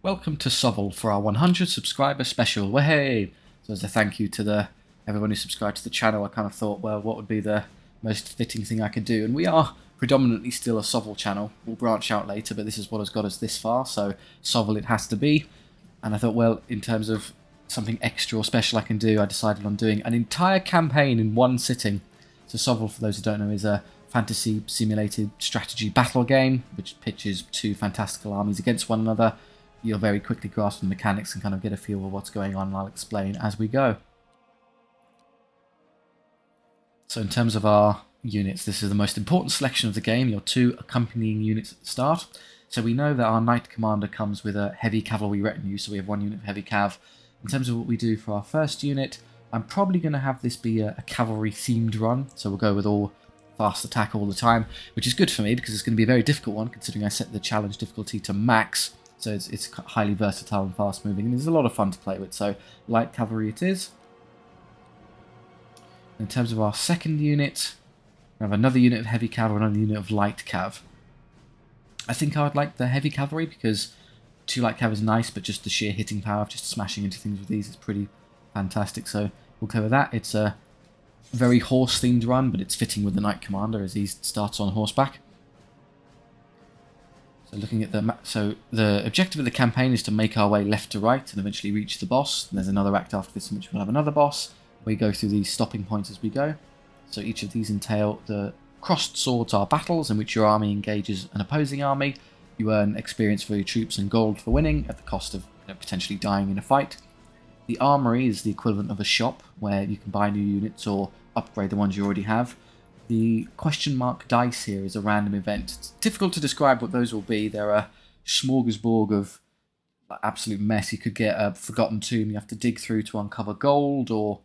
Welcome to SOVL for our 100 subscriber special. Way! So as a thank you to everyone who subscribed to the channel, I kind of thought, well, what would be the most fitting thing I could do? And we are predominantly still a SOVL channel. We'll branch out later, but this is what has got us this far, so SOVL it has to be. And I thought, well, in terms of something extra or special I can do, I decided on doing an entire campaign in one sitting. So SOVL, for those who don't know, is a fantasy simulated strategy battle game, which pitches two fantastical armies against one another. You'll very quickly grasp the mechanics and kind of get a feel of what's going on, and I'll explain as we go. So in terms of our units, this is the most important selection of the game, your two accompanying units at the start. So we know that our Knight Commander comes with a heavy cavalry retinue, so we have one unit of heavy cav. In terms of what we do for our first unit, I'm probably going to have this be a cavalry themed run, so we'll go with all fast attack all the time, which is good for me because it's going to be a very difficult one considering I set the challenge difficulty to max. So it's highly versatile and fast moving, and there's a lot of fun to play with. So light cavalry it is. In terms of our second unit, we have another unit of heavy cav, another unit of light cav. I think I would like the heavy cavalry because 2 light cav is nice, but just the sheer hitting power of just smashing into things with these is pretty fantastic. So we'll cover that. It's a very horse-themed run, but it's fitting with the Knight Commander as he starts on horseback. So looking at the objective of the campaign is to make our way left to right and eventually reach the boss. And there's another act after this in which we'll have another boss. We go through these stopping points as we go. So each of these entail the crossed swords are battles in which your army engages an opposing army. You earn experience for your troops and gold for winning at the cost of potentially dying in a fight. The armory is the equivalent of a shop where you can buy new units or upgrade the ones you already have. The question mark dice here is a random event. It's difficult to describe what those will be. They're a smorgasbord of absolute mess. You could get a forgotten tomb you have to dig through to uncover gold, or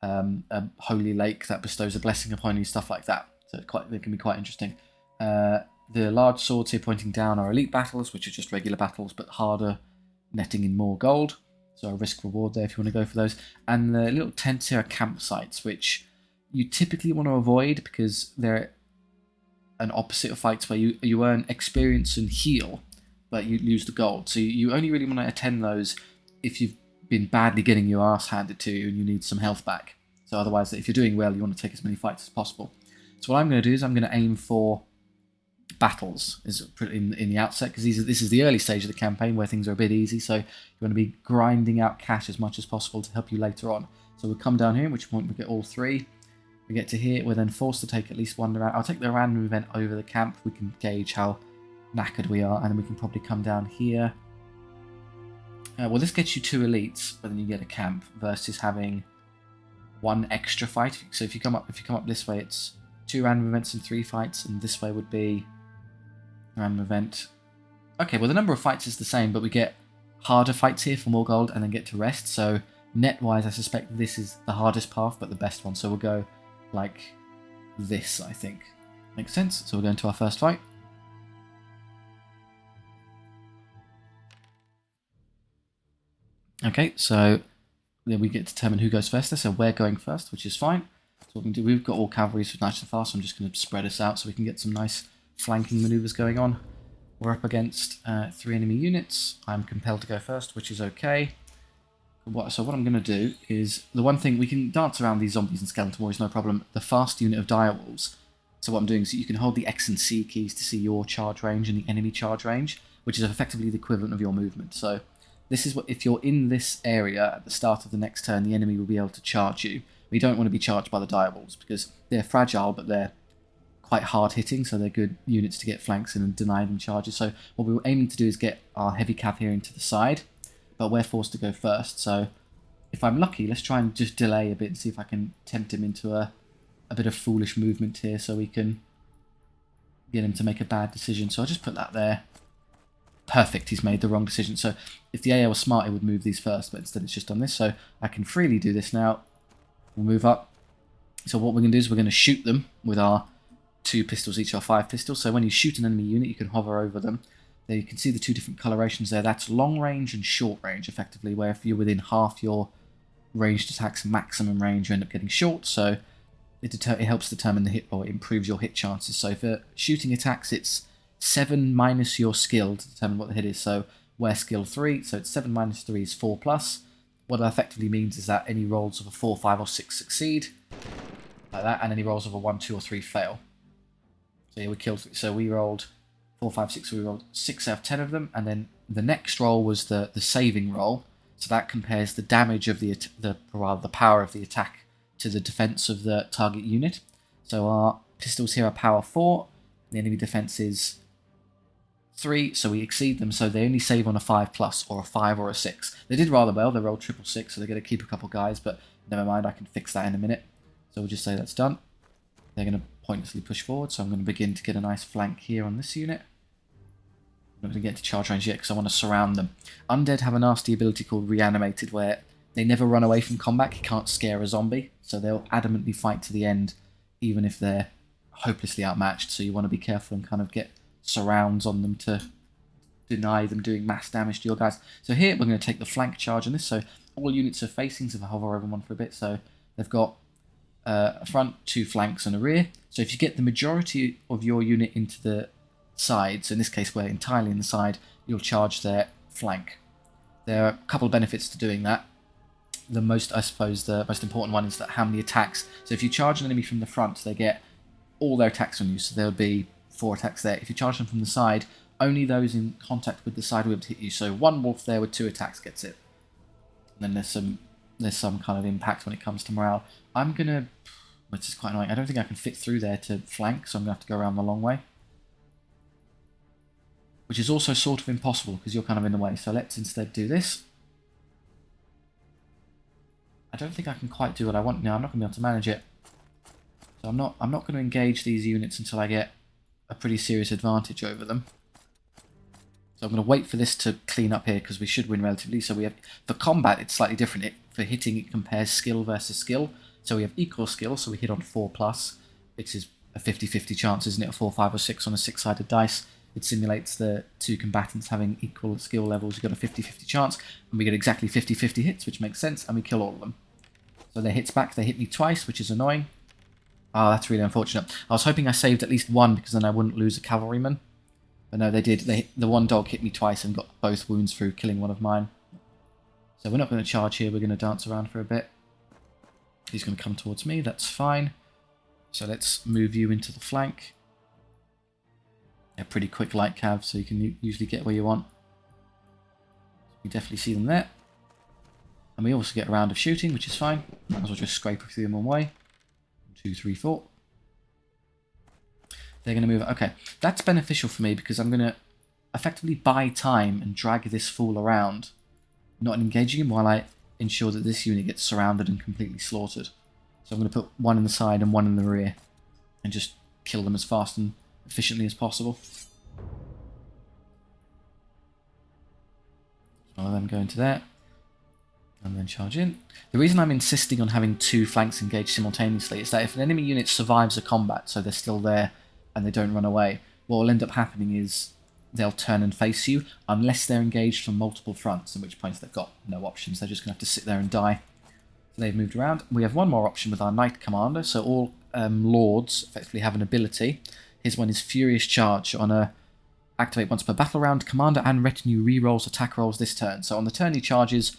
a holy lake that bestows a blessing upon you, stuff like that. So they can be quite interesting. The large swords here pointing down are elite battles, which are just regular battles but harder, netting in more gold. So a risk reward there if you want to go for those. And the little tents here are campsites, which you typically want to avoid because they're an opposite of fights where you earn experience and heal, but you lose the gold. So you only really want to attend those if you've been badly getting your ass handed to you and you need some health back. So otherwise, if you're doing well, you want to take as many fights as possible. So what I'm going to do is I'm going to aim for battles in the outset, because this is the early stage of the campaign where things are a bit easy, so you want to be grinding out cash as much as possible to help you later on. So we'll come down here, at which point we get all 3. We get to here, we're then forced to take at least one round. I'll take the random event over the camp. We can gauge how knackered we are, and then we can probably come down here. Well, this gets you 2 elites, but then you get a camp versus having 1 extra fight. So if you come up this way, it's 2 random events and 3 fights, and this way would be random event. Okay, well the number of fights is the same, but we get harder fights here for more gold, and then get to rest. So net-wise, I suspect this is the hardest path, but the best one. So we'll go like this, I think. Makes sense? So we're going to our first fight. Okay, so then we get to determine who goes first. So we're going first, which is fine. So what we can do, we've got all cavalry, so nice and fast. So I'm just going to spread us out so we can get some nice flanking maneuvers going on. We're up against 3 enemy units. I'm compelled to go first, which is okay. So what I'm going to do is, the one thing, we can dance around these zombies and skeleton warriors, no problem. The fast unit of direwolves. So what I'm doing is you can hold the X and C keys to see your charge range and the enemy charge range, which is effectively the equivalent of your movement. So this is what, if you're in this area at the start of the next turn, the enemy will be able to charge you. We don't want to be charged by the direwolves because they're fragile, but they're quite hard hitting, so they're good units to get flanks in and deny them charges. So what we were aiming to do is get our heavy cav here into the side, but we're forced to go first. So if I'm lucky, let's try and just delay a bit and see if I can tempt him into a bit of foolish movement here so we can get him to make a bad decision. So I'll just put that there. Perfect, he's made the wrong decision. So if the AA was smart, it would move these first, but instead it's just done this. So I can freely do this now. We'll move up. So what we're going to do is we're going to shoot them with our 2 pistols, each are 5 pistols. So when you shoot an enemy unit, you can hover over them. There you can see the 2 different colorations there. That's long range and short range, effectively, where if you're within half your ranged attack's maximum range, you end up getting short. So it helps determine the hit, or it improves your hit chances. So for shooting attacks, it's 7 minus your skill to determine what the hit is. So Wear skill 3, so it's 7 minus 3 is 4 plus. What that effectively means is that any rolls of a 4, 5, or 6 succeed, like that, and any rolls of a 1, 2, or 3 fail. So yeah, we killed. So we rolled 4, 5, 6. So we rolled 6 out of 10 of them, and then the next roll was the saving roll. So that compares the damage of the power of the attack to the defense of the target unit. So our pistols here are power 4. The enemy defense is 3, so we exceed them. So they only save on a 5 plus or a 5 or a 6. They did rather well. They rolled 666, so they're going to keep a couple guys, but never mind. I can fix that in a minute. So we'll just say that's done. They're going to pointlessly push forward, so I'm going to begin to get a nice flank here on this unit. I'm not going to get to charge range yet because I want to surround them. Undead have a nasty ability called Reanimated, where they never run away from combat. You can't scare a zombie, so they'll adamantly fight to the end, even if they're hopelessly outmatched. So you want to be careful and kind of get surrounds on them to deny them doing mass damage to your guys. So here we're going to take the flank charge on this. So all units are facing, so if I hover over one for a bit, so they've got a front, 2 flanks, and a rear. So if you get the majority of your unit into the side, so in this case we're entirely in the side, you'll charge their flank. There are a couple of benefits to doing that. The most important one is that how many attacks. So if you charge an enemy from the front, they get all their attacks on you, so there'll be 4 attacks there. If you charge them from the side, only those in contact with the side will be able to hit you. So one wolf there with 2 attacks gets it. And then there's some kind of impact when it comes to morale. I'm gonna, which is quite annoying, I don't think I can fit through there to flank, so I'm gonna have to go around the long way. Which is also sort of impossible because you're kind of in the way. So let's instead do this. I don't think I can quite do what I want now. I'm not gonna be able to manage it. So I'm not going to engage these units until I get a pretty serious advantage over them. So I'm going to wait for this to clean up here because we should win relatively. So we have, for combat, it's slightly different. For hitting, it compares skill versus skill. So we have equal skill, so we hit on 4 plus, which is a 50-50 chance, isn't it? A 4, 5, or 6 on a 6-sided dice. It simulates the 2 combatants having equal skill levels. You've got a 50-50 chance, and we get exactly 50-50 hits, which makes sense, and we kill all of them. So their hits back, they hit me twice, which is annoying. Oh, that's really unfortunate. I was hoping I saved at least one because then I wouldn't lose a cavalryman. But no, they did. The one dog hit me twice and got both wounds through, killing one of mine. So we're not going to charge here. We're going to dance around for a bit. He's going to come towards me. That's fine. So let's move you into the flank. They're pretty quick light cav, so you can usually get where you want. You definitely see them there. And we also get a round of shooting, which is fine. Might as well just scrape through them one way. 2, 3, 4. They're going to move. Okay, that's beneficial for me because I'm going to effectively buy time and drag this fool around, not engaging him while I ensure that this unit gets surrounded and completely slaughtered. So I'm going to put one in the side and one in the rear and just kill them as fast and efficiently as possible. One of them go into there. And then charge in. The reason I'm insisting on having 2 flanks engaged simultaneously is that if an enemy unit survives a combat, so they're still there and they don't run away, what will end up happening is they'll turn and face you unless they're engaged from multiple fronts, in which point they've got no options. They're just going to have to sit there and die. So they've moved around. We have one more option with our Knight Commander, so all Lords effectively have an ability. His one is Furious Charge. On a activate once per battle round, Commander and Retinue re-rolls attack rolls this turn. So on the turn he charges,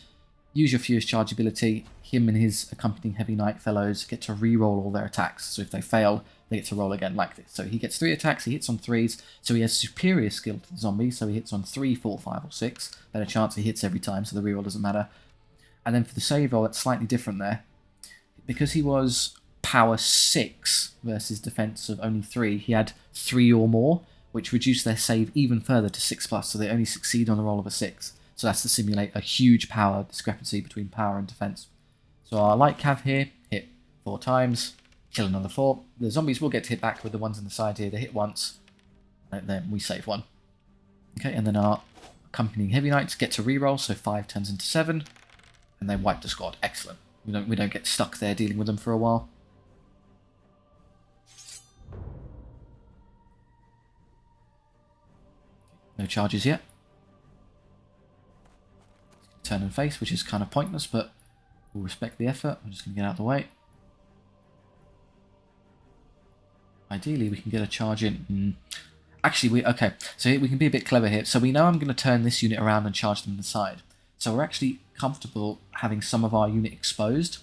use your Furious Charge ability. Him and his accompanying Heavy Knight fellows get to re-roll all their attacks. So if they fail, they get to roll again like this. So he gets 3 attacks, he hits on 3s, so he has superior skill to the zombie, so he hits on 3, 4, 5, or 6. Better chance he hits every time, so the re-roll doesn't matter. And then for the save roll, it's slightly different there. Because he was power 6 versus defense of only 3, he had 3 or more, which reduced their save even further to 6+, so they only succeed on the roll of a 6. So that's to simulate a huge power discrepancy between power and defense. So our light cav here, hit 4 times, kill another 4. The zombies will get to hit back with the ones on the side here. They hit once, and then we save 1. Okay, and then our accompanying Heavy Knights get to reroll, so 5 turns into 7, and they wipe the squad. Excellent. We don't get stuck there dealing with them for a while. No charges yet. Turn and face, which is kind of pointless, but we'll respect the effort. I'm just going to get out of the way. Ideally, we can get a charge in. Actually, okay, so we can be a bit clever here. So we know I'm going to turn this unit around and charge them to the side. So we're actually comfortable having some of our unit exposed.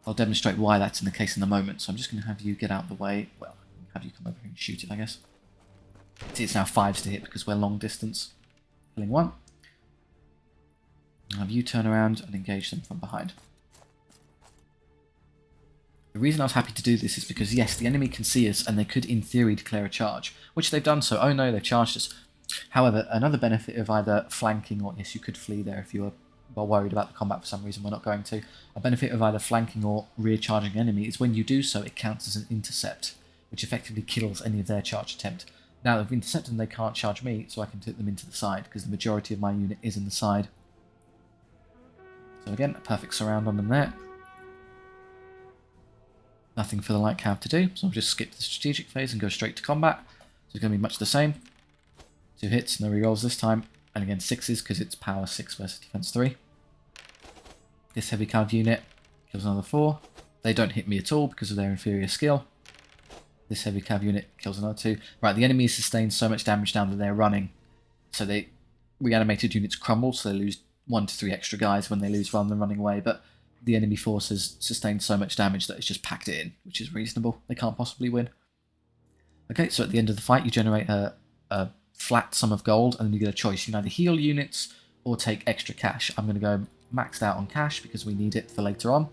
I'll demonstrate why that's in the case in a moment. So I'm just going to have you get out of the way. Well, have you come over here and shoot it, I guess. See, it's now 5s to hit because we're long distance. Killing 1. I'll have you turn around and engage them from behind. The reason I was happy to do this is because, yes, the enemy can see us and they could, in theory, declare a charge, which they've done so. Oh no, they've charged us. However, another benefit of either flanking, or yes, you could flee there if you were worried about the combat for some reason, we're not going to. A benefit of either flanking or rear charging enemy is when you do so, it counts as an intercept, which effectively kills any of their charge attempt. Now, if I've intercepted them, they can't charge me, so I can take them into the side, because the majority of my unit is in the side. So again, a perfect surround on them there. Nothing for the light cav to do, so I'll just skip the strategic phase and go straight to combat. So it's going to be much the same. 2 hits, no rerolls this time, and again 6s because it's power 6 versus defense 3. This heavy cav unit kills another 4. They don't hit me at all because of their inferior skill. This heavy cav unit kills another 2. Right, the enemy has sustained so much damage now that they're running. So they reanimated units crumble, so they lose 1 to 3 extra guys when they lose rather than running away, but the enemy force has sustained so much damage that it's just packed it in, which is reasonable. They can't possibly win. Okay, so at the end of the fight, you generate a flat sum of gold, and then you get a choice. You can either heal units or take extra cash. I'm going to go maxed out on cash because we need it for later on.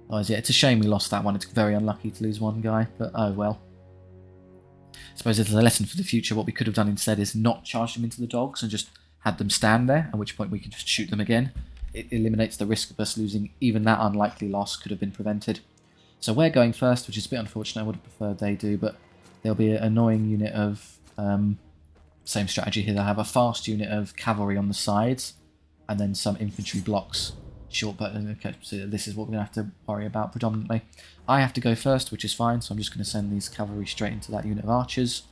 Otherwise, yeah, it's a shame we lost that one. It's very unlucky to lose one guy, but oh well. I suppose it's a lesson for the future. What we could have done instead is not charge them into the dogs and just had them stand there, at which point we can just shoot them again. It eliminates the risk of us losing. Even that unlikely loss could have been prevented. So we're going first, which is a bit unfortunate. I would have preferred they do, but there'll be an annoying unit of... same strategy here. They'll have a fast unit of cavalry on the sides, and then some infantry blocks. Short button. Okay, so this is what we're going to have to worry about predominantly. I have to go first, which is fine, so I'm just going to send these cavalry straight into that unit of archers.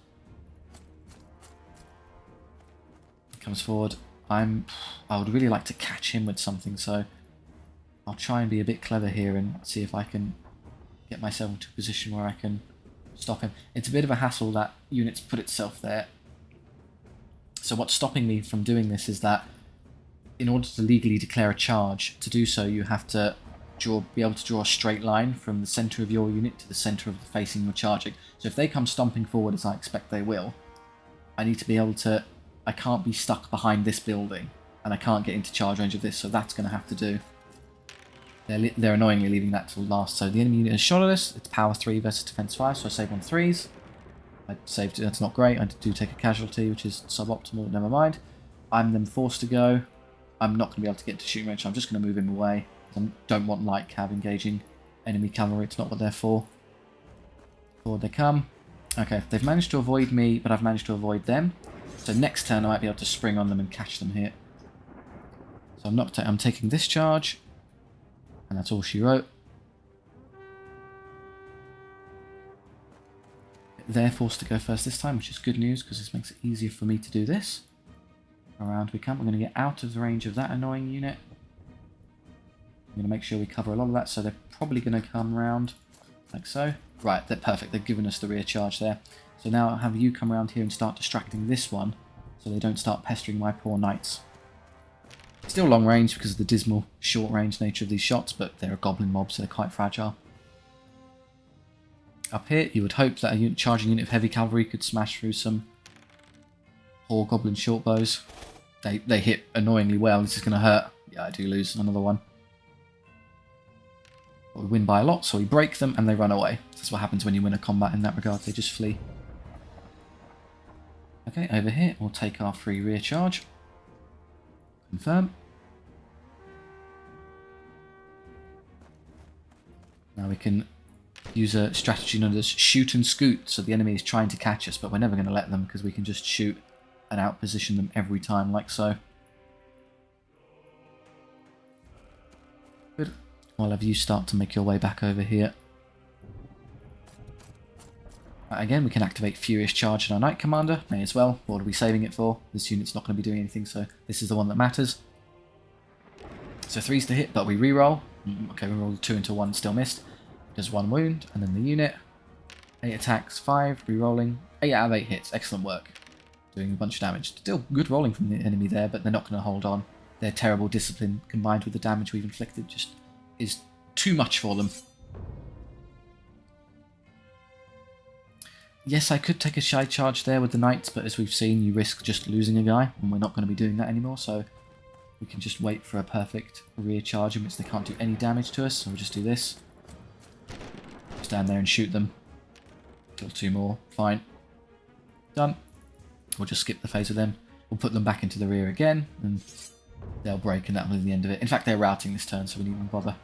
Comes forward. I would really like to catch him with something, so I'll try and be a bit clever here and see if I can get myself into a position where I can stop him. It's a bit of a hassle that units put itself there. So what's stopping me from doing this is that in order to legally declare a charge, to do so you have to be able to draw a straight line from the centre of your unit to the centre of the facing you're charging. So if they come stomping forward, as I expect they will, I need to be able to... I can't be stuck behind this building, and I can't get into charge range of this, so that's going to have to do. They're annoyingly leaving that till last. So the enemy unit is shot at us. It's power 3 versus defense 5, so I save on 3s. I saved, that's not great. I do take a casualty, which is suboptimal, but never mind. I'm then forced to go. I'm not going to be able to get to shooting range, so I'm just going to move him away. I don't want light cav engaging enemy cavalry. It's not what they're for. Forward they come. Okay, they've managed to avoid me, but I've managed to avoid them. So next turn I might be able to spring on them and catch them here. So I'm taking this charge, and that's all she wrote. They're forced to go first this time, which is good news because this makes it easier for me to do this. Around we come. We're going to get out of the range of that annoying unit. I'm going to make sure we cover a lot of that, so they're probably going to come round like so. Right, they're perfect. They've given us the rear charge there. So now I'll have you come around here and start distracting this one so they don't start pestering my poor knights. Still long range because of the dismal short range nature of these shots, but they're a goblin mob, so they're quite fragile. Up here, you would hope that a charging unit of heavy cavalry could smash through some poor goblin short bows. They hit annoyingly well. This is going to hurt. Yeah, I do lose another one. But we win by a lot, so we break them and they run away. That's what happens when you win a combat in that regard. They just flee. Okay, over here, we'll take our free rear charge. Confirm. Now we can use a strategy known as shoot and scoot. So the enemy is trying to catch us, but we're never going to let them because we can just shoot and outposition them every time, like so. Good. I'll have you start to make your way back over here. Again, we can activate Furious Charge in our Knight Commander. May as well. What are we saving it for? This unit's not going to be doing anything, so this is the one that matters. So 3's to hit, but we reroll. Okay, we rolled 2 into 1, still missed. Does 1 wound, and then the unit. 8 attacks, 5, rerolling. 8 out of 8 hits. Excellent work. Doing a bunch of damage. Still good rolling from the enemy there, but they're not going to hold on. Their terrible discipline combined with the damage we've inflicted just is too much for them. Yes, I could take a shy charge there with the knights, but as we've seen, you risk just losing a guy, and we're not going to be doing that anymore, so we can just wait for a perfect rear charge in which they can't do any damage to us, so we'll just do this. Stand there and shoot them. Kill 2 more. Fine. Done. We'll just skip the phase with them. We'll put them back into the rear again, and they'll break, and that'll be the end of it. In fact, they're routing this turn, so we needn't bother.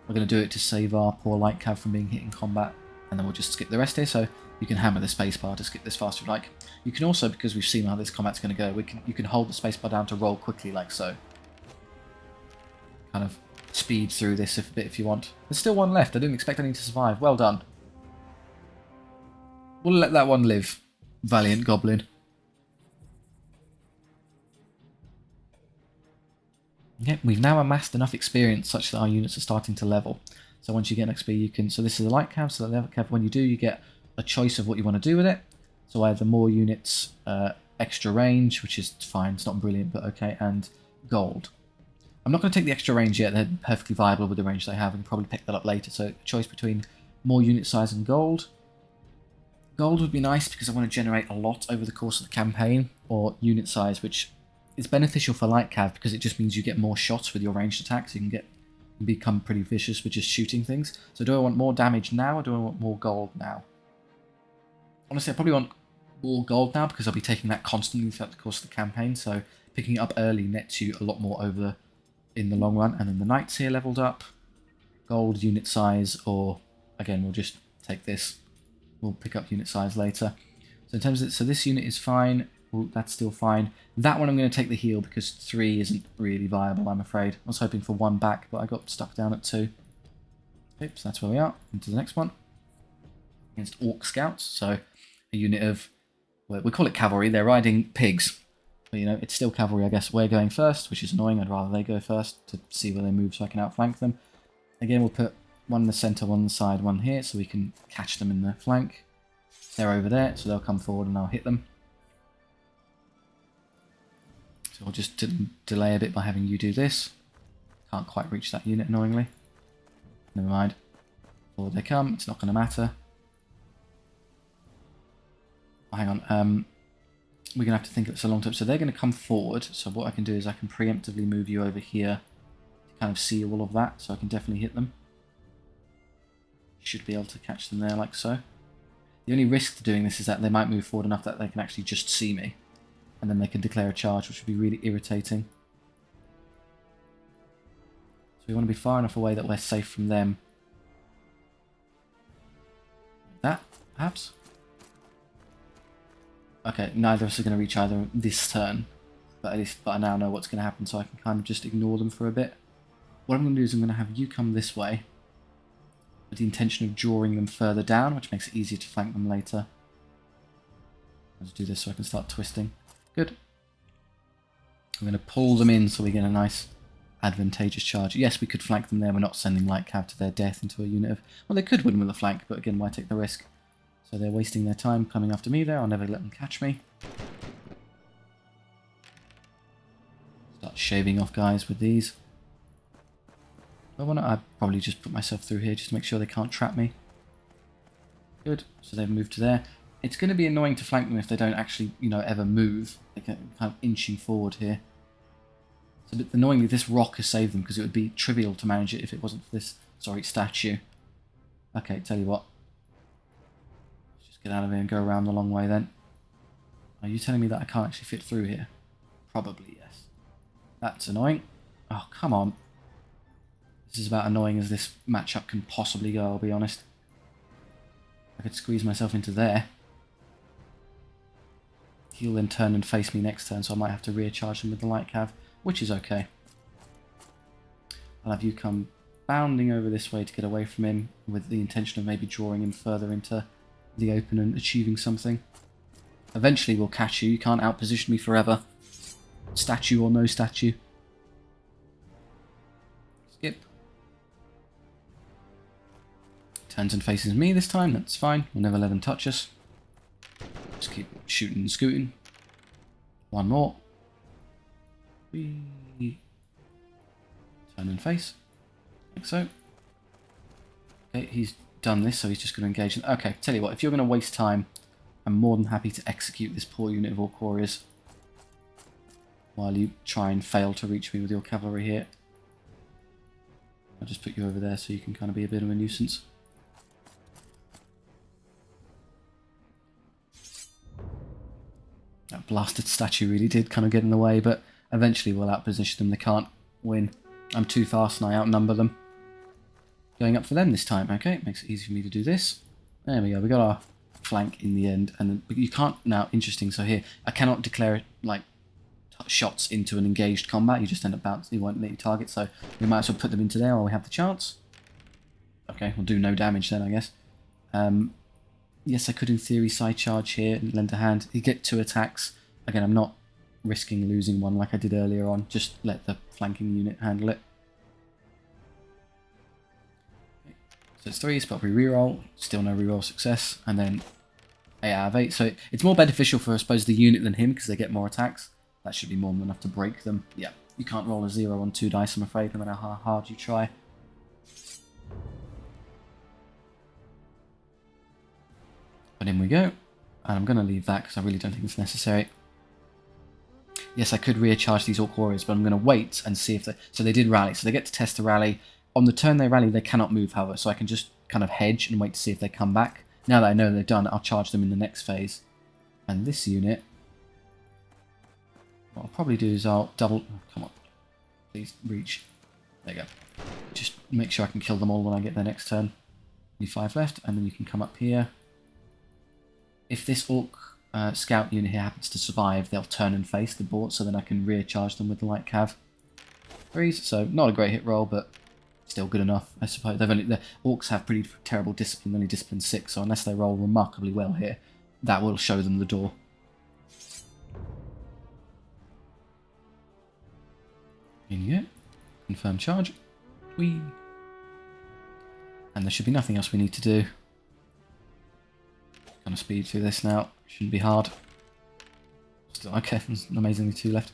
We're going to do it to save our poor light cav from being hit in combat, and then we'll just skip the rest here, so you can hammer the spacebar to skip this fast if you like. You can also, because we've seen how this combat's going to go, you can hold the spacebar down to roll quickly like so. Kind of speed through this a bit if you want. There's still one left. I didn't expect any to survive. Well done. We'll let that one live. Valiant Goblin. Okay, we've now amassed enough experience such that our units are starting to level. So once you get an XP, you can... So this is a light cav, so the level cav, when you do, you get a choice of what you want to do with it. So either more units, extra range, which is fine, it's not brilliant, but okay, and gold. I'm not going to take the extra range yet, they're perfectly viable with the range they have, and probably pick that up later. So a choice between more unit size and gold. Gold would be nice because I want to generate a lot over the course of the campaign, or unit size, which is beneficial for light cav because it just means you get more shots with your ranged attacks. You can become pretty vicious with just shooting things. So do I want more damage now, or do I want more gold now? Honestly, I probably want more gold now because I'll be taking that constantly throughout the course of the campaign. So picking it up early nets you a lot more over in the long run. And then the knights here leveled up. Gold unit size, or again, we'll just take this. We'll pick up unit size later. So in terms of so this unit is fine. Well, that's still fine. That one I'm going to take the heal because 3 isn't really viable, I'm afraid. I was hoping for 1 back, but I got stuck down at 2. Oops, that's where we are. Into the next one. Against Orc Scouts. So a unit of, well, we call it cavalry. They're riding pigs. But, you know, it's still cavalry, I guess. We're going first, which is annoying. I'd rather they go first to see where they move so I can outflank them. Again, we'll put one in the centre, one on the side, one here, so we can catch them in the flank. They're over there, so they'll come forward and I'll hit them. So I'll just delay a bit by having you do this. Can't quite reach that unit, annoyingly. Never mind. Forward they come, it's not going to matter. Oh, hang on, we're going to have to think of it so long time. So they're going to come forward, so what I can do is I can preemptively move you over here to kind of see all of that, so I can definitely hit them. Should be able to catch them there like so. The only risk to doing this is that they might move forward enough that they can actually just see me. And then they can declare a charge, which would be really irritating. So we want to be far enough away that we're safe from them. Like that, perhaps? Okay, neither of us are going to reach either this turn. But at least I now know what's going to happen, so I can kind of just ignore them for a bit. What I'm going to do is I'm going to have you come this way, with the intention of drawing them further down, which makes it easier to flank them later. Let's do this so I can start twisting. Good. I'm going to pull them in so we get a nice advantageous charge. Yes, we could flank them there. We're not sending light cav to their death into a unit of... Well, they could win with a flank, but again, why take the risk? So they're wasting their time coming after me there. I'll never let them catch me. Start shaving off guys with these. I'd probably just put myself through here just to make sure they can't trap me. Good. So they've moved to there. It's going to be annoying to flank them if they don't actually, you know, ever move. They get kind of inching forward here. It's a bit annoyingly, this rock has saved them because it would be trivial to manage it if it wasn't for this, sorry, statue. Okay, tell you what. Let's just get out of here and go around the long way then. Are you telling me that I can't actually fit through here? Probably, yes. That's annoying. Oh, come on. This is about annoying as this matchup can possibly go, I'll be honest. I could squeeze myself into there. He'll then turn and face me next turn, so I might have to rear charge him with the light cav, which is okay. I'll have you come bounding over this way to get away from him, with the intention of maybe drawing him further into the open and achieving something. Eventually we'll catch you, you can't outposition me forever. Statue or no statue. Skip. Turns and faces me this time, that's fine. We'll never let them touch us. Just keep shooting and scooting. One more. Turn and face. Like so. Okay, he's done this, so he's just going to engage. Okay, tell you what, if you're going to waste time, I'm more than happy to execute this poor unit of Orc Warriors while you try and fail to reach me with your cavalry here. I'll just put you over there so you can kind of be a bit of a nuisance. That blasted statue really did kind of get in the way, but eventually we'll outposition them. They can't win. I'm too fast and I outnumber them. Going up for them this time. Okay, makes it easy for me to do this. There we go. We got our flank in the end, and you can't now. Interesting. So here, I cannot declare like shots into an engaged combat. You just end up bouncing. You won't let you target. So we might as well put them into there while we have the chance. Okay, we'll do no damage then, I guess. Yes, I could in theory side charge here and lend a hand. You get 2 attacks. Again, I'm not risking losing one like I did earlier on. Just let the flanking unit handle it. So it's 3, it's probably reroll. Still no reroll success. And then 8 out of 8. So it's more beneficial for, I suppose, the unit than him because they get more attacks. That should be more than enough to break them. Yeah, you can't roll a 0 on 2 dice, I'm afraid, no matter how hard you try. But in we go. And I'm going to leave that because I really don't think it's necessary. Yes, I could recharge these Orc Warriors, but I'm going to wait and see if they... So they did rally, so they get to test the rally. On the turn they rally, they cannot move, however, so I can just kind of hedge and wait to see if they come back. Now that I know they're done, I'll charge them in the next phase. And this unit... What I'll probably do is I'll double... Oh, come on. Please, reach. There you go. Just make sure I can kill them all when I get their next turn. Only 5 left, and then you can come up here. If this Orc scout unit here happens to survive, they'll turn and face the board, so then I can recharge them with the light cav. 3s, so not a great hit roll, but still good enough, I suppose. The Orcs have pretty terrible discipline, only discipline 6, so unless they roll remarkably well here, that will show them the door. In you go. Confirm charge. Whee! And there should be nothing else we need to do. Kind of speed through this now. Shouldn't be hard. Still okay. There's amazingly 2 left.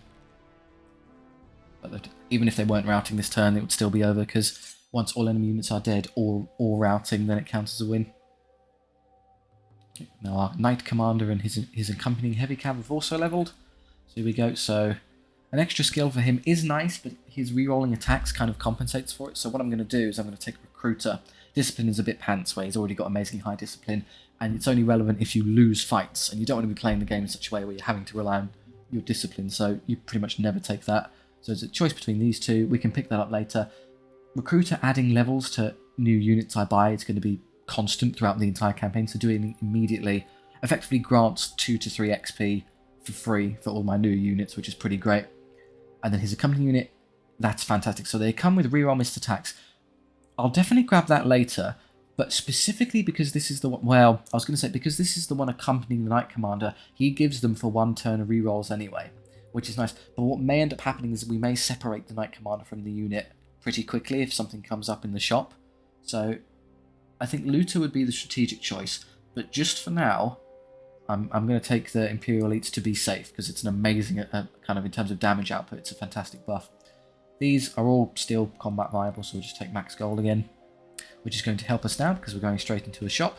But even if they weren't routing this turn, it would still be over because once all enemy units are dead or routing, then it counts as a win. Okay, now our Knight Commander and his accompanying heavy cav have also leveled. So here we go. So an extra skill for him is nice, but his rerolling attacks kind of compensates for it. So what I'm going to do is I'm going to take Recruiter. Discipline is a bit pants where he's already got amazingly high discipline, and it's only relevant if you lose fights, and you don't want to be playing the game in such a way where you're having to rely on your discipline, so you pretty much never take that. So it's a choice between these two. We can pick that up later. Recruiter adding levels to new units I buy is going to be constant throughout the entire campaign, so doing it immediately effectively grants 2 to 3 XP for free for all my new units, which is pretty great. And then his accompanying unit, that's fantastic. So they come with reroll missed attacks. I'll definitely grab that later, but specifically because this is the one, well, I was going to say, because this is the one accompanying the Knight Commander, he gives them for 1 turn of rerolls anyway, which is nice. But what may end up happening is we may separate the Knight Commander from the unit pretty quickly if something comes up in the shop. So I think Looter would be the strategic choice, but just for now, I'm going to take the Imperial Elites to be safe, because it's an amazing, kind of in terms of damage output, it's a fantastic buff. These are all still combat viable, so we'll just take max gold again, which is going to help us now because we're going straight into a shop.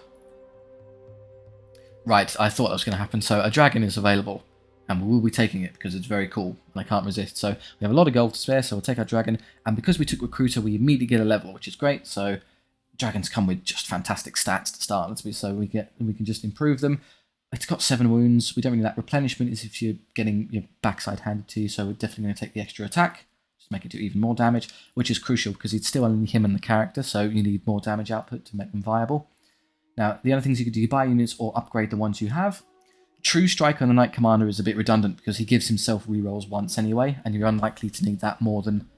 Right, I thought that was going to happen. So a dragon is available, and we will be taking it because it's very cool, and I can't resist. So we have a lot of gold to spare, so we'll take our dragon, and because we took Recruiter, we immediately get a level, which is great. So dragons come with just fantastic stats to start, so we can just improve them. It's got 7 wounds. We don't really like replenishment is if you're getting your backside handed to you, so we're definitely going to take the extra attack. Make it do even more damage, which is crucial because it's still only him and the character, so you need more damage output to make them viable. Now, the other things you could do, you buy units or upgrade the ones you have. True Strike on the Knight Commander is a bit redundant because he gives himself rerolls once anyway, and you're unlikely to need that more than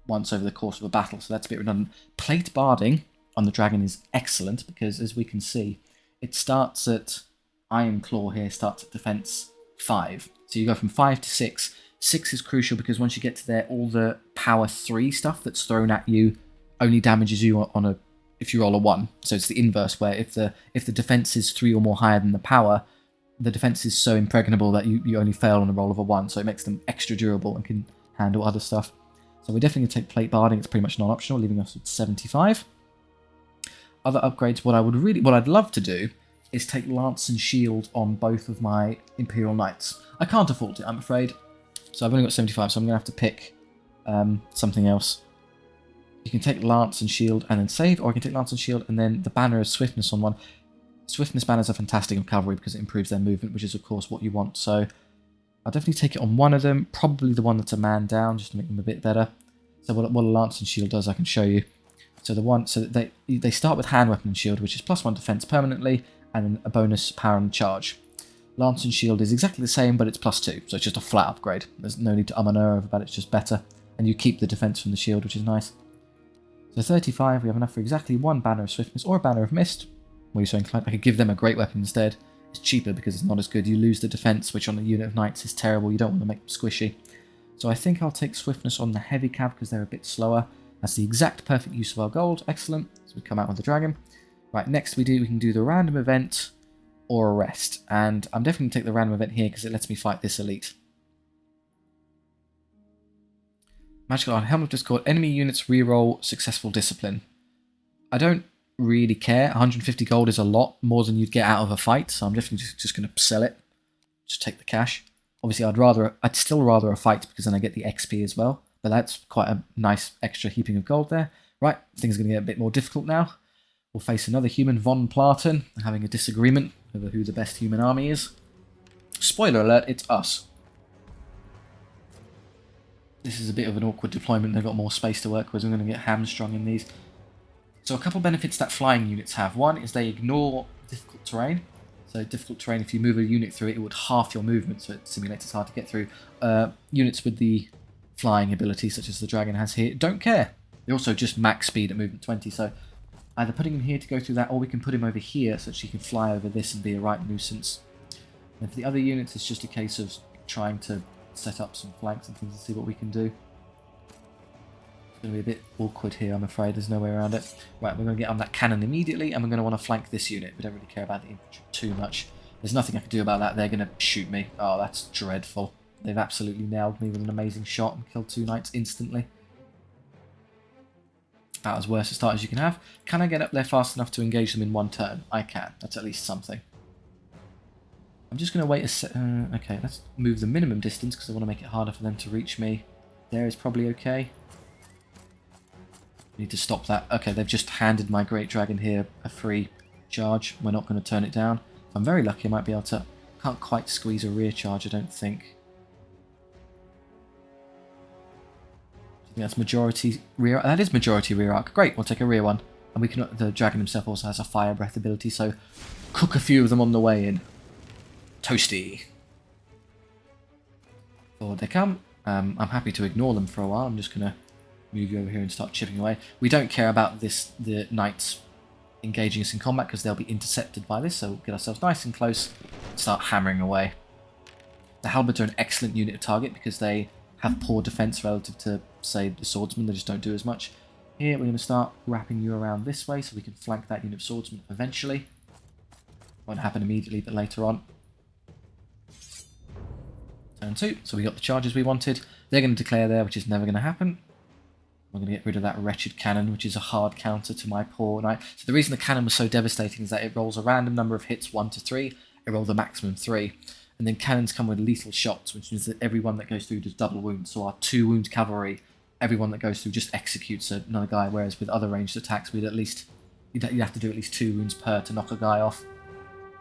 once over the course of a battle, so that's a bit redundant. Plate Barding on the Dragon is excellent because, as we can see, it starts at Iron Claw here, starts at defense 5. So you go from 5 to 6. 6 is crucial because once you get to there, all the power 3 stuff that's thrown at you only damages you on a if you roll a 1. So it's the inverse where if the defense is 3 or more higher than the power, the defense is so impregnable that you only fail on a roll of a 1, so it makes them extra durable and can handle other stuff. So we're definitely going to take plate barding. It's pretty much non-optional, leaving us with 75. Other upgrades, what I'd love to do is take lance and shield on both of my Imperial Knights. I can't afford it, I'm afraid. So I've only got 75, so I'm going to have to pick something else. You can take lance and shield and then save, or I can take lance and shield and then the banner of swiftness on one. Swiftness banners are fantastic on cavalry because it improves their movement, which is of course what you want. So I'll definitely take it on one of them, probably the one that's a man down, just to make them a bit better. So what a lance and shield does, I can show you. So they start with hand weapon and shield, which is +1 defense permanently, and then a bonus power and charge. Lance and shield is exactly the same, but it's +2, so it's just a flat upgrade. There's no need to and over about it, it's just better. And you keep the defense from the shield, which is nice. So 35, we have enough for exactly one banner of swiftness or a banner of mist. Were you so inclined? I could give them a great weapon instead. It's cheaper because it's not as good. You lose the defense, which on a unit of knights is terrible. You don't want to make them squishy. So I think I'll take swiftness on the heavy cav because they're a bit slower. That's the exact perfect use of our gold. Excellent. So we come out with the dragon. Right, next we can do the random event or arrest. And I'm definitely going to take the random event here because it lets me fight this elite. Magical Art, Helm of Discord. Enemy units reroll successful discipline. I don't really care. 150 gold is a lot more than you'd get out of a fight, so I'm definitely just going to sell it. Just take the cash. Obviously, I'd still rather a fight because then I get the XP as well. But that's quite a nice extra heaping of gold there. Right, things are going to get a bit more difficult now. We'll face another human, Von Platen, having a disagreement over who the best human army is. Spoiler alert, it's us. This is a bit of an awkward deployment. They've got more space to work with. I'm going to get hamstrung in these. So a couple benefits that flying units have. One is they ignore difficult terrain. So difficult terrain, if you move a unit through it, it would halve your movement, so it simulates it's hard to get through. Units with the flying ability, such as the dragon has here, don't care. They also just max speed at movement 20, so either putting him here to go through that, or we can put him over here so that he can fly over this and be a right nuisance. And for the other units, it's just a case of trying to set up some flanks and things and see what we can do. It's going to be a bit awkward here, I'm afraid. There's no way around it. Right, we're going to get on that cannon immediately, and we're going to want to flank this unit. We don't really care about the infantry too much. There's nothing I can do about that. They're going to shoot me. Oh, that's dreadful. They've absolutely nailed me with an amazing shot and killed 2 knights instantly. About as worse a start as you can have. Can I get up there fast enough to engage them in one turn? I can. That's at least something. I'm just going to wait a okay, let's move the minimum distance because I want to make it harder for them to reach me. There is probably okay. Need to stop that. Okay, they've just handed my Great Dragon here a free charge. We're not going to turn it down. If I'm very lucky, I might be able to... Can't quite squeeze a rear charge, I don't think. That's majority rear. That is majority rear arc. Great, we'll take a rear one. And we can. The dragon himself also has a fire breath ability, so cook a few of them on the way in. Toasty. Forward they come. I'm happy to ignore them for a while. I'm just gonna move you over here and start chipping away. We don't care about the knights engaging us in combat because they'll be intercepted by this, so we'll get ourselves nice and close and start hammering away. The halberds are an excellent unit of target because they have poor defense relative to, say, the swordsman. They just don't do as much. Here we're going to start wrapping you around this way so we can flank that unit of swordsmen eventually. Won't happen immediately, but later on. Turn 2, so we got the charges we wanted. They're going to declare there, which is never going to happen. We're going to get rid of that wretched cannon, which is a hard counter to my poor knight. So the reason the cannon was so devastating is that it rolls a random number of hits, 1 to 3. It rolled a maximum 3. And then cannons come with lethal shots, which means that every one that goes through does double wounds. So our 2 wound cavalry, every one that goes through just executes another guy. Whereas with other ranged attacks, we'd at least you'd have to do at least 2 wounds per to knock a guy off.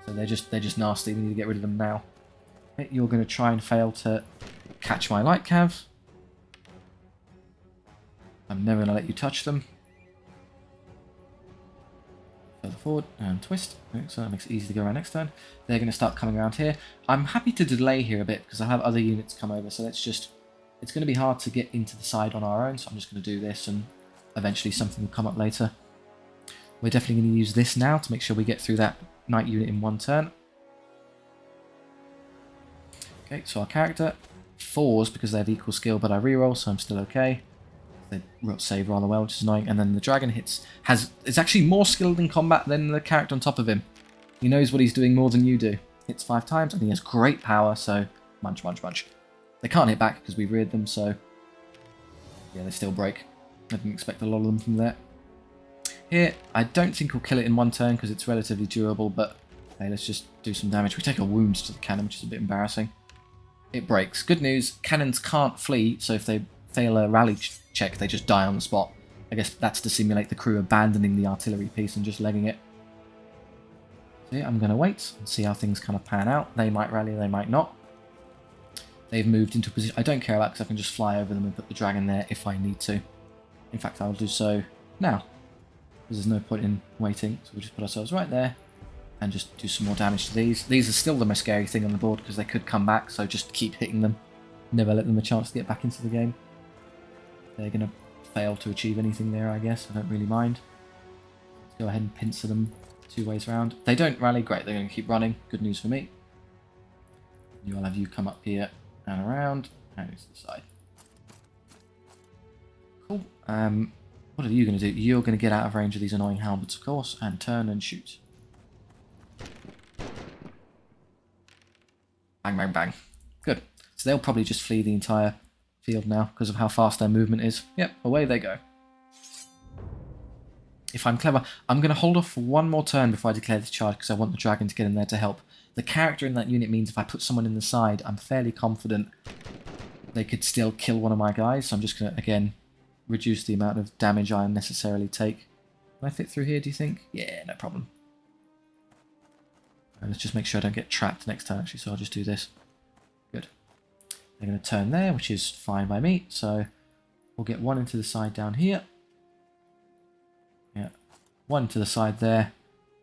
So they're just nasty. We need to get rid of them now. Okay, you're going to try and fail to catch my light cav. I'm never going to let you touch them. Further forward and twist. So that makes it easy to go around next turn. They're going to start coming around here. I'm happy to delay here a bit because I have other units come over. So it's going to be hard to get into the side on our own. So I'm just going to do this and eventually something will come up later. We're definitely going to use this now to make sure we get through that knight unit in 1 turn. Okay, so our character 4s because they have equal skill, but I reroll, so I'm still okay. They save rather well, which is annoying. And then the dragon is actually more skilled in combat than the character on top of him. He knows what he's doing more than you do. hits 5 times, and he has great power, so munch, munch, munch. They can't hit back because we reared them, so yeah, they still break. I didn't expect a lot of them from there. Here, I don't think we'll kill it in one turn because it's relatively durable, but hey, let's just do some damage. We take a wound to the cannon, which is a bit embarrassing. It breaks. Good news, cannons can't flee, so if they fail a rally check, they just die on the spot. I guess that's to simulate the crew abandoning the artillery piece and just legging it. So yeah, I'm going to wait and see how things kind of pan out. They might rally, they might not. They've moved into a position I don't care about because I can just fly over them and put the dragon there if I need to. In fact, I'll do so now, because there's no point in waiting. So we'll just put ourselves right there and just do some more damage to these. These are still the most scary thing on the board because they could come back, so just keep hitting them. Never let them a chance to get back into the game. They're going to fail to achieve anything there, I guess. I don't really mind. Let's go ahead and pincer them 2 ways around. They don't rally, great, they're going to keep running. Good news for me. I'll have you come up here and around, and to the side. Cool. What are you going to do? You're going to get out of range of these annoying halberds, of course, and turn and shoot. Bang, bang, bang. Good. So they'll probably just flee the entire field now because of how fast their movement is. Yep, away they go. If I'm clever, I'm going to hold off for 1 more turn before I declare this charge because I want the dragon to get in there to help. The character in that unit means if I put someone in the side, I'm fairly confident they could still kill one of my guys. So I'm just going to, again, reduce the amount of damage I unnecessarily take. Can I fit through here, do you think? Yeah, no problem. And let's just make sure I don't get trapped next time, actually, so I'll just do this. Good. They're going to turn there, which is fine by me. So we'll get 1 into the side down here. Yeah, 1 to the side there.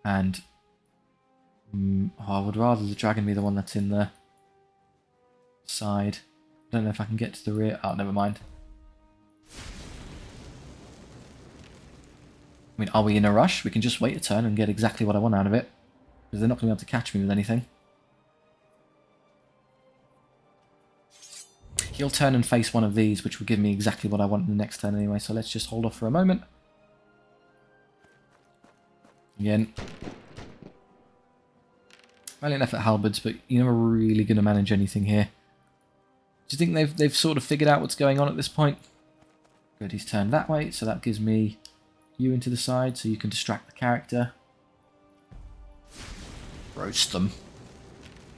And I would rather the dragon be the one that's in the side. I don't know if I can get to the rear. Oh, never mind. I mean, are we in a rush? We can just wait a turn and get exactly what I want out of it. Because they're not going to be able to catch me with anything. He'll turn and face one of these, which will give me exactly what I want in the next turn anyway. So let's just hold off for a moment. Again. Valiant effort halberds, but you're never really going to manage anything here. Do you think they've sort of figured out what's going on at this point? Good, he's turned that way, so that gives me you into the side, so you can distract the character. Roast them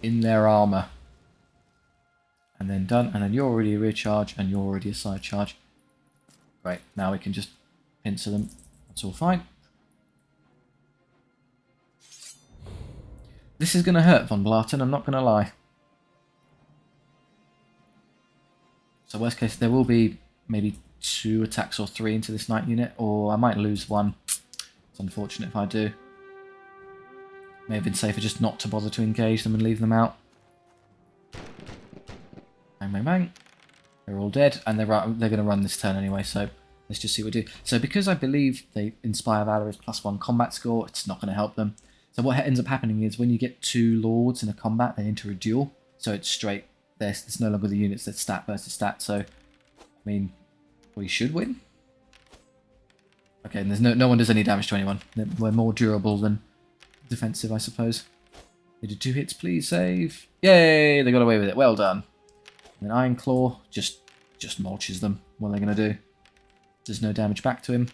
in their armour. And then done, and then you're already a rear charge, and you're already a side charge. Great, now we can just pincer them. That's all fine. This is going to hurt Von Blatten, I'm not going to lie. So worst case, there will be maybe 2 attacks or 3 into this knight unit, or I might lose 1. It's unfortunate if I do. May have been safer just not to bother to engage them and leave them out. Bang, bang, bang. They're all dead, and they're going to run this turn anyway, so let's just see what we do. So because I believe they Inspire Valor is +1 combat score, it's not going to help them. So what ends up happening is when you get 2 lords in a combat, they enter a duel. So it's straight. It's no longer the units that's stat versus stat. So, I mean, we should win. Okay, and there's no one does any damage to anyone. We're more durable than defensive, I suppose. They did 2 hits, please save. Yay! They got away with it. Well done. And then Iron Claw just mulches them. What are they going to do? There's no damage back to him.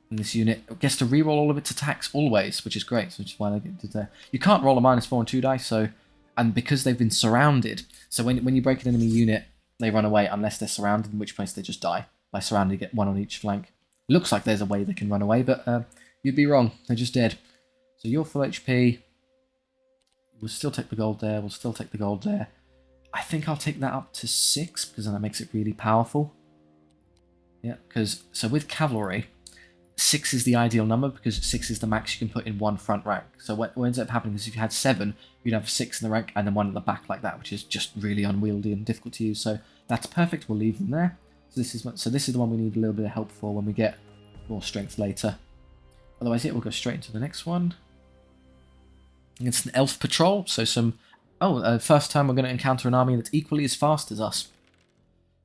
And this unit gets to reroll all of its attacks always, which is great, which is why they did there. You can't roll a -4 and 2 dice, so, and because they've been surrounded, so when you break an enemy unit, they run away unless they're surrounded, in which case they just die. By surrounding, you get 1 on each flank. It looks like there's a way they can run away, but you'd be wrong. They're just dead. So you're full HP. We'll still take the gold there. We'll still take the gold there. I think I'll take that up to 6, because then that makes it really powerful. Yeah, because, so with cavalry, 6 is the ideal number because 6 is the max you can put in one front rank. So what ends up happening is if you had 7, you'd have 6 in the rank and then 1 at the back like that, which is just really unwieldy and difficult to use. So that's perfect. We'll leave them there. So this is the one we need a little bit of help for when we get more strength later. Otherwise, yeah, we'll go straight into the next one. It's an elf patrol. So first time we're going to encounter an army that's equally as fast as us.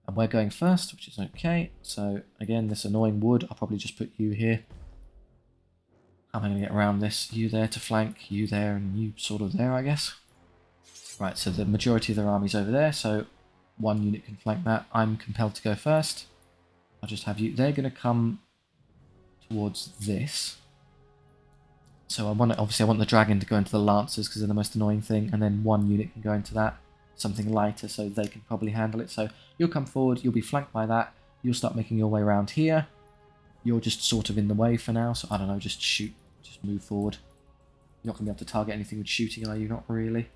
And we're going first, which is okay. So, again, this annoying wood, I'll probably just put you here. How am I going to get around this? You there to flank, you there, and you sort of there, I guess. Right, so the majority of their army's over there, so one unit can flank that. I'm compelled to go first. I'll just have you... They're going to come towards this. So obviously I want the dragon to go into the lancers because they're the most annoying thing, and then one unit can go into that, something lighter, so they can probably handle it. So you'll come forward, you'll be flanked by that, you'll start making your way around here. You're just sort of in the way for now, so I don't know, just shoot, just move forward. You're not going to be able to target anything with shooting, are you? Not really.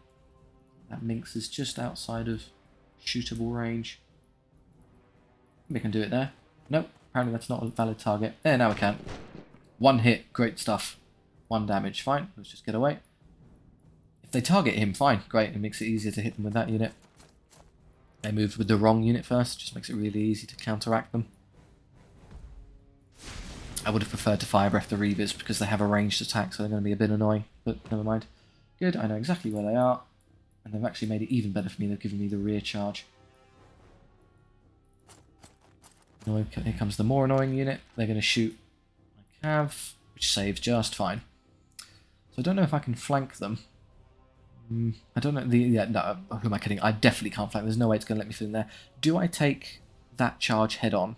That minx is just outside of shootable range. We can do it there. Nope, apparently that's not a valid target. There, now we can. One hit, great stuff. One damage, fine, let's just get away. If they target him, fine, great, it makes it easier to hit them with that unit. They moved with the wrong unit first, just makes it really easy to counteract them. I would have preferred to fire breath the Reavers because they have a ranged attack, so they're going to be a bit annoying, but never mind. Good, I know exactly where they are, and they've actually made it even better for me, they've given me the rear charge. Here comes the more annoying unit, they're going to shoot my cav, which saves just fine. So I don't know if I can flank them. I don't know. No, who am I kidding? I definitely can't flank. There's no way it's going to let me fit in there. Do I take that charge head on?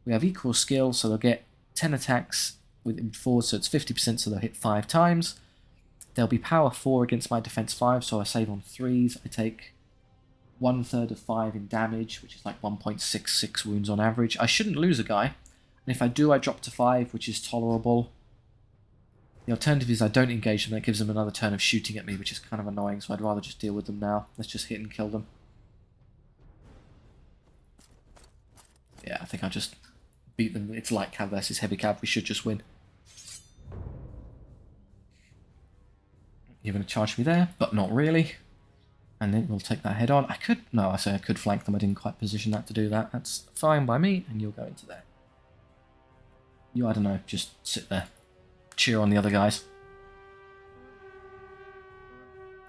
We have equal skill, so they'll get 10 attacks with forward, so it's 50%, so they'll hit 5 times. There'll be power 4 against my defense 5, so I save on 3s. I take 1/3 of 5 in damage, which is like 1.66 wounds on average. I shouldn't lose a guy. And if I do, I drop to 5, which is tolerable. The alternative is I don't engage them, that gives them another turn of shooting at me, which is kind of annoying, so I'd rather just deal with them now. Let's just hit and kill them. Yeah, I think I'll just beat them. It's light cav versus heavy cav, we should just win. You're going to charge me there, but not really. And then we'll take that head on. I could flank them, I didn't quite position that to do that. That's fine by me, and you'll go into there. You, I don't know, just sit there. Cheer on the other guys.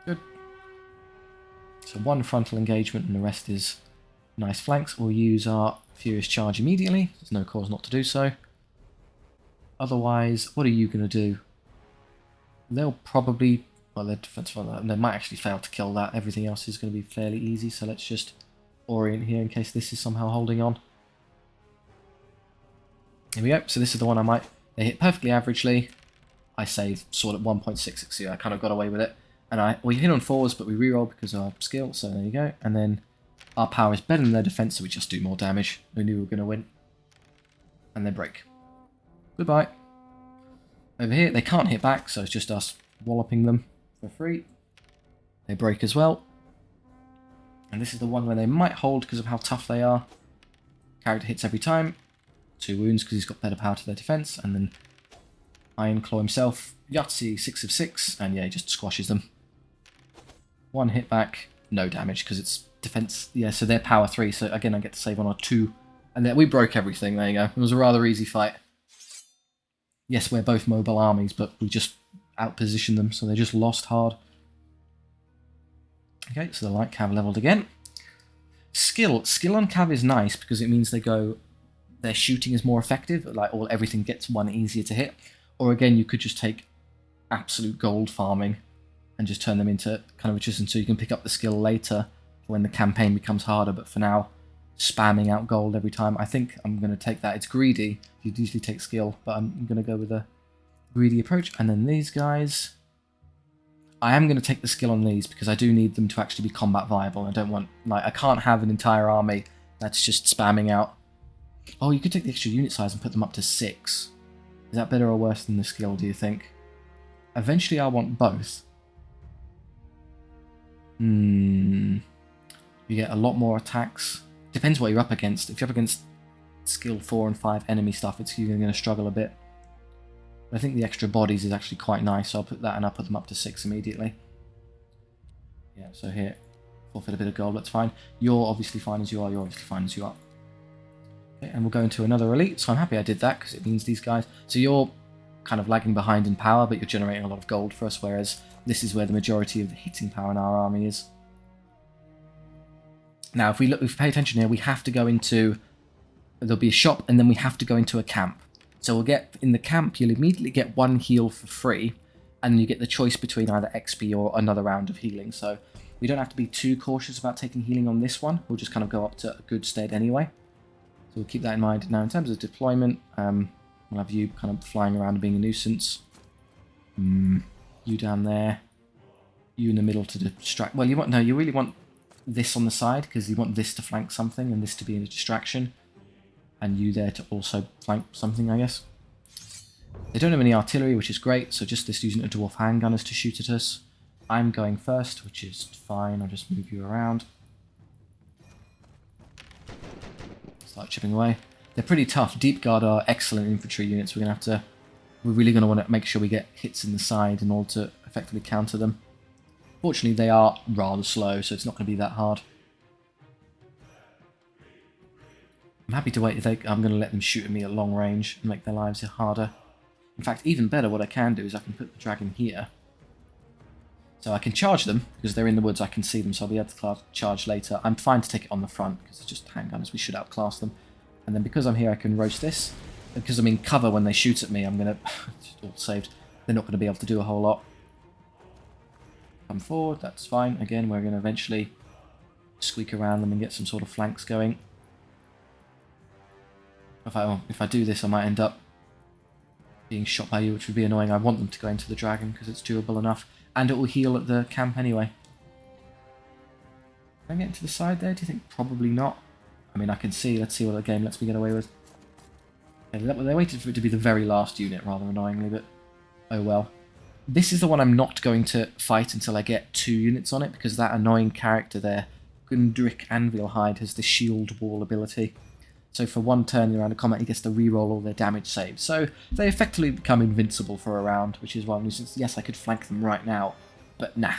Good. So one frontal engagement and the rest is nice flanks. We'll use our Furious Charge immediately. There's no cause not to do so. Otherwise, what are you going to do? They'll probably... Well, their defense, they might actually fail to kill that. Everything else is going to be fairly easy, so let's just orient here in case this is somehow holding on. Here we go. So this is the one I might... They hit perfectly averagely. I save sort of 1.66, so I kind of got away with it. And we hit on 4s, but we reroll because of our skill, so there you go. And then our power is better than their defense, so we just do more damage. We knew we were going to win. And they break. Goodbye. Over here, they can't hit back, so it's just us walloping them for free. They break as well. And this is the one where they might hold because of how tough they are. Character hits every time. 2 wounds because he's got better power to their defense, and then Iron Claw himself, Yahtzee, 6 of 6, and yeah, he just squashes them. 1 hit back, no damage because it's defense. Yeah, so they're power 3, so again I get to save on our 2, and then we broke everything. There you go. It was a rather easy fight. Yes, we're both mobile armies, but we just outpositioned them, so they just lost hard. Okay, so the light cav leveled again. Skill on cav is nice because it means their shooting is more effective, like everything gets 1 easier to hit. Or again, you could just take absolute gold farming and just turn them into kind of attrition, so you can pick up the skill later when the campaign becomes harder, but for now, spamming out gold every time. I think I'm going to take that. It's greedy. You'd usually take skill, but I'm going to go with a greedy approach. And then these guys, I am going to take the skill on these because I do need them to actually be combat viable. I don't want, I can't have an entire army that's just spamming out. Oh, you could take the extra unit size and put them up to 6. Is that better or worse than the skill, do you think? Eventually I want both. You get a lot more attacks. Depends what you're up against. If you're up against skill 4 and 5 enemy stuff, you're going to struggle a bit. But I think the extra bodies is actually quite nice, so I'll put that and I'll put them up to 6 immediately. Yeah, so here, forfeit a bit of gold, that's fine. You're obviously fine as you are, you're obviously fine as you are. And we'll go into another elite, so I'm happy I did that because it means these guys... So you're kind of lagging behind in power, but you're generating a lot of gold for us, whereas this is where the majority of the hitting power in our army is. Now, if we pay attention here, we have to go into... There'll be a shop, and then we have to go into a camp. So we'll get, in the camp, you'll immediately get 1 heal for free, and you get the choice between either XP or another round of healing. So we don't have to be too cautious about taking healing on this one. We'll just kind of go up to a good stead anyway. So we'll keep that in mind. Now in terms of deployment, we'll have you kind of flying around and being a nuisance. You down there. You in the middle to distract. Well, you really want this on the side, because you want this to flank something and this to be a distraction. And you there to also flank something, I guess. They don't have any artillery, which is great, so just this using a dwarf handgunners to shoot at us. I'm going first, which is fine. I'll just move you around. Start chipping away. They're pretty tough. Deep Guard are excellent infantry units. We're really going to want to make sure we get hits in the side in order to effectively counter them. Fortunately, they are rather slow, so it's not going to be that hard. I'm happy to wait. I'm going to let them shoot at me at long range and make their lives harder. In fact, even better, what I can do is I can put the dragon here. So I can charge them, because they're in the woods, I can see them, so I'll be able to charge later. I'm fine to take it on the front, because it's just handgunners, we should outclass them. And then because I'm here, I can roast this. Because I'm in cover when they shoot at me, I'm going to... it's all saved. They're not going to be able to do a whole lot. Come forward, that's fine. Again, we're going to eventually squeak around them and get some sort of flanks going. If I do this, I might end up being shot by you, which would be annoying. I want them to go into the dragon because it's durable enough, and it will heal at the camp anyway. Can I get into the side there? Do you think? Probably not. I mean, I can see. Let's see what the game lets me get away with. Okay, they waited for it to be the very last unit, rather annoyingly, but oh well. This is the one I'm not going to fight until I get 2 units on it, because that annoying character there, Gundrick Anvilhide, has the shield wall ability. So for 1 turn around a combat, he gets to reroll all their damage saves. So they effectively become invincible for a round, which is why I'm using. Yes, I could flank them right now, but nah,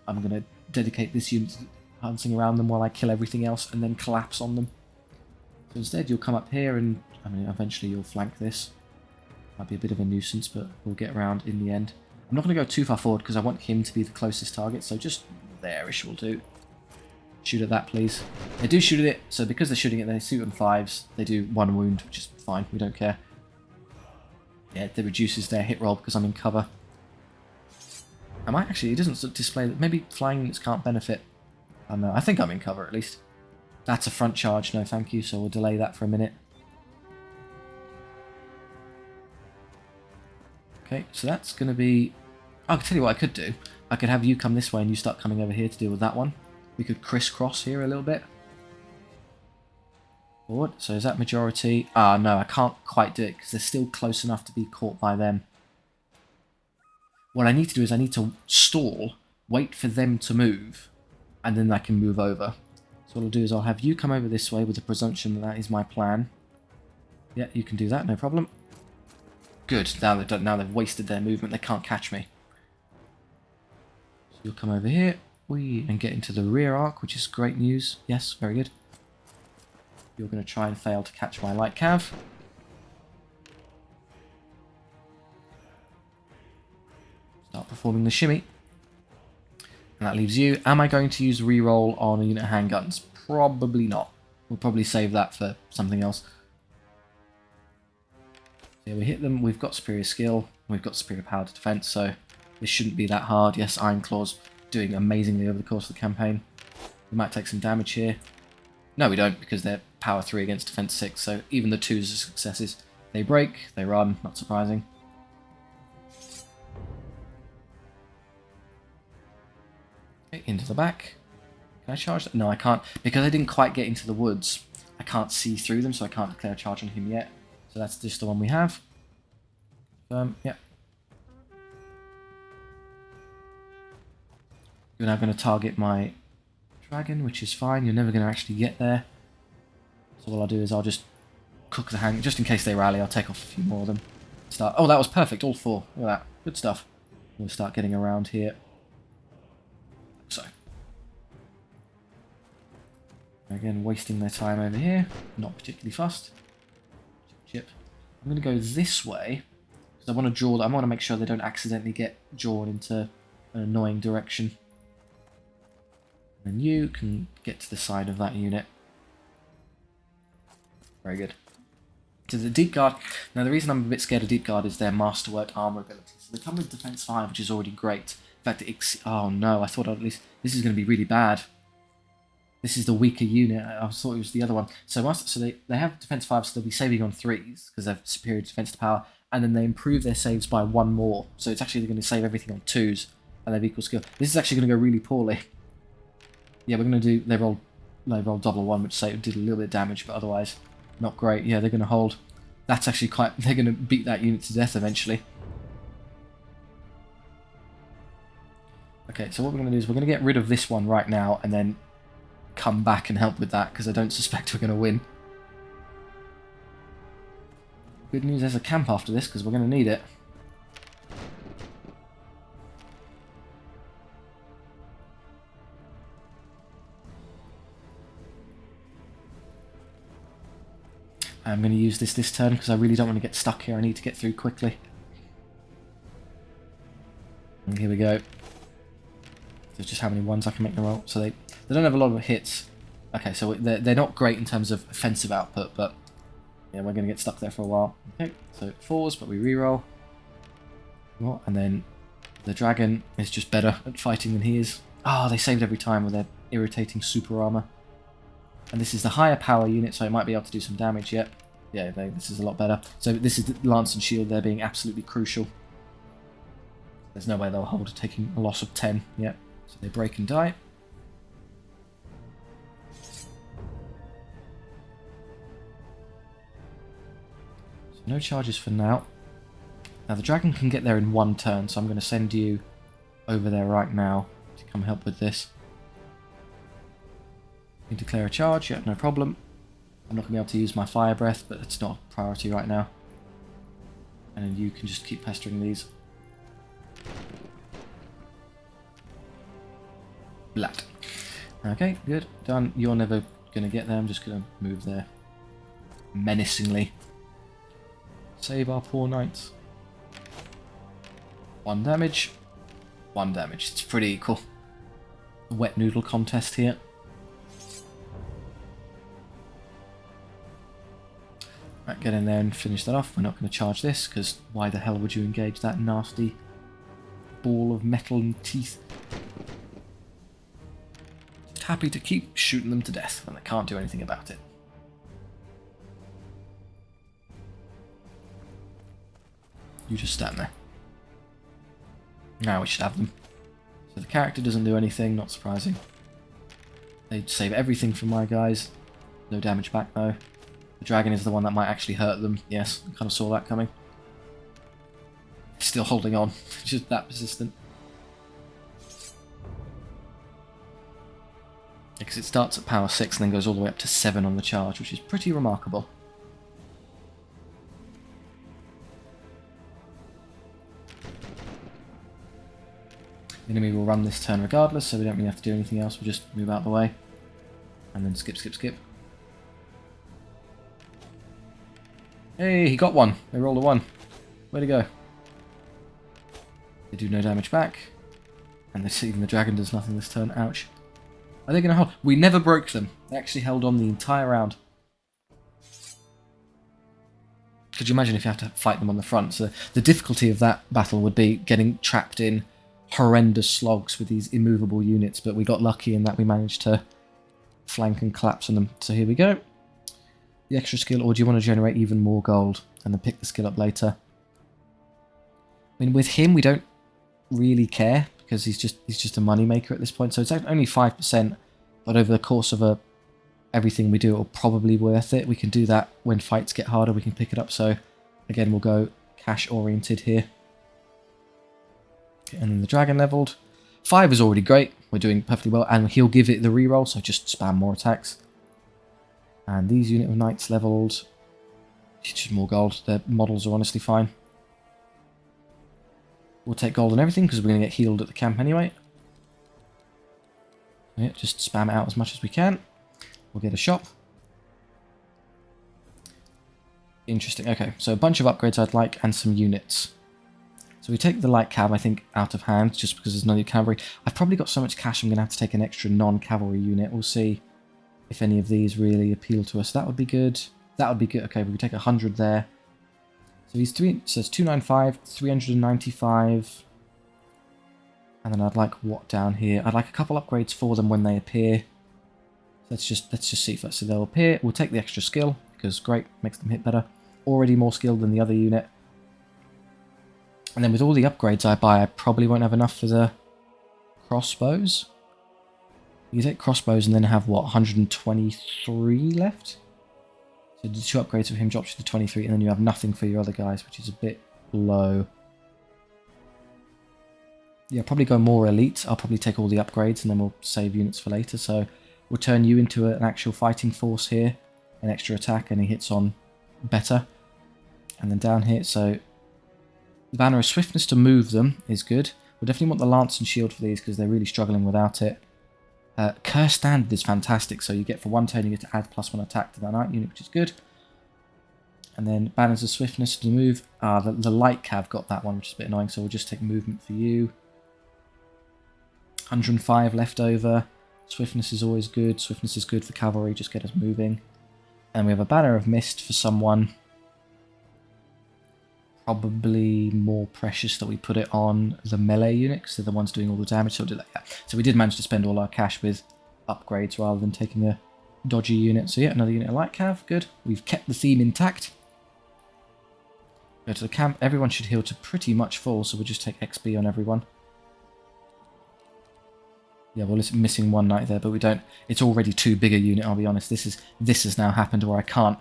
I'm gonna dedicate this unit to hunting around them while I kill everything else and then collapse on them. So instead, you'll come up here and I mean, eventually you'll flank this. Might be a bit of a nuisance, but we'll get around in the end. I'm not going to go too far forward because I want him to be the closest target, so just there-ish will do. Shoot at that, please. They do shoot at it, so because they're shooting it, they shoot on 5s. They do 1 wound, which is fine. We don't care. Yeah, that reduces their hit roll because I'm in cover. I might actually, it doesn't display that. Maybe flying units can't benefit. I don't know. I think I'm in cover at least. That's a front charge. No, thank you. So we'll delay that for a minute. Okay, so that's going to be... I'll tell you what I could do. I could have you come this way and you start coming over here to deal with that one. We could crisscross here a little bit. Forward. So is that majority? Ah, no, I can't quite do it because they're still close enough to be caught by them. What I need to do is I need to stall, wait for them to move, and then I can move over. So what I'll do is I'll have you come over this way with the presumption that that is my plan. Yeah, you can do that, no problem. Good, now they've wasted their movement, they can't catch me. So you'll come over here, and get into the rear arc, which is great news. Yes, very good. You're going to try and fail to catch my light cav. Start performing the shimmy. And that leaves you. Am I going to use reroll on a unit of handguns? Probably not. We'll probably save that for something else. So yeah, we hit them. We've got superior skill. We've got superior power to defense, so this shouldn't be that hard. Yes, Ironclaw's doing amazingly over the course of the campaign. We might take some damage here. No, we don't, because they're power 3 against defense 6, so even the 2s are successes. They break, they run, not surprising. Okay, into the back. Can I charge that? No, I can't. Because I didn't quite get into the woods, I can't see through them, so I can't declare a charge on him yet. So that's just the one we have. Yeah. You're now going to target my dragon, which is fine. You're never going to actually get there. So all I'll do is I'll just cook the hang, just in case they rally. I'll take off a few more of them. Start. Oh, that was perfect. All 4. Look at that. Good stuff. We'll start getting around here. So. Again, wasting their time over here. Not particularly fussed. Chip. I'm going to go this way because I want to draw. I want to make sure they don't accidentally get drawn into an annoying direction. And you can get to the side of that unit. Very good. So the Deep Guard, now the reason I'm a bit scared of Deep Guard is their Masterwork armor ability. So they come with Defense 5, which is already great. In fact, oh no, I thought at least this is going to be really bad. This is the weaker unit. I thought it was the other one. So they have Defense 5, so they'll be saving on 3s, because they have superior defense to power, and then they improve their saves by 1 more. So it's actually going to save everything on 2s, and they have equal skill. This is actually going to go really poorly. Yeah, we're going to do, they rolled double 1, which did a little bit of damage, but otherwise not great. Yeah, they're going to hold. That's actually they're going to beat that unit to death eventually. Okay, so what we're going to do is we're going to get rid of this one right now, and then come back and help with that, because I don't suspect we're going to win. Good news, there's a camp after this, because we're going to need it. I'm going to use this turn, because I really don't want to get stuck here. I need to get through quickly. And here we go. So just how many ones I can make the roll. So they don't have a lot of hits. Okay, so they're not great in terms of offensive output, but yeah, we're going to get stuck there for a while. Okay, so 4s, but we reroll. And then the dragon is just better at fighting than he is. Oh, they saved every time with their irritating super armor. And this is the higher power unit, so it might be able to do some damage yet. Yeah, this is a lot better. So this is the lance and shield there being absolutely crucial. There's no way they'll hold taking a loss of 10 yet. So they break and die. So no charges for now. Now the dragon can get there in 1 turn, so I'm going to send you over there right now to come help with this. You declare a charge, yeah, no problem. I'm not going to be able to use my fire breath, but it's not a priority right now. And then you can just keep pestering these. Blat. Okay, good. Done. You're never going to get there. I'm just going to move there menacingly. Save our poor knights. 1 damage. 1 damage. It's pretty equal. Wet noodle contest here. Right, get in there and finish that off. We're not going to charge this, because why the hell would you engage that nasty ball of metal and teeth? Just happy to keep shooting them to death when they can't do anything about it. You just stand there. Now we should have them. So the character doesn't do anything, not surprising. They save everything from my guys. No damage back though. The dragon is the one that might actually hurt them. Yes, I kind of saw that coming. Still holding on. Just that persistent. Because it starts at power 6 and then goes all the way up to 7 on the charge, which is pretty remarkable. The enemy will run this turn regardless, so we don't really have to do anything else. We'll just move out of the way. And then skip, skip, skip. Hey, he got 1. They rolled a 1. Way to go. They do no damage back. And even the dragon does nothing this turn. Ouch. Are they going to hold? We never broke them. They actually held on the entire round. Could you imagine if you have to fight them on the front? So the difficulty of that battle would be getting trapped in horrendous slogs with these immovable units, but we got lucky in that we managed to flank and collapse on them. So here we go. The extra skill, or do you want to generate even more gold and then pick the skill up later? I mean, with him we don't really care because he's just a money maker at this point. So it's only 5%, but over the course of everything we do, it'll probably be worth it. We can do that when fights get harder. We can pick it up. So again, we'll go cash oriented here. Okay, and then the dragon leveled. 5 is already great. We're doing perfectly well, and he'll give it the reroll. So just spam more attacks. And these unit of knights leveled. Just more gold. Their models are honestly fine. We'll take gold and everything because we're going to get healed at the camp anyway. Yeah, just spam it out as much as we can. We'll get a shop. Interesting. Okay, so a bunch of upgrades I'd like and some units. So we take the light cav, I think, out of hand just because there's no new cavalry. I've probably got so much cash I'm going to have to take an extra non-cavalry unit. We'll see if any of these really appeal to us. That would be good. That would be good. Okay, we could take 100 there. So he's three. So it's 295, 395. And then I'd like what down here? I'd like a couple upgrades for them when they appear. Let's just see first. So they'll appear. We'll take the extra skill because great, makes them hit better. Already more skilled than the other unit. And then with all the upgrades I buy, I probably won't have enough for the crossbows. You take crossbows and then have what, 123 left? So the 2 upgrades of him drops you to 23, and then you have nothing for your other guys, which is a bit low. Yeah, probably go more elite. I'll probably take all the upgrades and then we'll save units for later. So we'll turn you into an actual fighting force here. An extra attack and he hits on better. And then down here, so the banner of swiftness to move them is good. We'll definitely want the lance and shield for these because they're really struggling without it. Curse standard is fantastic. So you get for 1 turn you get to add +1 attack to that knight unit, which is good. And then banners of swiftness to move. The light cav got that one, which is a bit annoying. So we'll just take movement for you. 105 left over. Swiftness is always good. Swiftness is good for cavalry, just get us moving. And we have a banner of mist for someone. Probably more precious that we put it on the melee unit, because they're the ones doing all the damage, so we'll do that. Yeah. So we did manage to spend all our cash with upgrades rather than taking a dodgy unit. So yeah, another unit of light cav, good. We've kept the theme intact. Go to the camp. Everyone should heal to pretty much full, so we'll just take XP on everyone. Yeah, well, it's missing 1 knight there, but we don't. It's already too big a unit. I'll be honest. This has now happened where I can't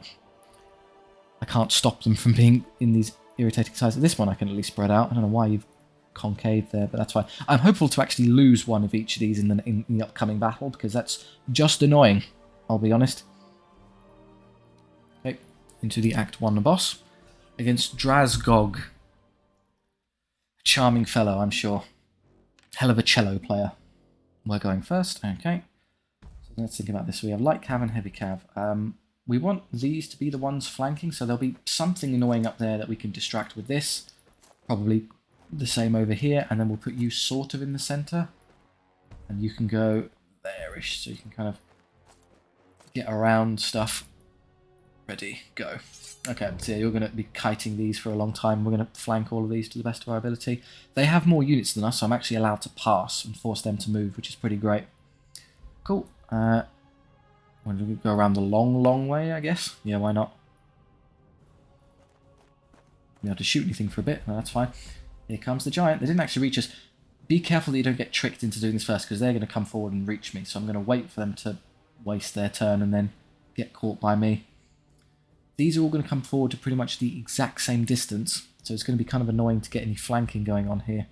stop them from being in these irritating sizes. This one I can at least spread out. I don't know why you've concaved there, but that's fine. I'm hopeful to actually lose one of each of these in the upcoming battle because that's just annoying. I'll be honest. Okay, into the Act 1 boss against Drazgog. A charming fellow, I'm sure. Hell of a cello player. We're going first, okay. So let's think about this. We have light cav and heavy cav. We want these to be the ones flanking, so there'll be something annoying up there that we can distract with this. Probably the same over here, and then we'll put you sort of in the centre. And you can go there-ish, so you can kind of get around stuff. Ready, go. Okay, so yeah, you're going to be kiting these for a long time. We're going to flank all of these to the best of our ability. They have more units than us, so I'm actually allowed to pass and force them to move, which is pretty great. Cool. We're going to go around the long way, I guess. Yeah, why not? We have to shoot anything for a bit. No, that's fine. Here comes the giant. They didn't actually reach us. Be careful that you don't get tricked into doing this first, because they're going to come forward and reach me. So I'm going to wait for them to waste their turn and then get caught by me. These are all going to come forward to pretty much the exact same distance, so it's going to be kind of annoying to get any flanking going on here.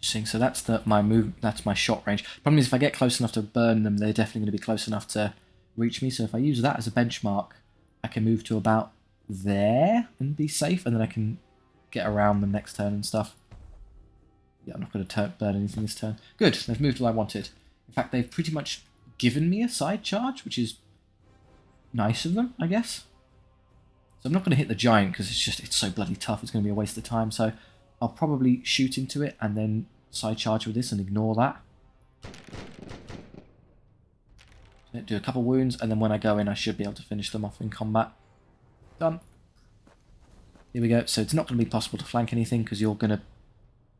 Just seeing, so that's my move. That's my shot range. Problem is, if I get close enough to burn them, they're definitely going to be close enough to reach me. So if I use that as a benchmark, I can move to about there and be safe, and then I can get around them next turn and stuff. Yeah, I'm not going to burn anything this turn. Good, they've moved what I wanted. In fact, they've pretty much given me a side charge, which is nice of them, I guess. So I'm not going to hit the giant because it's so bloody tough. It's going to be a waste of time. So I'll probably shoot into it and then side charge with this and ignore that. Do a couple wounds, and then when I go in, I should be able to finish them off in combat. Done. Here we go. So it's not going to be possible to flank anything because you're going to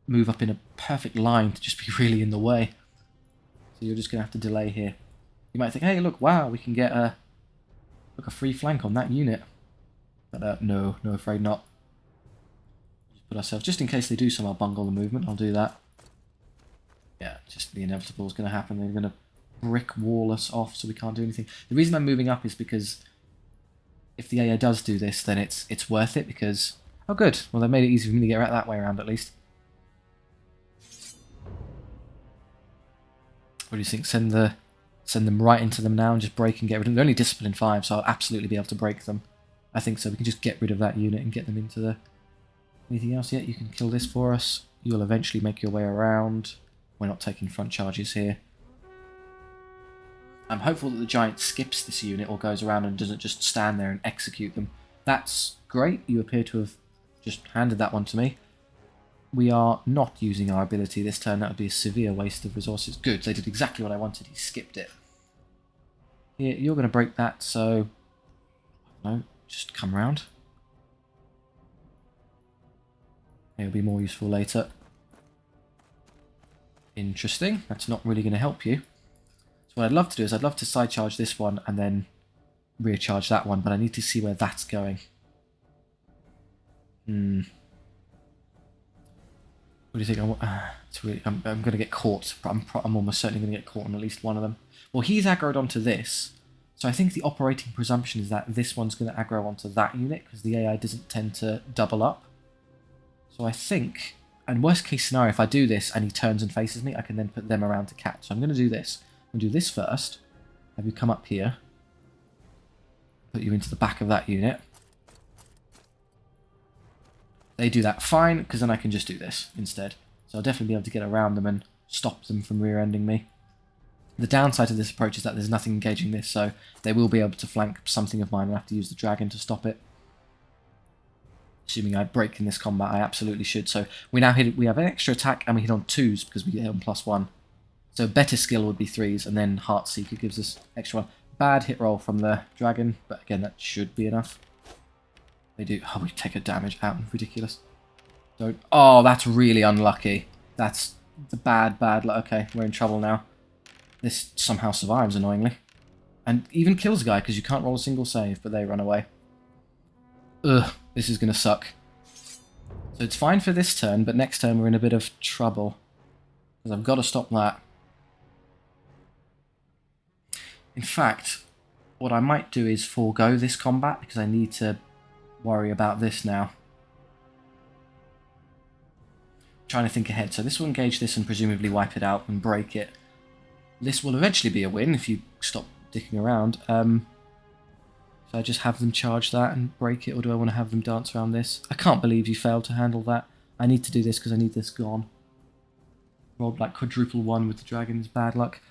move up in a perfect line to just be really in the way. So you're just going to have to delay here. You might think, hey, look, wow, we can get a free flank on that unit. But no, afraid not. Just put ourselves, just in case they do somehow bungle the movement, I'll do that. Yeah, just the inevitable is going to happen. They're going to brick wall us off so we can't do anything. The reason I'm moving up is because if the AA does do this, then it's worth it because... Oh, good. Well, they made it easy for me to get right that way around, at least. What do you think? Send them right into them now and just break and get rid of them. They're only discipline 5, so I'll absolutely be able to break them. I think so. We can just get rid of that unit and get them into the... Anything else yet? You can kill this for us. You'll eventually make your way around. We're not taking front charges here. I'm hopeful that the giant skips this unit or goes around and doesn't just stand there and execute them. That's great. You appear to have just handed that one to me. we are not using our ability this turn. That would be a severe waste of resources. Good, they did exactly what I wanted. He skipped it. Here, you're going to break that, so... No, just come around. It'll be more useful later. Interesting. That's not really going to help you. So what I'd love to do is I'd love to side charge this one and then rear charge that one, but I need to see where that's going. What do you think? I'm going to get caught. I'm almost certainly going to get caught on at least one of them. Well, he's aggroed onto this, so I think the operating presumption is that this one's going to aggro onto that unit because the AI doesn't tend to double up. So I think, and worst case scenario, if I do this and he turns and faces me, I can then put them around to catch. So I'm going to do this. I'm going to do this first. Have you come up here. Put you into the back of that unit. They do that fine, because then I can just do this instead. So I'll definitely be able to get around them and stop them from rear-ending me. The downside to this approach is that there's nothing engaging this, so they will be able to flank something of mine and have to use the dragon to stop it. Assuming I break in this combat, I absolutely should. So we now we have an extra attack and we hit on 2s because we hit on +1. So better skill would be 3s, and then Heartseeker gives us extra 1. Bad hit roll from the dragon, but again, that should be enough. They do. Oh, we take a damage out. Ridiculous. Don't. Oh, that's really unlucky. That's the bad luck. Okay, we're in trouble now. This somehow survives, annoyingly. And even kills a guy, because you can't roll a single save, but they run away. Ugh, this is going to suck. So it's fine for this turn, but next turn we're in a bit of trouble. Because I've got to stop that. In fact, what I might do is forego this combat, because I need to worry about this now. Trying to think ahead. So this will engage this and presumably wipe it out and break it. This will eventually be a win if you stop dicking around. So I just have them charge that and break it, or do I want to have them dance around this? I can't believe you failed to handle that. I need to do this because I need this gone. Rolled like quadruple 1 with the dragon is bad luck.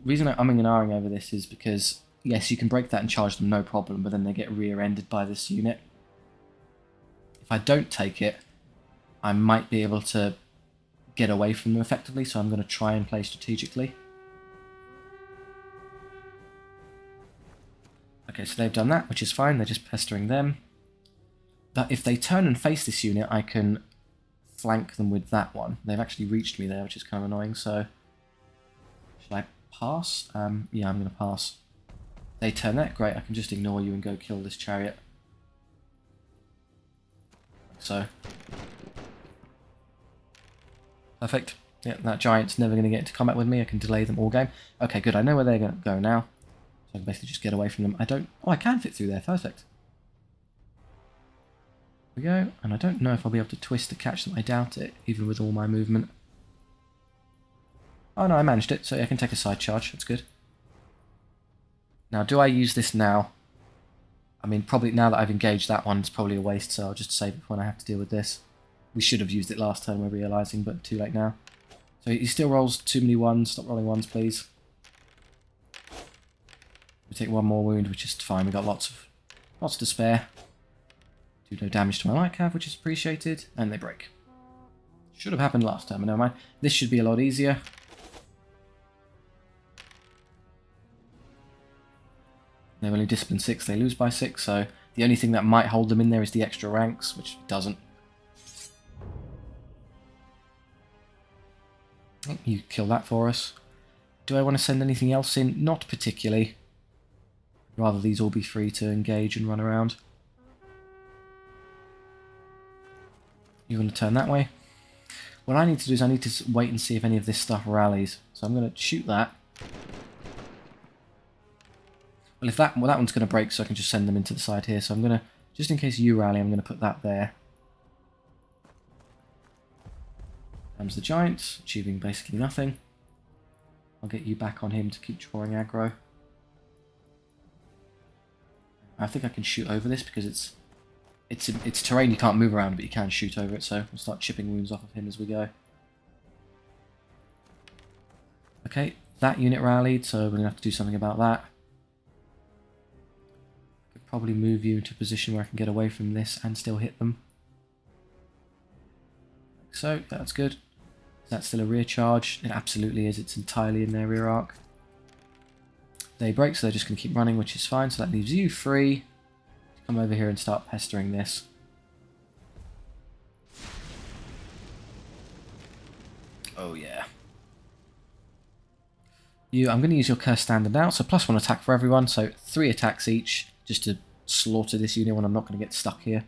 The reason I'm umming and ahhing over this is because, yes, you can break that and charge them, no problem, but then they get rear-ended by this unit. If I don't take it, I might be able to get away from them effectively, so I'm going to try and play strategically. Okay, so they've done that, which is fine. They're just pestering them. But if they turn and face this unit, I can flank them with that one. They've actually reached me there, which is kind of annoying, so... Should I pass? Yeah, I'm going to pass. They turn that, great. I can just ignore you and go kill this chariot. So... Perfect. Yeah, that giant's never going to get into combat with me. I can delay them all game. Okay, good. I know where they're going to go now. So I can basically just get away from them. I don't... Oh, I can fit through there. Perfect. There we go. And I don't know if I'll be able to twist to catch them. I doubt it, even with all my movement. Oh, no, I managed it. So I can take a side charge. That's good. Now, do I use this now? I mean, probably now that I've engaged that one, it's probably a waste, so I'll just save it when I have to deal with this. We should have used it last turn, we're realising, but too late now. So he still rolls too many 1s. Stop rolling 1s, please. We take 1 more wound, which is fine. We got lots to spare. Do no damage to my light cav, which is appreciated, and they break. Should have happened last time, but never mind. This should be a lot easier. They're only discipline 6, they lose by 6, so the only thing that might hold them in there is the extra ranks, which doesn't. You kill that for us. Do I want to send anything else in? Not particularly. Rather these all be free to engage and run around. You want to turn that way? What I need to do is I need to wait and see if any of this stuff rallies. So I'm going to shoot that. Well, if that one's going to break, so I can just send them into the side here. So I'm going to, just in case you rally, I'm going to put that there. Comes the giant, achieving basically nothing. I'll get you back on him to keep drawing aggro. I think I can shoot over this because it's terrain you can't move around, but you can shoot over it, so we'll start chipping wounds off of him as we go. Okay, that unit rallied, so we're going to have to do something about that. Could probably move you into a position where I can get away from this and still hit them. Like so. That's good. Is that still a rear charge? It absolutely is. It's entirely in their rear arc. They break, so they're just going to keep running, which is fine. So that leaves you free to come over here and start pestering this. Oh yeah. I'm going to use your curse standard now, so +1 attack for everyone, so 3 attacks each, just to slaughter this unit when I'm not going to get stuck here.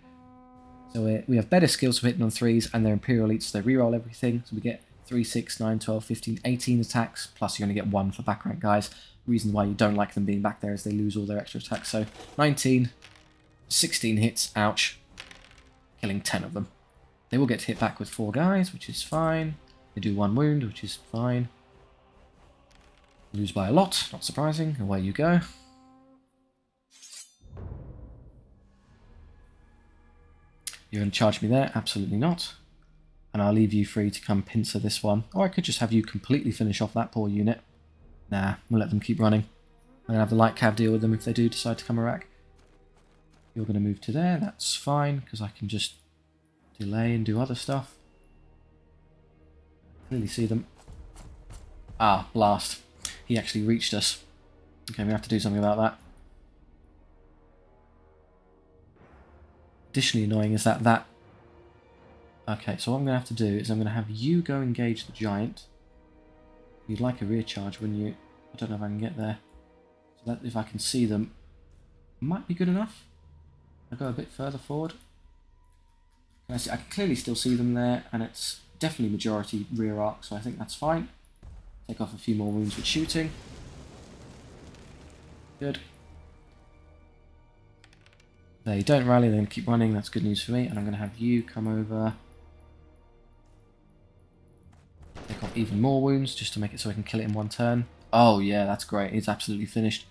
So we have better skills for hitting on 3s, and they're Imperial Elites, so they reroll everything, so we get 3, 6, 9, 12, 15, 18 attacks, plus you only get 1 for back rank guys. The reason why you don't like them being back there is they lose all their extra attacks, so 19, 16 hits, ouch, killing 10 of them. They will get hit back with 4 guys, which is fine. They do 1 wound, which is fine. Lose by a lot, not surprising. Away you go. You're going to charge me there? Absolutely not. And I'll leave you free to come pincer this one. Or I could just have you completely finish off that poor unit. Nah, we'll let them keep running. I'm going to have the light cav deal with them if they do decide to come Iraq. You're going to move to there, that's fine, because I can just delay and do other stuff. Clearly see them. Ah, blast. He actually reached us. Okay, we have to do something about that. Additionally annoying is that... Okay, so what I'm going to have to do is I'm going to have you go engage the giant. You'd like a rear charge, wouldn't you? I don't know if I can get there. So that if I can see them, might be good enough. I'll go a bit further forward. I can clearly still see them there, and it's definitely majority rear arc, so I think that's fine. Take off a few more wounds with shooting. Good. They don't rally, they're going to keep running, that's good news for me, and I'm going to have you come over. Take off even more wounds, just to make it so I can kill it in 1 turn. Oh yeah, that's great, it's absolutely finished.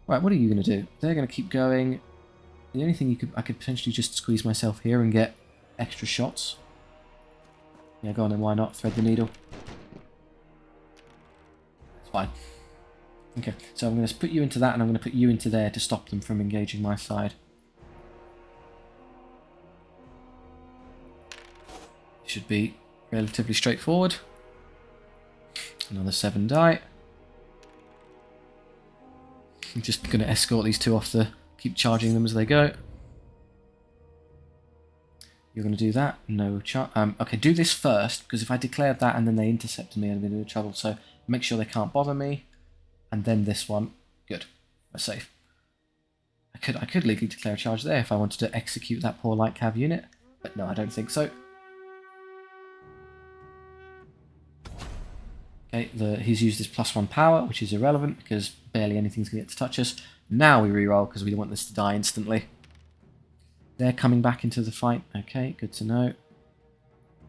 Right, what are you going to do? They're going to keep going. The only thing I could potentially just squeeze myself here and get extra shots. Yeah, go on then, why not? Thread the needle. It's fine. Okay, so I'm going to put you into that and I'm going to put you into there to stop them from engaging my side. Should be relatively straightforward. Another 7 die. I'm just going to escort these 2 off keep charging them as they go. You're going to do that? No chance. Okay, do this first, because if I declared that and then they intercepted me, I'd be in trouble. So make sure they can't bother me. And then this one. Good. We're safe. I could legally declare a charge there if I wanted to execute that poor light cav unit. But no, I don't think so. Okay, he's used his +1 power, which is irrelevant, because barely anything's going to get to touch us. Now we reroll, because we don't want this to die instantly. They're coming back into the fight. Okay, good to know.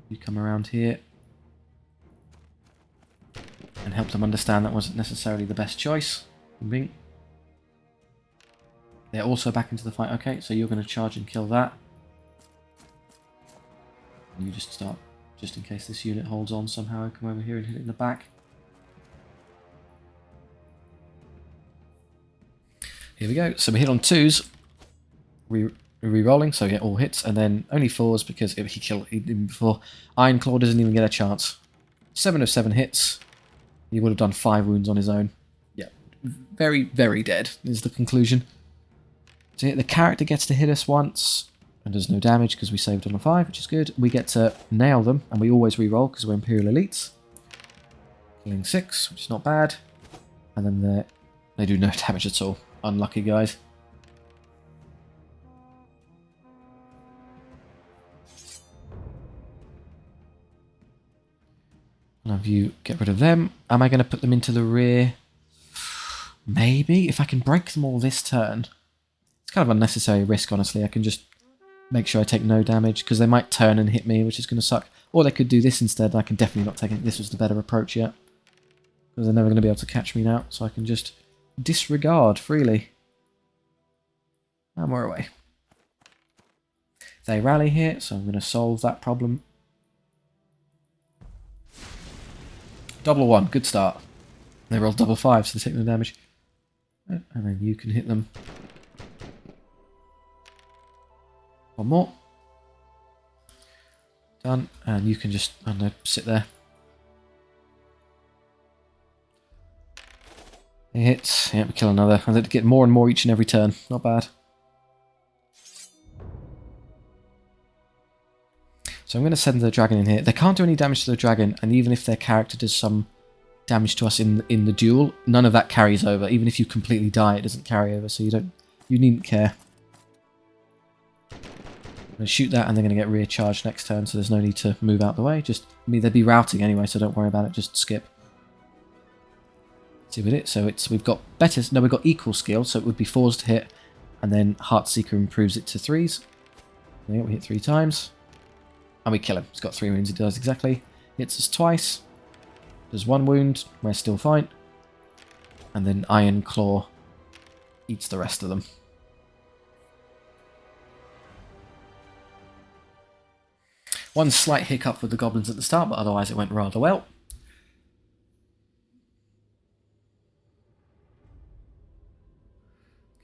You come around here. And help them understand that wasn't necessarily the best choice. Bing. They're also back into the fight. Okay, so you're going to charge and kill that. And you just start, just in case this unit holds on somehow, come over here and hit it in the back. Here we go. So we hit on 2s. Re-rolling, so we get all hits, and then only 4s because he killed him before. Ironclaw doesn't even get a chance. 7 of 7 hits. He would have done 5 wounds on his own. Yeah, very, very dead is the conclusion. So the character gets to hit us once, and does no damage because we saved on a 5, which is good. We get to nail them, and we always re-roll because we're Imperial Elites. Killing 6, which is not bad. And then they do no damage at all. Unlucky guys. I'll have you get rid of them. Am I going to put them into the rear? Maybe. If I can break them all this turn. It's kind of unnecessary risk, honestly. I can just make sure I take no damage, because they might turn and hit me, which is going to suck. Or they could do this instead. I can definitely not take it. This was the better approach yet. Because they're never going to be able to catch me now, so I can just disregard freely. And we're away. They rally here, so I'm going to solve that problem. Double 1, good start. They roll double 5, so they take no damage. And then you can hit them. 1 more. Done. And you can just, I don't know, sit there. It hits. Yeah, we kill another. And they get more and more each and every turn. Not bad. So I'm going to send the dragon in here. They can't do any damage to the dragon, and even if their character does some damage to us in the duel, none of that carries over. Even if you completely die, it doesn't carry over, so you needn't care. I'm going to shoot that, and they're going to get recharged next turn, so there's no need to move out the way. They'd be routing anyway, so don't worry about it. Just skip. See with it. So we've got equal skill, so it would be 4s to hit, and then Heartseeker improves it to 3s. There we hit 3 times. And we kill him. He's got 3 wounds, it does exactly. Hits us twice. Does 1 wound, we're still fine. And then Iron Claw eats the rest of them. One slight hiccup with the goblins at the start, but otherwise it went rather well.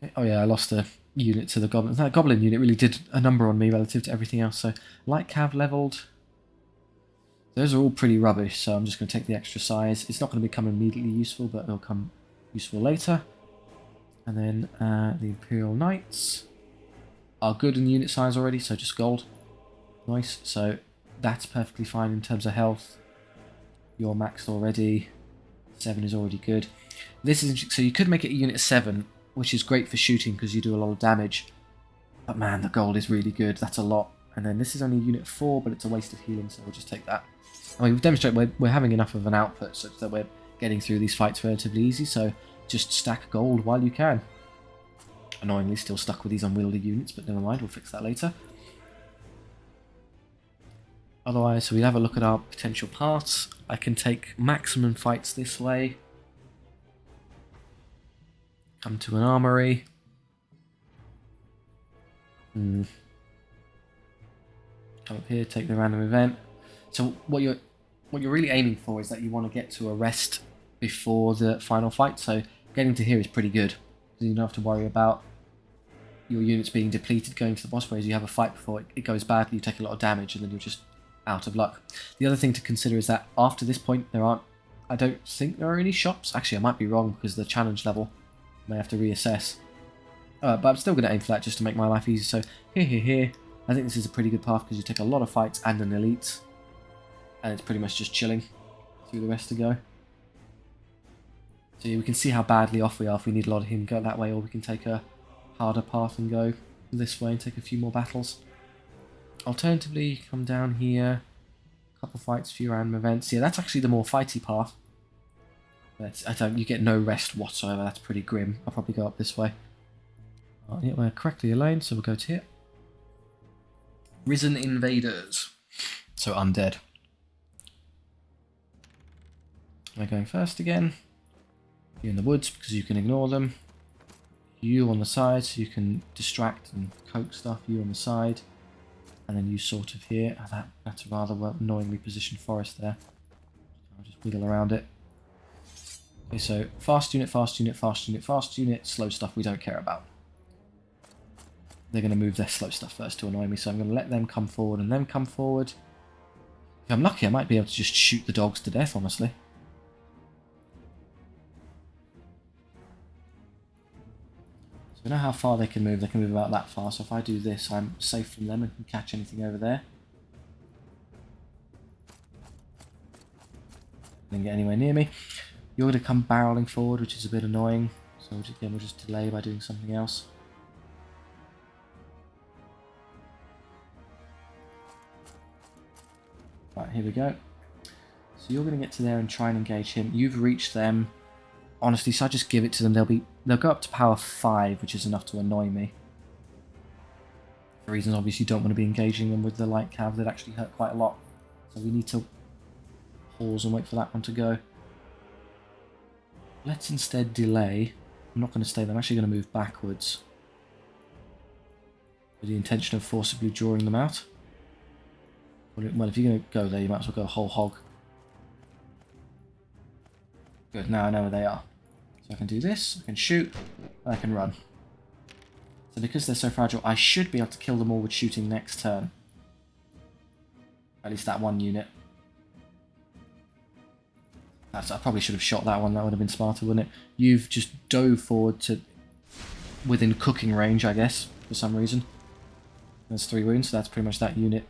Okay. Oh yeah, I lost a unit to the goblins. That goblin unit really did a number on me relative to everything else. So light cav leveled. Those are all pretty rubbish, so I'm just going to take the extra size. It's not going to become immediately useful, but it'll come useful later. And then the Imperial Knights are good in unit size already, so just gold. Nice, so that's perfectly fine in terms of health. You're maxed already. 7 is already good. This is so you could make it a unit 7, which is great for shooting because you do a lot of damage. But man, the gold is really good. That's a lot. And then this is only unit 4, but it's a waste of healing, so we'll just take that. I mean, we've demonstrated we're having enough of an output such that we're getting through these fights relatively easy, so just stack gold while you can. Annoyingly, still stuck with these unwieldy units, but never mind, we'll fix that later. Otherwise, so we'll have a look at our potential paths. I can take maximum fights this way. Come to an armory. Come up here, take the random event. So what you're really aiming for is that you want to get to a rest before the final fight. So getting to here is pretty good. You don't have to worry about your units being depleted going to the boss, whereas you have a fight before it goes badly, you take a lot of damage, and then you're just out of luck. The other thing to consider is that after this point, I don't think there are any shops. Actually, I might be wrong because the challenge level. May have to reassess. But I'm still going to aim for that just to make my life easy. So here. I think this is a pretty good path because you take a lot of fights and an elite. And it's pretty much just chilling through the rest to go. So we can see how badly off we are if we need a lot of him go that way, or we can take a harder path and go this way and take a few more battles. Alternatively, come down here. A couple fights, few random events. Yeah, that's actually the more fighty path. You get no rest whatsoever. That's pretty grim. I'll probably go up this way. Yeah, we're correctly aligned, so we'll go to here. Risen Invaders. So undead. We're going first again. You in the woods because you can ignore them. You on the side so you can distract and coax stuff. You on the side. And then you sort of here. Oh, that's a rather annoyingly positioned forest there. I'll just wiggle around it. Okay, so fast unit, fast unit, fast unit, fast unit, slow stuff we don't care about. They're going to move their slow stuff first to annoy me, so I'm going to let them come forward and them come forward. If I'm lucky, I might be able to just shoot the dogs to death, honestly. So we know how far they can move. They can move about that far, so if I do this, I'm safe from them and can catch anything over there. Didn't get anywhere near me. You're going to come barreling forward, which is a bit annoying. So again, we'll just delay by doing something else. Right, here we go. So you're going to get to there and try and engage him. You've reached them. Honestly, so I just give it to them. They'll go up to power 5, which is enough to annoy me. For reasons obviously you don't want to be engaging them with the light cav. They'd actually hurt quite a lot. So we need to pause and wait for that one to go. Let's instead delay. I'm not going to stay there. I'm actually going to move backwards. With the intention of forcibly drawing them out. Well, if you're going to go there, you might as well go whole hog. Good, now I know where they are. So I can do this, I can shoot, and I can run. So because they're so fragile, I should be able to kill them all with shooting next turn. At least that one unit. I probably should have shot that one. That would have been smarter, wouldn't it? You've just dove forward to within cooking range, I guess, for some reason. There's 3 wounds, so that's pretty much that unit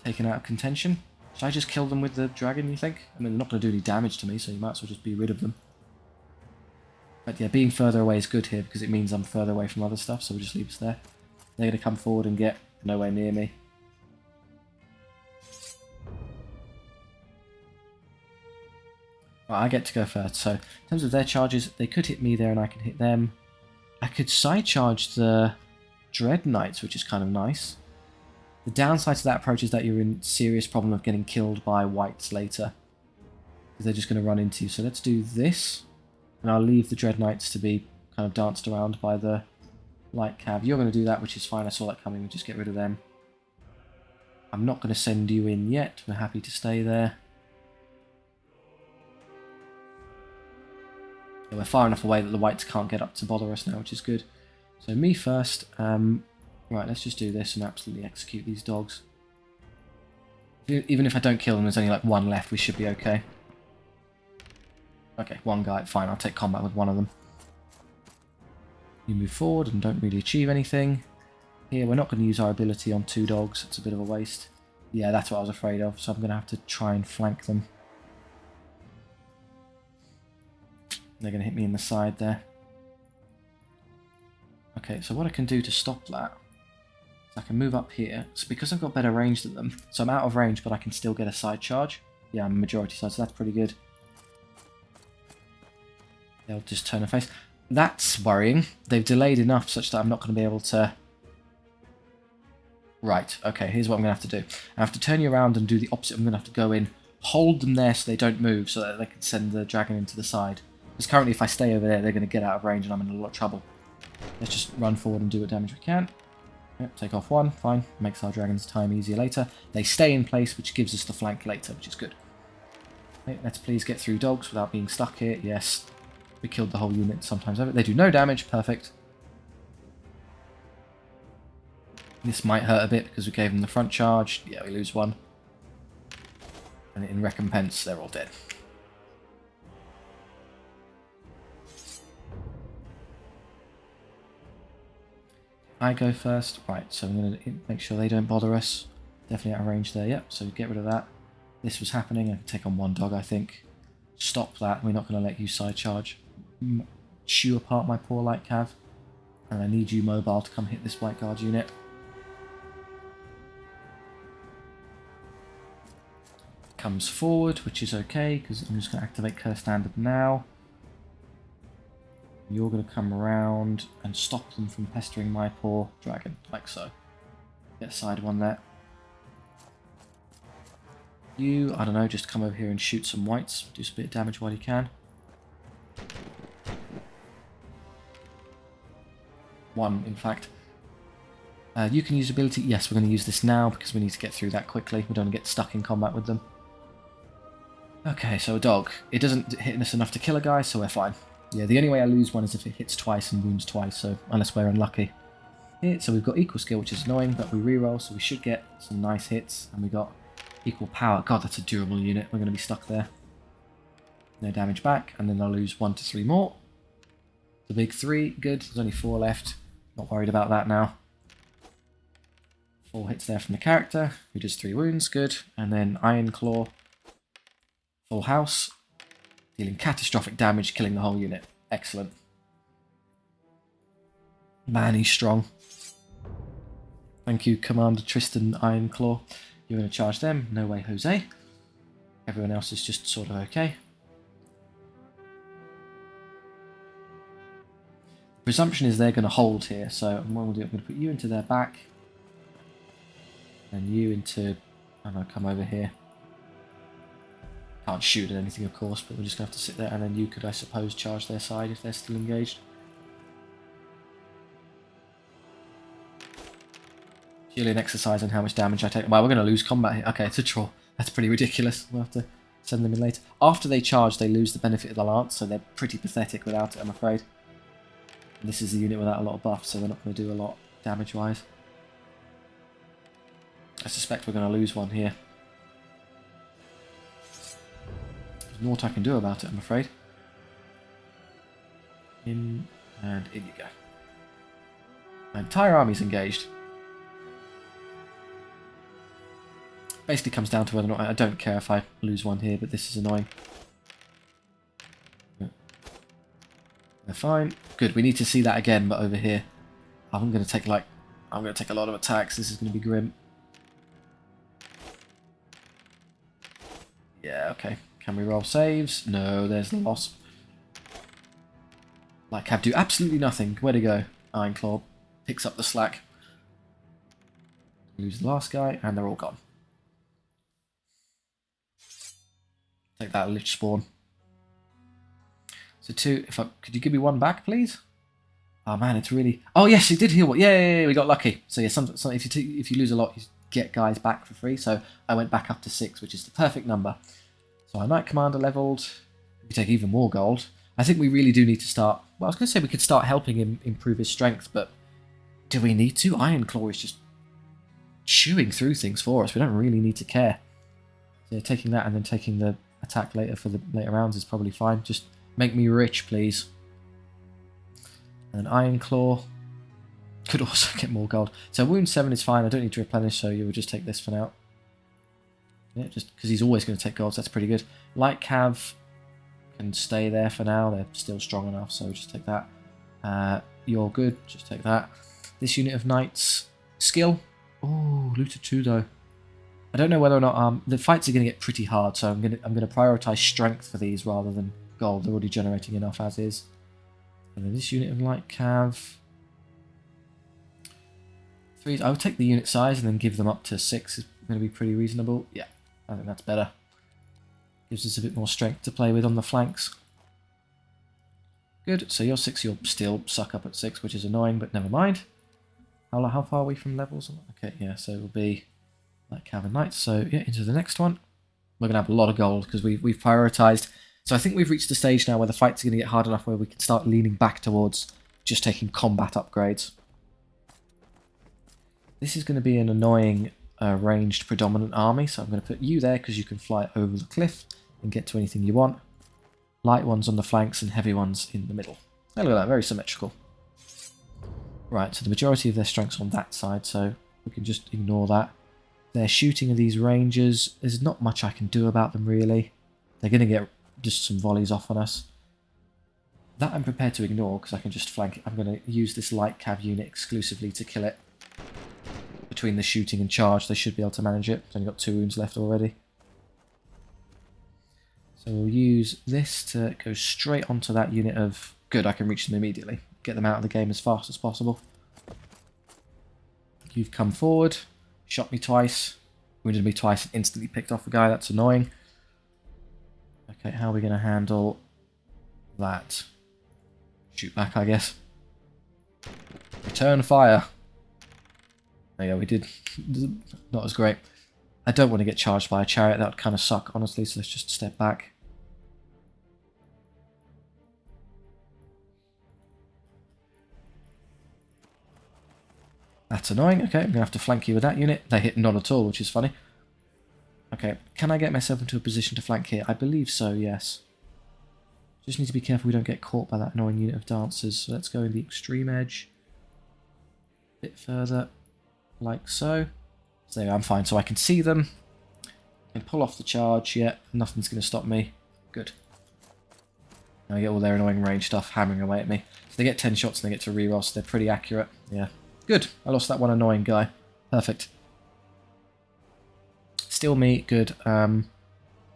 taken out of contention. Should I just kill them with the dragon, you think? I mean, they're not going to do any damage to me, so you might as well just be rid of them. But yeah, being further away is good here, because it means I'm further away from other stuff, so we'll just leave us there. They're going to come forward and get nowhere near me. Right, I get to go first, so in terms of their charges, they could hit me there and I can hit them. I could side charge the Dread Knights, which is kind of nice. The downside to that approach is that you're in serious problem of getting killed by whites later, because they're just going to run into you. So let's do this, and I'll leave the Dread Knights to be kind of danced around by the light cav. You're going to do that, which is fine. I saw that coming. We'll just get rid of them. I'm not going to send you in yet. We're happy to stay there. So we're far enough away that the whites can't get up to bother us now, which is good. So me first. Right, let's just do this and absolutely execute these dogs. Even if I don't kill them, there's only like 1 left. We should be okay. Okay, 1 guy. Fine, I'll take combat with 1 of them. You move forward and don't really achieve anything. Here, we're not going to use our ability on 2 dogs. It's a bit of a waste. Yeah, that's what I was afraid of. So I'm going to have to try and flank them. They're going to hit me in the side there. Okay, so what I can do to stop that is I can move up here. So because I've got better range than them, so I'm out of range, but I can still get a side charge. Yeah, I'm majority side, so that's pretty good. They'll just turn and face. That's worrying. They've delayed enough such that I'm not going to be able to... Right, okay, here's what I'm going to have to do. I have to turn you around and do the opposite. I'm going to have to go in, hold them there so they don't move, so that they can send the dragon into the side. Because currently if I stay over there, they're going to get out of range and I'm in a lot of trouble. Let's just run forward and do what damage we can. Yep, take off 1, fine. Makes our dragon's time easier later. They stay in place, which gives us the flank later, which is good. Okay, let's please get through dogs without being stuck here. Yes. We killed the whole unit sometimes over. They do no damage, perfect. This might hurt a bit because we gave them the front charge. Yeah, we lose 1. And in recompense, they're all dead. I go first. Right, so I'm going to make sure they don't bother us. Definitely out of range there, yep, so get rid of that. This was happening. I can take on 1 dog, I think. Stop that. We're not going to let you side charge. Chew apart my poor light cav. And I need you mobile to come hit this white guard unit. Comes forward, which is okay, because I'm just going to activate Curse Standard now. You're going to come around and stop them from pestering my poor dragon, like so. Get a side 1 there. You, I don't know, just come over here and shoot some whites. Do some bit of damage while you can. 1, in fact. You can use ability. Yes, we're going to use this now because we need to get through that quickly. We don't want to get stuck in combat with them. Okay, so a dog. It doesn't hit us enough to kill a guy, so we're fine. Yeah, the only way I lose 1 is if it hits twice and wounds twice, so unless we're unlucky. Here, so we've got equal skill, which is annoying, but we reroll, so we should get some nice hits, and we got equal power. God, that's a durable unit. We're going to be stuck there. No damage back, and then they'll lose 1 to 3 more. The big 3, good. There's only 4 left. Not worried about that now. 4 hits there from the character, who does 3 wounds, good. And then Iron Claw, full house, dealing catastrophic damage, killing the whole unit. Excellent. Man, he's strong. Thank you, Commander Tristan Ironclaw. You're going to charge them. No way, Jose. Everyone else is just sort of okay. Presumption is they're going to hold here, so what we'll do, I'm going to put you into their back. And you into... I don't know, come over here. Can't shoot at anything, of course, but we're just going to have to sit there, and then you could, I suppose, charge their side if they're still engaged. Purely an exercise on how much damage I take. Well, we're going to lose combat here. Okay, it's a draw. That's pretty ridiculous. We'll have to send them in later. After they charge, they lose the benefit of the lance, so they're pretty pathetic without it, I'm afraid. And this is a unit without a lot of buffs, so they're not going to do a lot damage-wise. I suspect we're going to lose one here. There's naught I can do about it, I'm afraid. In, and in you go. My entire army's engaged. Basically comes down to whether or not I don't care if I lose one here, but this is annoying. They're fine. Good, we need to see that again, but over here. I'm going to take a lot of attacks. This is going to be grim. Yeah, okay. Can we roll saves? No, there's the loss. Like, have do absolutely nothing. Where to go? Ironclaw picks up the slack. Lose the last guy, and they're all gone. Take that lich spawn. So two. Could you give me one back, please? Oh man, it's really. Oh yes, it did heal. Yay, we got lucky. So yeah, if you lose a lot, you get guys back for free. So I went back up to 6, which is the perfect number. So our Knight Commander leveled. We take even more gold. I think we really do need to start. Well, I was going to say we could start helping him improve his strength, but do we need to? Ironclaw is just chewing through things for us. We don't really need to care. So yeah, taking that and then taking the attack later for the later rounds is probably fine. Just make me rich, please. And Ironclaw could also get more gold. So wound 7 is fine. I don't need to replenish, so you will just take this for now. Yeah, just because he's always going to take gold, so that's pretty good. Light Cav can stay there for now. They're still strong enough, so just take that. You're good. Just take that. This unit of knights skill. Oh, looted 2 though. I don't know whether or not the fights are going to get pretty hard, so I'm going to prioritize strength for these rather than gold. They're already generating enough as is. And then this unit of light cav. 3. I would take the unit size and then give them up to 6. Is going to be pretty reasonable. Yeah, I think that's better. Gives us a bit more strength to play with on the flanks. Good. So you're 6. You'll still suck up at 6, which is annoying, but never mind. How far are we from levels? Okay, yeah. So it'll be like cav and knights. So yeah, into the next one. We're going to have a lot of gold because we've prioritized. So I think we've reached a stage now where the fights are going to get hard enough where we can start leaning back towards just taking combat upgrades. This is going to be an annoying ranged predominant army, so I'm going to put you there because you can fly over the cliff and get to anything you want. Light ones on the flanks and heavy ones in the middle. Oh, look at that, very symmetrical. Right, so the majority of their strength's on that side, so we can just ignore that. They're shooting at these rangers. There's not much I can do about them, really. They're going to get just some volleys off on us. That I'm prepared to ignore because I can just flank it. I'm going to use this light cav unit exclusively to kill it. Between the shooting and charge, they should be able to manage it. It's only got 2 wounds left already. So we'll use this to go straight onto that unit of... Good, I can reach them immediately. Get them out of the game as fast as possible. You've come forward, shot me twice, wounded me twice, and instantly picked off the guy. That's annoying. Okay, how are we going to handle that? Shoot back, I guess. Return fire. Oh yeah, we did. Not as great. I don't want to get charged by a chariot. That would kind of suck, honestly, so let's just step back. That's annoying. Okay, I'm going to have to flank you with that unit. They hit not at all, which is funny. Okay, can I get myself into a position to flank here? I believe so, yes. Just need to be careful we don't get caught by that annoying unit of dancers. So let's go in the extreme edge. A bit further, like so. So there, I'm fine, so I can see them. I can pull off the charge, yeah, nothing's going to stop me. Good. Now I get all their annoying range stuff hammering away at me. So they get 10 shots and they get to reroll, so they're pretty accurate. Yeah. Good. I lost that one annoying guy. Perfect. Still me. Good.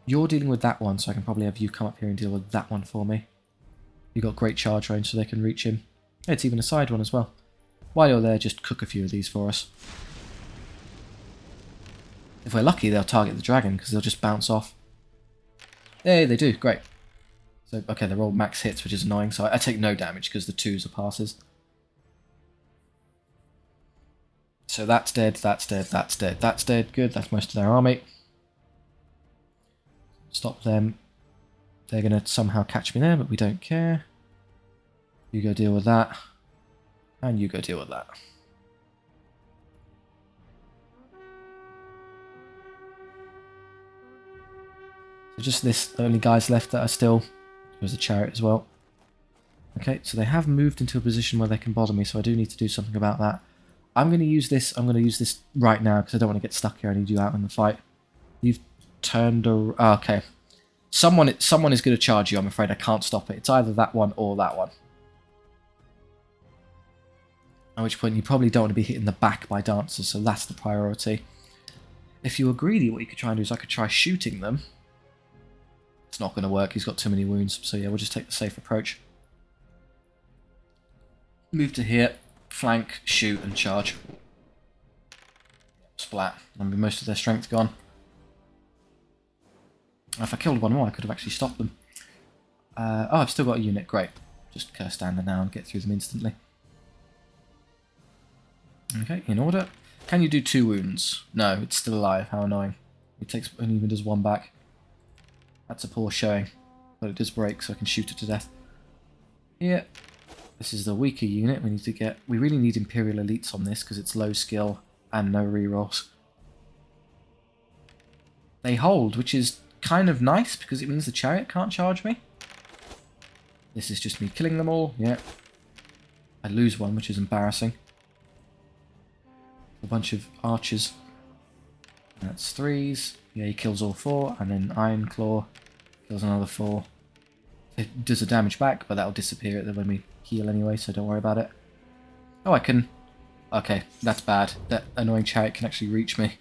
You're dealing with that one, so I can probably have you come up here and deal with that one for me. You've got great charge range, so they can reach him. It's even a side one as well. While you're there, just cook a few of these for us. If we're lucky, they'll target the dragon, because they'll just bounce off. Hey, they do. Great. So, okay, they're all max hits, which is annoying, so I take no damage, because the 2s are passes. So that's dead, that's dead, that's dead, that's dead. Good, that's most of their army. Stop them. They're going to somehow catch me there, but we don't care. You go deal with that. And you go deal with that. So just this, the only guys left that are still... There's a chariot as well. Okay, so they have moved into a position where they can bother me, so I do need to do something about that. I'm going to use this. I'm going to use this right now because I don't want to get stuck here. I need you out in the fight. You've turned... okay. Someone is going to charge you, I'm afraid. I can't stop it. It's either that one or that one. At which point you probably don't want to be hit in the back by dancers, so that's the priority. If you were greedy, what you could try and do is I could try shooting them. It's not going to work. He's got too many wounds, so yeah, we'll just take the safe approach. Move to here, flank, shoot, and charge. Splat. And with most of their strength gone. If I killed one more, I could have actually stopped them. Oh, I've still got a unit. Great. Just curse standard now and get through them instantly. Okay, in order. Can you do 2 wounds? No, it's still alive. How annoying. It only even does 1 back. That's a poor showing. But it does break, so I can shoot it to death. Here. This is the weaker unit. We need to get... We really need Imperial Elites on this, because it's low skill and no rerolls. They hold, which is kind of nice, because it means the chariot can't charge me. This is just me killing them all. Yeah. I lose one, which is embarrassing. A bunch of archers. That's 3s. Yeah, he kills all 4. And then Iron Claw kills another 4. It does a damage back, but that'll disappear when we heal anyway, so don't worry about it. Oh, I can... Okay, that's bad. That annoying chariot can actually reach me.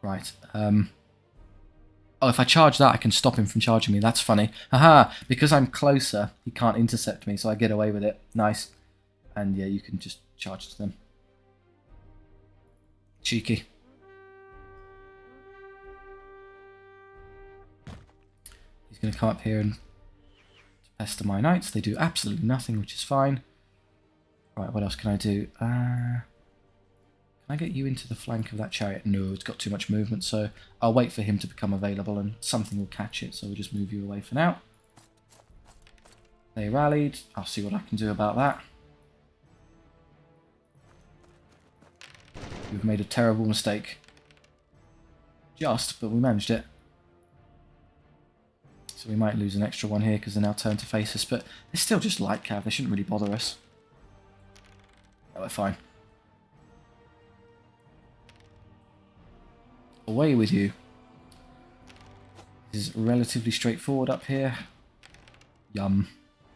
Right. Oh, if I charge that, I can stop him from charging me. That's funny. Haha! Because I'm closer, he can't intercept me, so I get away with it. Nice. And yeah, you can just charge to them. Cheeky. He's going to come up here and pester my knights. They do absolutely nothing, which is fine. Right, what else can I do? Can I get you into the flank of that chariot? No, it's got too much movement, so I'll wait for him to become available and something will catch it, so we'll just move you away for now. They rallied. I'll see what I can do about that. We've made a terrible mistake. Just, but we managed it. So we might lose an extra one here because they're now turned to face us, but they're still just light cav. They shouldn't really bother us. Oh, we're fine. Away with you. This is relatively straightforward up here. Yum.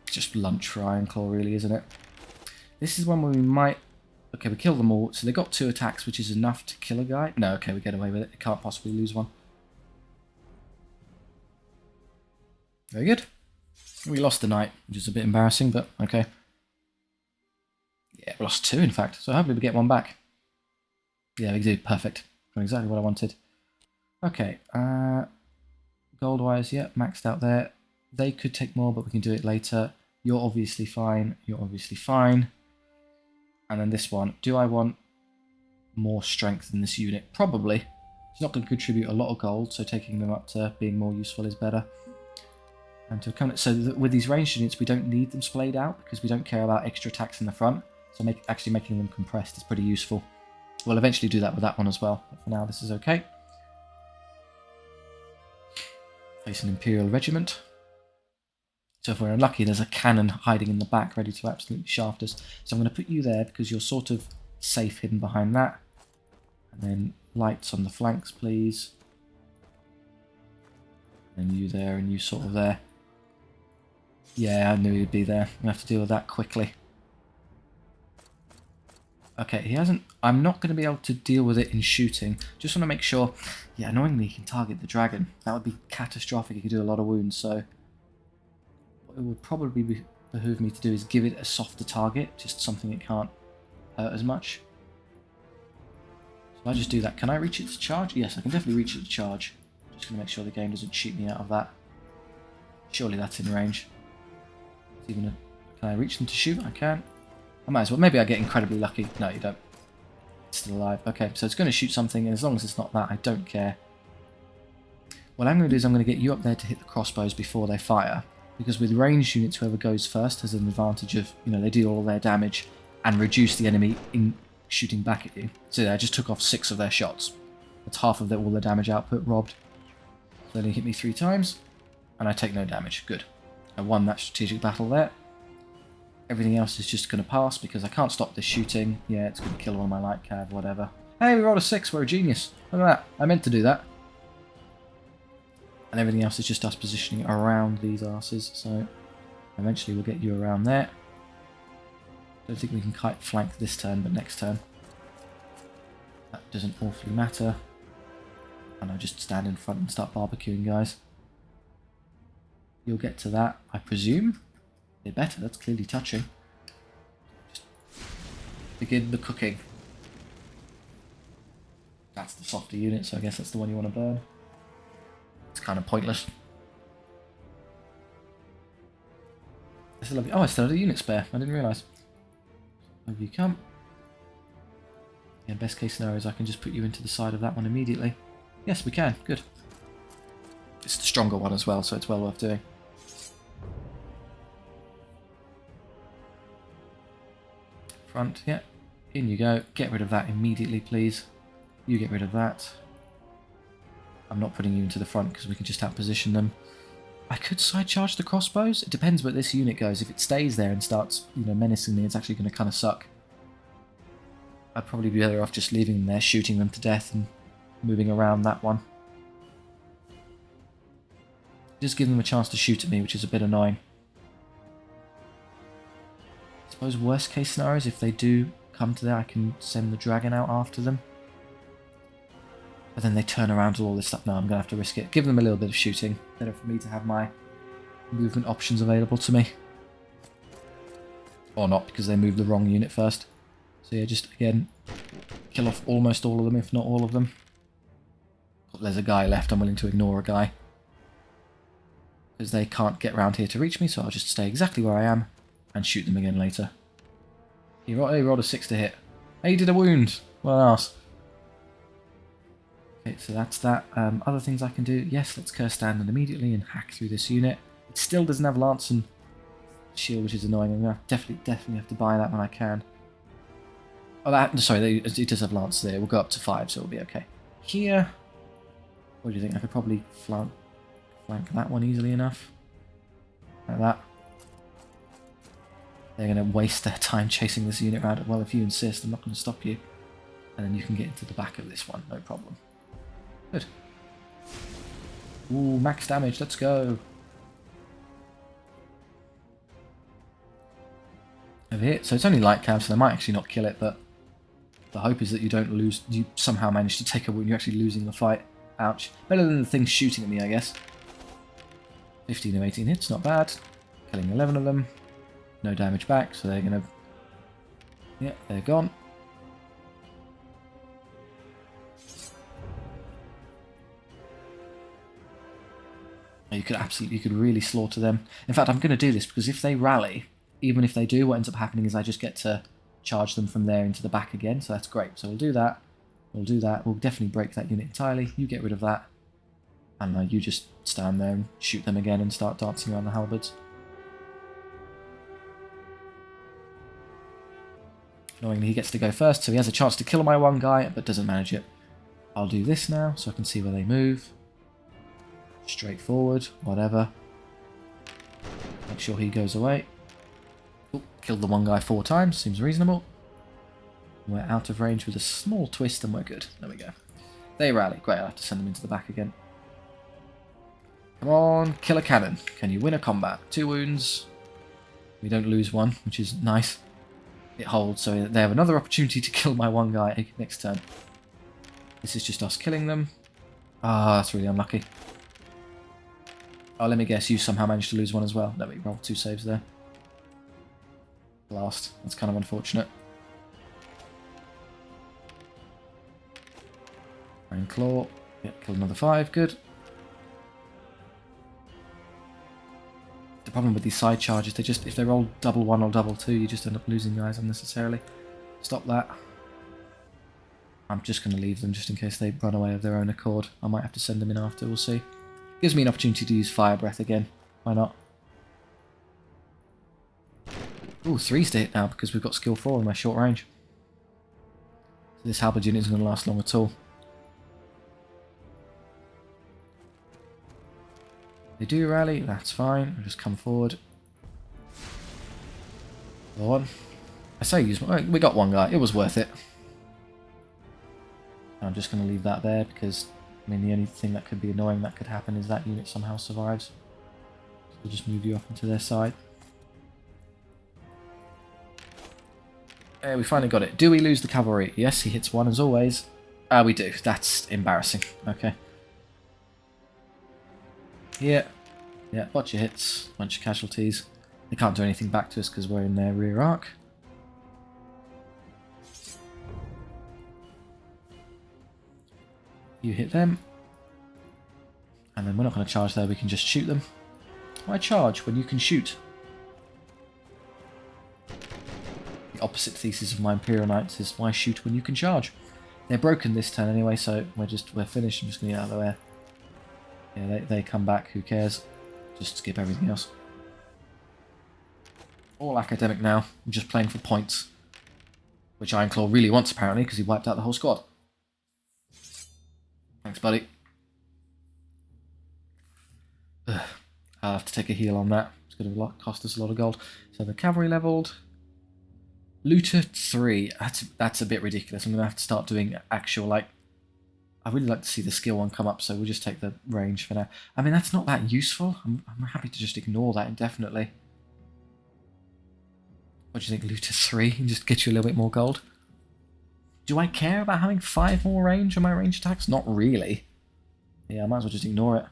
Just lunch for Iron Claw, really, isn't it? This is one where we might... Okay, we kill them all. So they got 2 attacks, which is enough to kill a guy. No, okay, we get away with it. They can't possibly lose one. Very good. We lost the knight, which is a bit embarrassing, but okay. Yeah, we lost 2, in fact. So hopefully we get one back. Yeah, we do. Perfect. Got exactly what I wanted. Okay. Gold-wise, yeah, maxed out there. They could take more, but we can do it later. You're obviously fine. You're obviously fine. And then this one. Do I want more strength in this unit? Probably. It's not going to contribute a lot of gold, so taking them up to being more useful is better. And to come, so with these ranged units, we don't need them splayed out because we don't care about extra attacks in the front. So actually making them compressed is pretty useful. We'll eventually do that with that one as well. But for now, this is okay. Face an Imperial Regiment. So if we're unlucky, there's a cannon hiding in the back ready to absolutely shaft us. So I'm going to put you there because you're sort of safe hidden behind that. And then lights on the flanks, please. And you there and you sort of there. Yeah, I knew he'd be there. We have to deal with that quickly. Okay, he hasn't... I'm not going to be able to deal with it in shooting. Just want to make sure... Yeah, annoyingly, he can target the dragon. That would be catastrophic. He could do a lot of wounds, so... What it would probably behoove me to do is give it a softer target. Just something it can't hurt as much. So I just do that. Can I reach it to charge? Yes, I can definitely reach it to charge. Just going to make sure the game doesn't cheat me out of that. Surely that's in range. It's even a... Can I reach them to shoot? I can. I might as well. Maybe I get incredibly lucky. No, you don't. It's still alive. Okay, so it's going to shoot something, and as long as it's not that, I don't care. What I'm going to do is I'm going to get you up there to hit the crossbows before they fire. Because with ranged units, whoever goes first has an advantage of, you know, they deal all their damage and reduce the enemy in shooting back at you. So yeah, I just took off 6 of their shots. That's half of all the damage output robbed. So they hit me 3 times, and I take no damage. Good. I won that strategic battle there. Everything else is just going to pass because I can't stop this shooting. Yeah, it's going to kill all my light cav, whatever. Hey, we rolled a 6, we're a genius. Look at that. I meant to do that. And everything else is just us positioning around these arses, so eventually we'll get you around there. Don't think we can kite flank this turn, but next turn. That doesn't awfully matter. And I just stand in front and start barbecuing, guys. You'll get to that, I presume. They better, that's clearly touching. Just begin the cooking. That's the softer unit, so I guess that's the one you want to burn. It's kind of pointless. This is lovely. Oh, I still had a unit spare. I didn't realise. Over you come. Yeah, best case scenario is I can just put you into the side of that one immediately. Yes, we can. Good. It's the stronger one as well, so it's well worth doing. Front, yeah. In you go. Get rid of that immediately, please. You get rid of that. I'm not putting you into the front because we can just outposition them. I could side charge the crossbows. It depends where this unit goes. If it stays there and starts, menacing me, it's actually going to kind of suck. I'd probably be better off just leaving them there, shooting them to death and moving around that one. Just give them a chance to shoot at me, which is a bit annoying. I suppose worst case scenarios, if they do come to there, I can send the dragon out after them. But then they turn around to all this stuff. No, I'm going to have to risk it. Give them a little bit of shooting. Better for me to have my movement options available to me. Or not, because they moved the wrong unit first. So yeah, just again, kill off almost all of them, if not all of them. There's a guy left. I'm willing to ignore a guy. Because they can't get round here to reach me, so I'll just stay exactly where I am and shoot them again later. He rolled a 6 to hit. Hey, he did a wound. Well, else. Okay, so that's that. Other things I can do. Yes, let's curse Standard immediately and hack through this unit. It still doesn't have Lance and Shield, which is annoying. I'm going to definitely have to buy that when I can. Oh, sorry, it does have Lance there. We'll go up to 5, so it'll be okay. Here, what do you think? I could probably flank that one easily enough. Like that. They're going to waste their time chasing this unit around. Well, if you insist, I'm not going to stop you. And then you can get into the back of this one, no problem. Good. Ooh, max damage, let's go. Over here, so it's only light cav, so they might actually not kill it, but the hope is that you don't lose, you somehow manage to take a wound, you're actually losing the fight. Ouch. Better than the thing shooting at me, I guess. 15 of 18 hits, not bad. Killing 11 of them. No damage back, so they're going to... Yeah, they're gone. You could really slaughter them. In fact, I'm going to do this because if they rally, even if they do, what ends up happening is I just get to charge them from there into the back again, so that's great. So we'll do that. We'll do that. We'll definitely break that unit entirely. You get rid of that. And you just stand there and shoot them again and start dancing around the halberds. Annoyingly, he gets to go first, so he has a chance to kill my one guy, but doesn't manage it. I'll do this now, so I can see where they move. Straightforward, whatever. Make sure he goes away. Ooh, killed the one guy 4 times, seems reasonable. We're out of range with a small twist and we're good. There we go. They rally. Great, I'll have to send them into the back again. Come on, kill a cannon. Can you win a combat? 2 wounds. We don't lose one, which is nice. It holds, so they have another opportunity to kill my one guy next turn. This is just us killing them. Ah, that's really unlucky. Oh, let me guess, you somehow managed to lose one as well. No, we rolled 2 saves there. Blast. That's kind of unfortunate. Iron Claw. Yep, killed another 5. Good. The problem with these side charges, if they roll double 1 or double 2, you just end up losing guys unnecessarily. Stop that. I'm just going to leave them just in case they run away of their own accord. I might have to send them in after, we'll see. Gives me an opportunity to use Fire Breath again. Why not? Ooh, 3's to hit now because we've got skill 4 in my short range. So this halberd unit isn't going to last long at all. They do rally, that's fine. I'll just come forward. Go on. I say use... We got one guy. It was worth it. I'm just going to leave that there because, I mean, the only thing that could be annoying that could happen is that unit somehow survives. So we'll just move you up into their side. We finally got it. Do we lose the cavalry? Yes, he hits 1 as always. We do. That's embarrassing. Okay. Yeah. Yeah, bunch of hits, bunch of casualties. They can't do anything back to us because we're in their rear arc. You hit them. And then we're not going to charge there, we can just shoot them. Why charge when you can shoot? The opposite thesis of my Imperial Knights is why shoot when you can charge. They're broken this turn anyway, so we're finished. I'm just going to get out of the way. Yeah, they come back, who cares? Just skip everything else. All academic now. I'm just playing for points. Which Ironclaw really wants apparently, because he wiped out the whole squad. Thanks, buddy. Ugh. I'll have to take a heal on that. It's going to cost us a lot of gold. So the cavalry leveled. Looter 3. That's a bit ridiculous. I'm going to have to start doing actual, like... I really like to see the skill one come up, so we'll just take the range for now. I mean, that's not that useful. I'm happy to just ignore that indefinitely. What do you think, Looter 3? And just get you a little bit more gold? Do I care about having 5 more range on my range attacks? Not really. Yeah, I might as well just ignore it.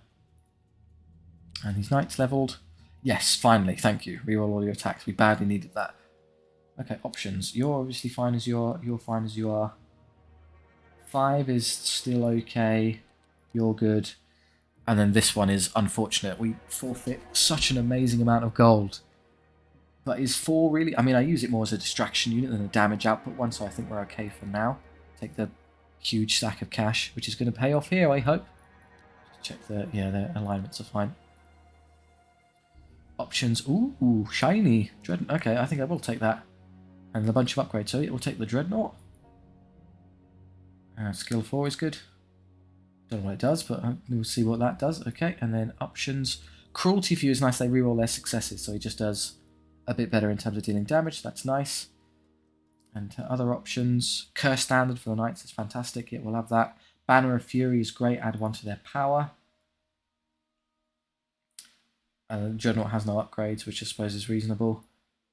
And these knights leveled. Yes, finally, thank you. Reroll all your attacks. We badly needed that. Okay, options. You're obviously fine as you are. You're fine as you are. 5 is still okay. You're good. And then this one is unfortunate. We forfeit such an amazing amount of gold. But is 4 really... I mean, I use it more as a distraction unit than a damage output one, so I think we're okay for now. Take the huge stack of cash, which is going to pay off here, I hope. Just check the... Yeah, the alignments are fine. Options. Ooh, shiny. Dreadnought. Okay, I think I will take that. And a bunch of upgrades. So it will take the Dreadnought. Skill 4 is good. Don't know what it does, but we'll see what that does. Okay, and then options. Cruelty View is nice. They reroll their successes, so he just does a bit better in terms of dealing damage. That's nice. And other options. Curse Standard for the Knights is fantastic. Yeah, we'll have that. Banner of Fury is great. Add 1 to their power. Dreadnought has no upgrades, which I suppose is reasonable.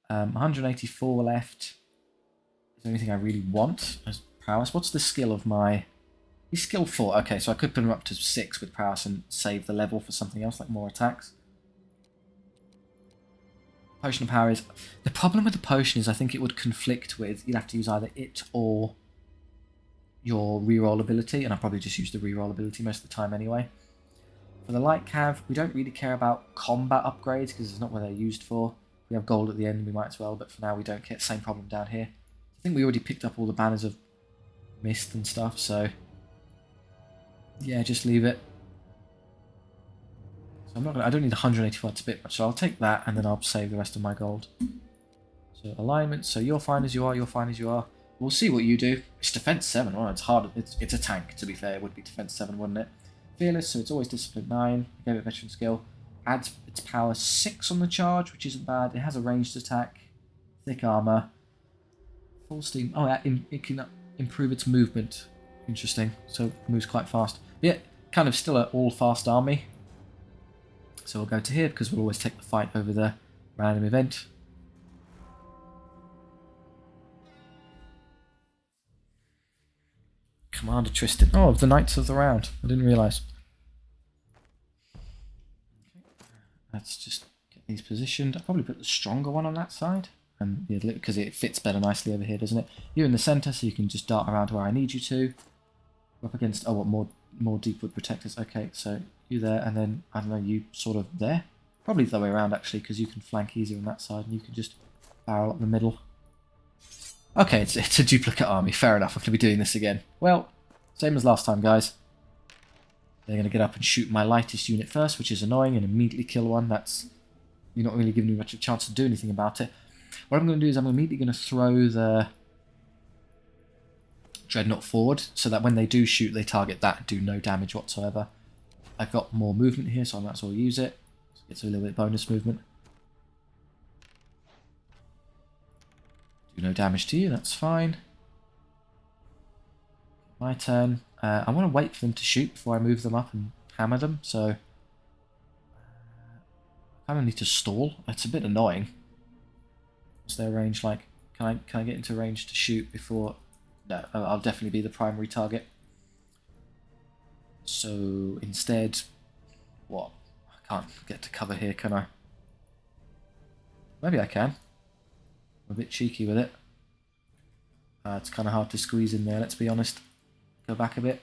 184 left. Is there anything I really want as prowess? What's the skill of my... He's skill 4. Okay, so I could put him up to 6 with prowess and save the level for something else, like more attacks. Potion of Power is... The problem with the potion is I think it would conflict with... You'd have to use either it or your reroll ability, and I'll probably just use the reroll ability most of the time anyway. For the light cav, we don't really care about combat upgrades because it's not what they're used for. We have gold at the end, we might as well, but for now we don't get the same problem down here. I think we already picked up all the banners of mist and stuff, so yeah, just leave it. So I don't need 184, it's a bit much, so I'll take that and then I'll save the rest of my gold. So alignment, so you're fine as you are, you're fine as you are. We'll see what you do. It's defense 7, well, it's hard, it's a tank to be fair, it would be defense 7, wouldn't it? Fearless, so it's always discipline 9. Gave it veteran skill. Adds its power 6 on the charge, which isn't bad. It has a ranged attack, thick armor, full steam. Oh, yeah, it can improve its movement. Interesting. So it moves quite fast. Yeah, kind of still an all-fast army. So we'll go to here because we'll always take the fight over the random event. Commander Tristan. Oh, the Knights of the Round. I didn't realise. Okay. Let's just get these positioned. I'll probably put the stronger one on that side. And because it fits better nicely over here, doesn't it? You're in the centre, so you can just dart around where I need you to. We're up against... Oh, what? More deep wood protectors. Okay, so you there, and then, I don't know, you sort of there? Probably the other way around, actually, because you can flank easier on that side, and you can just barrel up the middle. Okay, it's a duplicate army. Fair enough. I'm going to be doing this again. Well, same as last time, guys. They're going to get up and shoot my lightest unit first, which is annoying, and immediately kill one. That's... You're not really giving me much of a chance to do anything about it. What I'm going to do is I'm immediately going to throw the Dreadnought forward, so that when they do shoot, they target that and do no damage whatsoever. I've got more movement here, so I might as well use it. Gets a little bit of bonus movement. Do no damage to you, that's fine. My turn. I want to wait for them to shoot before I move them up and hammer them, so I kind of need to stall. That's a bit annoying. What's their range like? Can I get into range to shoot before? No, I'll definitely be the primary target. So instead, what? I can't get to cover here, can I? Maybe I can. I'm a bit cheeky with it. It's kind of hard to squeeze in there, let's be honest. Go back a bit.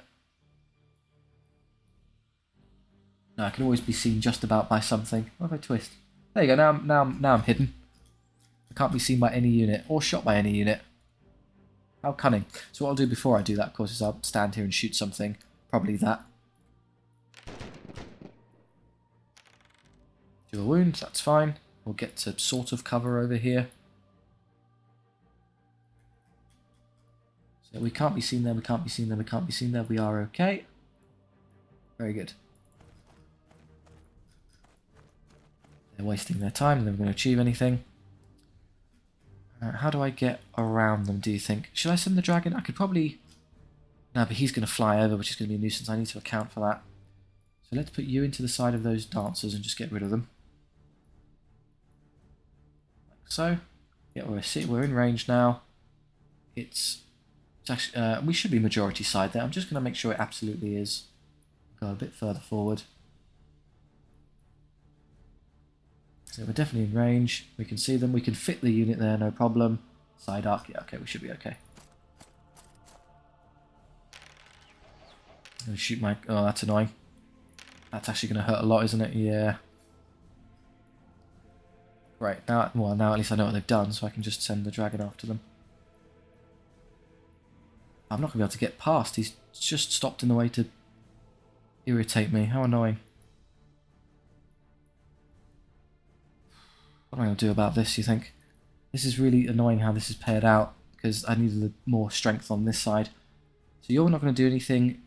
No, I can always be seen just about by something. What if I twist? There you go, now I'm hidden. I can't be seen by any unit, or shot by any unit. How cunning. So what I'll do before I do that, of course, is I'll stand here and shoot something. Probably that. Do a wound, that's fine. We'll get to sort of cover over here. So we can't be seen there, we can't be seen there, we can't be seen there. We are okay. Very good. They're wasting their time, they're not going to achieve anything. How do I get around them, do you think? Should I send the dragon? I could probably... No, but he's going to fly over, which is going to be a nuisance. I need to account for that. So let's put you into the side of those dancers and just get rid of them. Like so. Yeah, we're in range now. It's actually... we should be majority side there. I'm just going to make sure it absolutely is. Go a bit further forward. So we're definitely in range. We can see them. We can fit the unit there, no problem. Side arc, yeah, okay, we should be okay. I'm going to shoot my... Oh, that's annoying. That's actually going to hurt a lot, isn't it? Yeah. Right, now, well, now at least I know what they've done, so I can just send the dragon after them. I'm not going to be able to get past. He's just stopped in the way to irritate me. How annoying. What am I going to do about this, you think? This is really annoying how this is paired out, because I needed more strength on this side. So you're not going to do anything.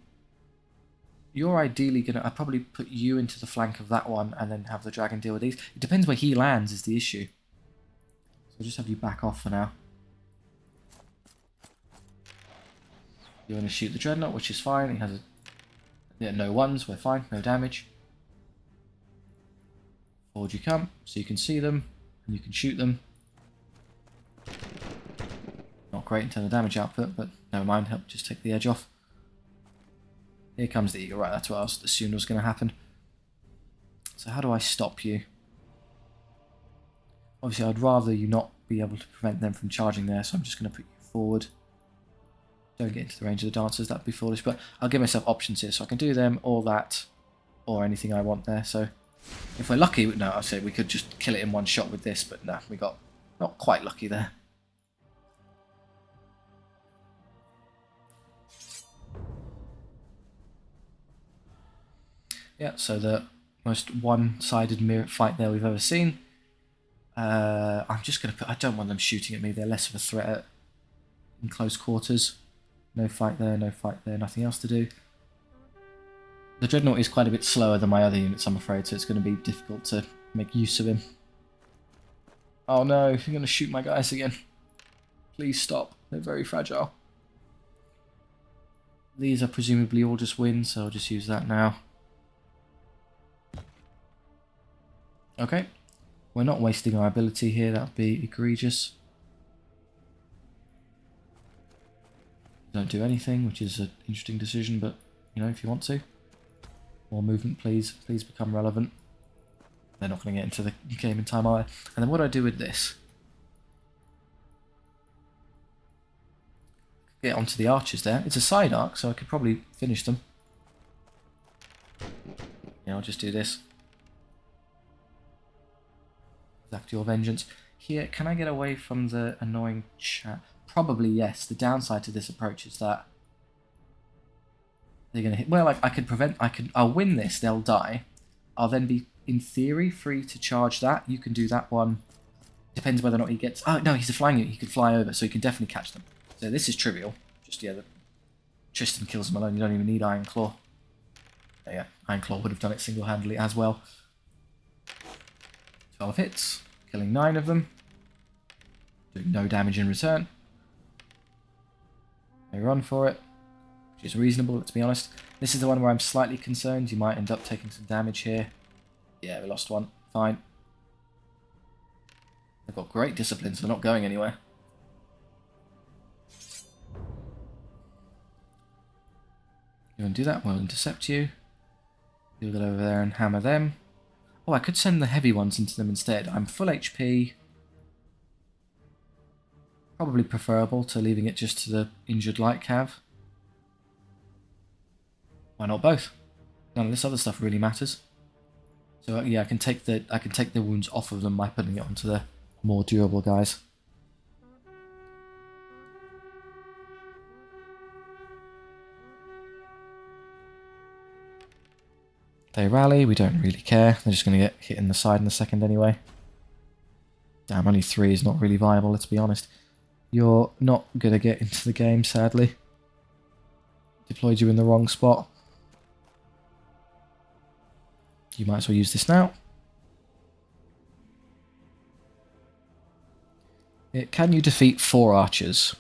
You're ideally going to... I'd probably put you into the flank of that one and then have the dragon deal with these. It depends where he lands is the issue. So I'll just have you back off for now. You're going to shoot the dreadnought, which is fine. He has a... Yeah, no ones, we're fine, no damage. Forward you come, so you can see them, and you can shoot them. Not great in terms of damage output, but never mind, help just take the edge off. Here comes the eagle, right, that's what I assumed was going to happen. So how do I stop you? Obviously I'd rather you not be able to prevent them from charging there, so I'm just going to put you forward. Don't get into the range of the dancers, that'd be foolish, but I'll give myself options here, so I can do them, or that, or anything I want there, so... If we're lucky, no, I say we could just kill it in one shot with this, but no, we got not quite lucky there. Yeah, so the most one-sided mirror fight there we've ever seen. I'm just going to put... I don't want them shooting at me, they're less of a threat in close quarters. No fight there, no fight there, nothing else to do. The Dreadnought is quite a bit slower than my other units, I'm afraid, so it's going to be difficult to make use of him. Oh no, you're going to shoot my guys again. Please stop, they're very fragile. These are presumably all just wins, so I'll just use that now. Okay, we're not wasting our ability here, that would be egregious. Don't do anything, which is an interesting decision, but, you know, if you want to. More movement, please. Please become relevant. They're not going to get into the game in time, are they? And then what do I do with this? Get onto the archers there. It's a side arc, so I could probably finish them. Yeah, I'll just do this. Exact your vengeance. Here, can I get away from the annoying chat? Probably yes. The downside to this approach is that they're going to hit... Well, like, I could prevent... I'll win this, they'll die. I'll then be, in theory, free to charge that. You can do that one. Depends whether or not he gets... Oh, no, he's a flying unit. He could fly over, so he can definitely catch them. So this is trivial. Just, yeah, Tristan kills them alone. You don't even need Iron Claw. Yeah, Iron Claw would have done it single-handedly as well. 12 hits, killing 9 of them. Doing no damage in return. They run for it, which is reasonable, let's be honest. This is the one where I'm slightly concerned. You might end up taking some damage here. Yeah, we lost one. Fine. They've got great discipline, so they're not going anywhere. You want to do that? We'll intercept you. You'll get over there and hammer them. Oh, I could send the heavy ones into them instead. I'm full HP. Probably preferable to leaving it just to the injured light cav. Why not both? None of this other stuff really matters. So yeah, I can take the wounds off of them by putting it onto the more durable guys. They rally, we don't really care. They're just going to get hit in the side in a second anyway. Damn, only 3 is not really viable, let's be honest. You're not going to get into the game, sadly. Deployed you in the wrong spot. You might as well use this now. Can you defeat 4 archers?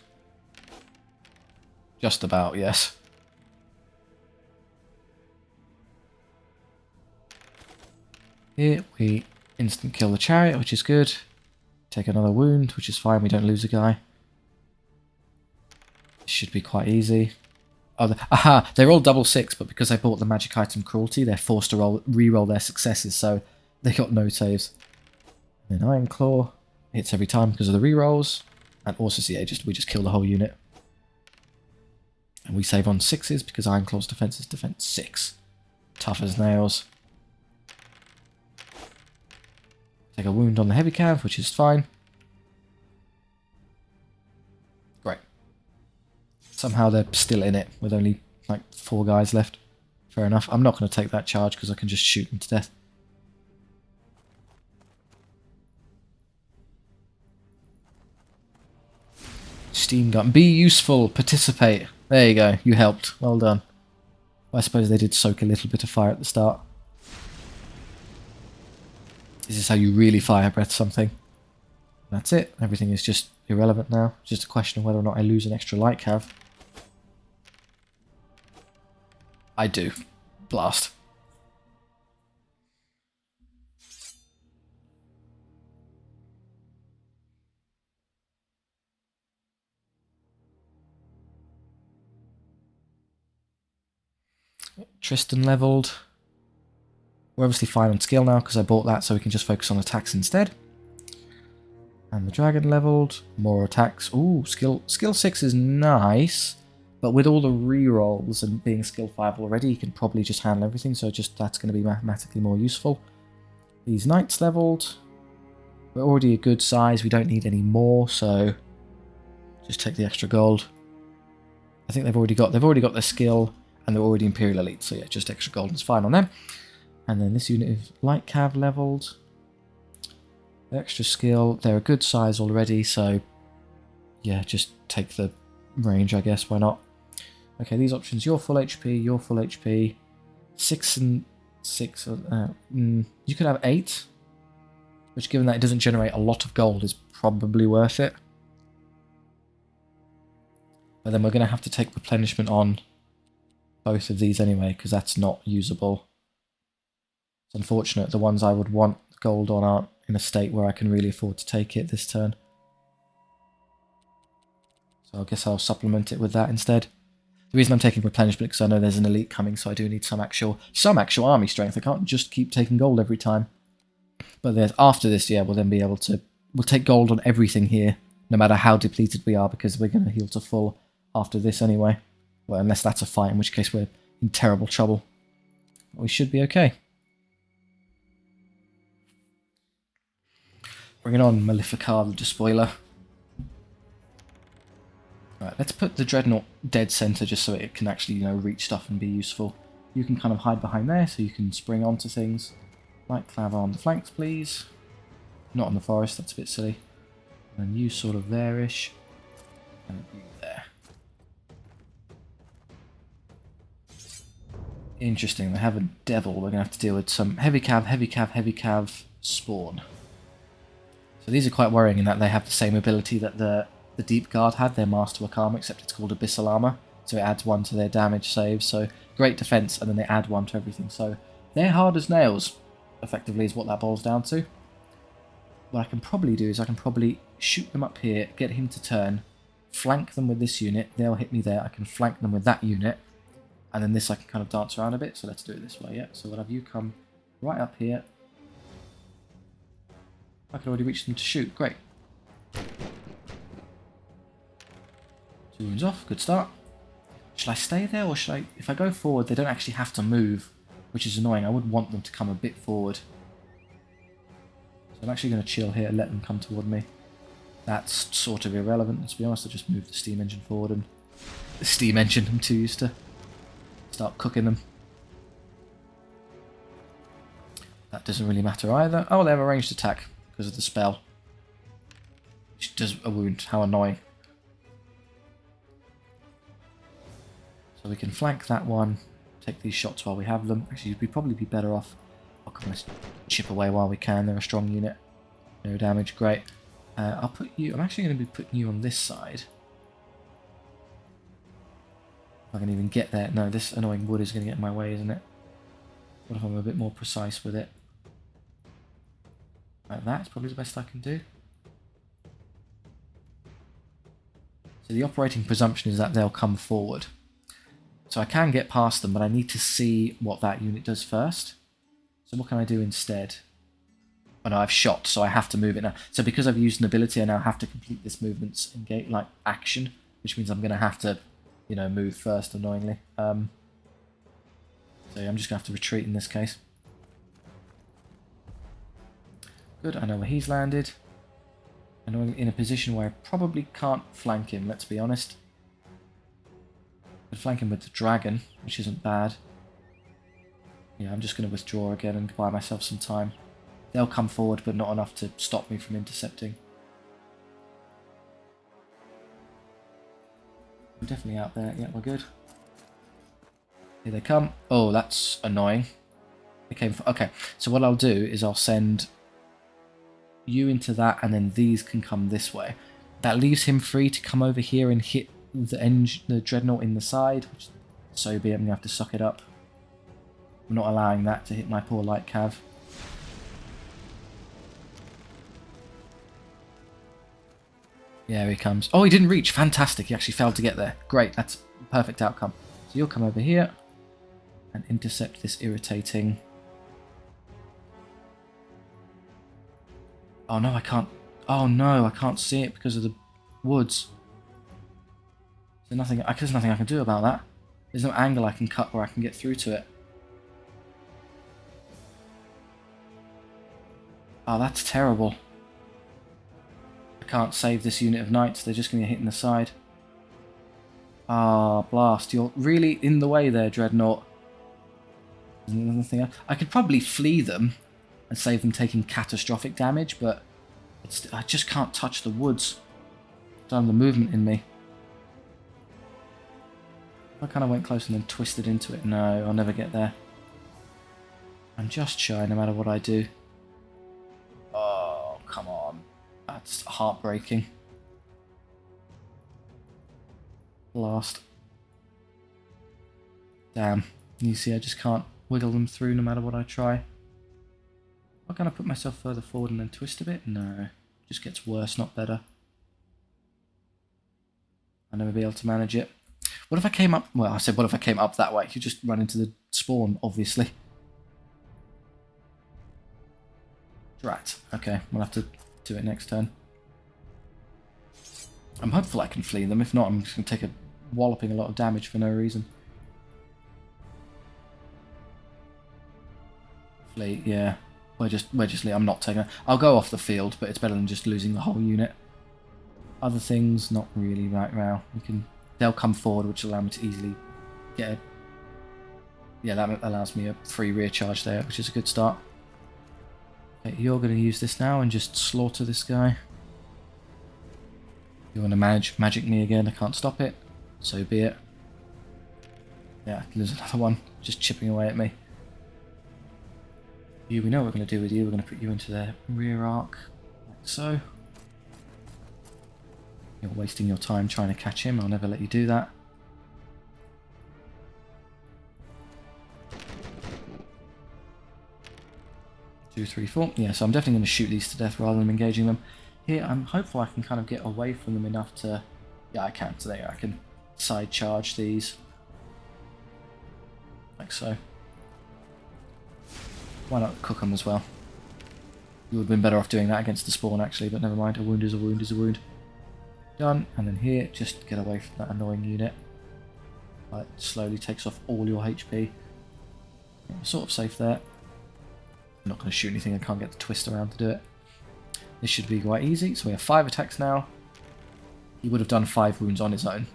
Just about, yes. Here we instant kill the chariot, which is good. Take another wound, which is fine, we don't lose a guy. This should be quite easy. Oh, aha! They're all double 6, but because I bought the magic item cruelty, they're forced to re-roll their successes, so they got no saves. And then Iron Claw hits every time because of the re-rolls. And also, see, we just kill the whole unit. And we save on 6s because Iron Claw's defense is defense 6. Tough as nails. Take a wound on the heavy cav, which is fine. Great. Somehow they're still in it with only like 4 guys left. Fair enough. I'm not going to take that charge because I can just shoot them to death. Steam gun. Be useful. Participate. There you go. You helped. Well done. I suppose they did soak a little bit of fire at the start. This is how you really fire breath something. That's it. Everything is just irrelevant now. It's just a question of whether or not I lose an extra light cav. I do. Blast. Tristan leveled. We're obviously fine on skill now because I bought that, so we can just focus on attacks instead. And the dragon leveled. More attacks. Ooh, skill 6 is nice. But with all the rerolls and being skill 5 already, you can probably just handle everything, so just that's going to be mathematically more useful. These knights leveled. We're already a good size, we don't need any more, so just take the extra gold. I think they've already got their skill, and they're already Imperial Elite, so yeah, just extra gold is fine on them. And then this unit is light cav leveled. Extra skill, they're a good size already, so yeah, just take the range, I guess, why not? Okay, these options, you're full HP, you're full HP. 6 and 6, you could have 8, which given that it doesn't generate a lot of gold is probably worth it. But then we're going to have to take replenishment on both of these anyway, because that's not usable. It's unfortunate, the ones I would want gold on aren't in a state where I can really afford to take it this turn. So I guess I'll supplement it with that instead. The reason I'm taking replenishment is because I know there's an elite coming, so I do need some actual army strength. I can't just keep taking gold every time. But after this, yeah, we'll then be able to... We'll take gold on everything here, no matter how depleted we are, because we're going to heal to full after this anyway. Well, unless that's a fight, in which case we're in terrible trouble. We should be okay. Bring it on, Maleficar the Despoiler. Right, let's put the Dreadnought dead center just so it can actually, reach stuff and be useful. You can kind of hide behind there so you can spring onto things. Light claver on the flanks, please. Not on the forest, that's a bit silly. And you sort of there-ish. And you there. Interesting, they have a devil. We're going to have to deal with some heavy cav, spawn. So these are quite worrying in that they have the same ability that the Deep Guard had, their Master of Armor, except it's called Abyssal Armor. So it adds 1 to their damage saves. So great defense, and then they add 1 to everything. So they're hard as nails, effectively, is what that boils down to. What I can probably do is I can probably shoot them up here, get him to turn, flank them with this unit. They'll hit me there. I can flank them with that unit. And then this I can kind of dance around a bit. So let's do it this way, yeah. So we'll have you come right up here. I can already reach them to shoot. Great. 2 wounds off. Good start. Should I stay there or should I... If I go forward, they don't actually have to move, which is annoying. I would want them to come a bit forward. So I'm actually going to chill here and let them come toward me. That's sort of irrelevant, let's be honest. I just moved the steam engine forward and... The steam engine, I'm too used to start cooking them. That doesn't really matter either. Oh, they have a ranged attack because of the spell. Which does a wound. How annoying. So we can flank that one. Take these shots while we have them. Actually, we'd probably be better off. Oh, come on, let's chip away while we can. They're a strong unit. No damage, great. I'll put you... I'm actually going to be putting you on this side. If I can even get there. No, this annoying wood is going to get in my way, isn't it? What if I'm a bit more precise with it? Like that is probably the best I can do. So the operating presumption is that they'll come forward. So I can get past them, but I need to see what that unit does first. So what can I do instead? Oh no, I've shot, so I have to move it now. So because I've used an ability, I now have to complete this movement's engage like action, which means I'm going to have to, you know, move first, annoyingly. So yeah, I'm just going to have to retreat in this case. Good, I know where he's landed. I'm in a position where I probably can't flank him, let's be honest. I could flank him with the dragon, which isn't bad. Yeah, I'm just going to withdraw again and buy myself some time. They'll come forward, but not enough to stop me from intercepting. I'm definitely out there. Yeah, we're good. Here they come. Oh, that's annoying. They came for... Okay, so what I'll do is I'll send you into that, and then these can come this way. That leaves him free to come over here and hit the dreadnought in the side. Which, so be it, I'm going to have to suck it up. I'm not allowing that to hit my poor light cav. Yeah, here he comes. Oh, he didn't reach. Fantastic. He actually failed to get there. Great. That's a perfect outcome. So you'll come over here and intercept this irritating... Oh, no, I can't... Oh, no, I can't see it because of the woods. There's nothing I can do about that. There's no angle I can cut where I can get through to it. Oh, that's terrible. I can't save this unit of knights, they're just going to get hit in the side. Ah, blast. You're really in the way there, Dreadnought. There's nothing else. I could probably flee them and save them taking catastrophic damage, but I just can't touch the woods. I don't have the movement in me. I kind of went close and then twisted into it. No, I'll never get there. I'm just shy no matter what I do. Oh, come on. That's heartbreaking. Blast. Damn. You see, I just can't wiggle them through no matter what I try. Am I going to put myself further forward and then twist a bit? No. It just gets worse, not better. I'll never be able to manage it. What if I came up... Well, I said, what if I came up that way? You just run into the spawn, obviously. Drat. Okay, we'll have to do it next turn. I'm hopeful I can flee them. If not, I'm just going to take a walloping a lot of damage for no reason. Flee, yeah. We're just I'm not taking it. I'll go off the field, but it's better than just losing the whole unit. Other things, not really right now. They'll come forward, which will allow me to easily get a... Yeah, that allows me a free rear charge there, which is a good start. Okay, you're going to use this now and just slaughter this guy. You want to magic me again? I can't stop it. So be it. Yeah, there's another one just chipping away at me. You, we know what we're going to do with you. We're going to put you into the rear arc, like So. You're wasting your time trying to catch him. I'll never let you do that. Two, three, four. Yeah, so I'm definitely going to shoot these to death rather than engaging them. Here, I'm hopeful I can kind of get away from them enough to... Yeah, I can. So there, I can side charge these. Like so. Why not cook them as well? You would have been better off doing that against the spawn, actually, but never mind. A wound is a wound is a wound. Done. And then here, just get away from that annoying unit. It slowly takes off all your HP. Yeah, sort of safe there. I'm not going to shoot anything, I can't get the twist around to do it. This should be quite easy. So we have 5 attacks now. He would have done 5 wounds on his own.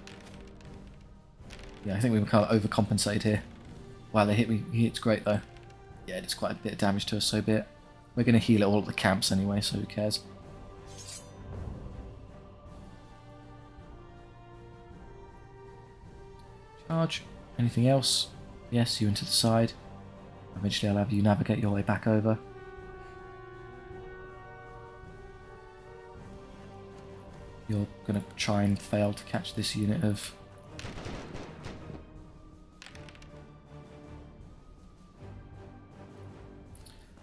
Yeah, I think we were kind of overcompensated here. Wow, they hit me. He hits great though. Yeah, it does quite a bit of damage to us, so be it. We're going to heal it all at the camps anyway, so who cares. Charge. Anything else? Yes, you into the side. Eventually I'll have you navigate your way back over. You're going to try and fail to catch this unit of...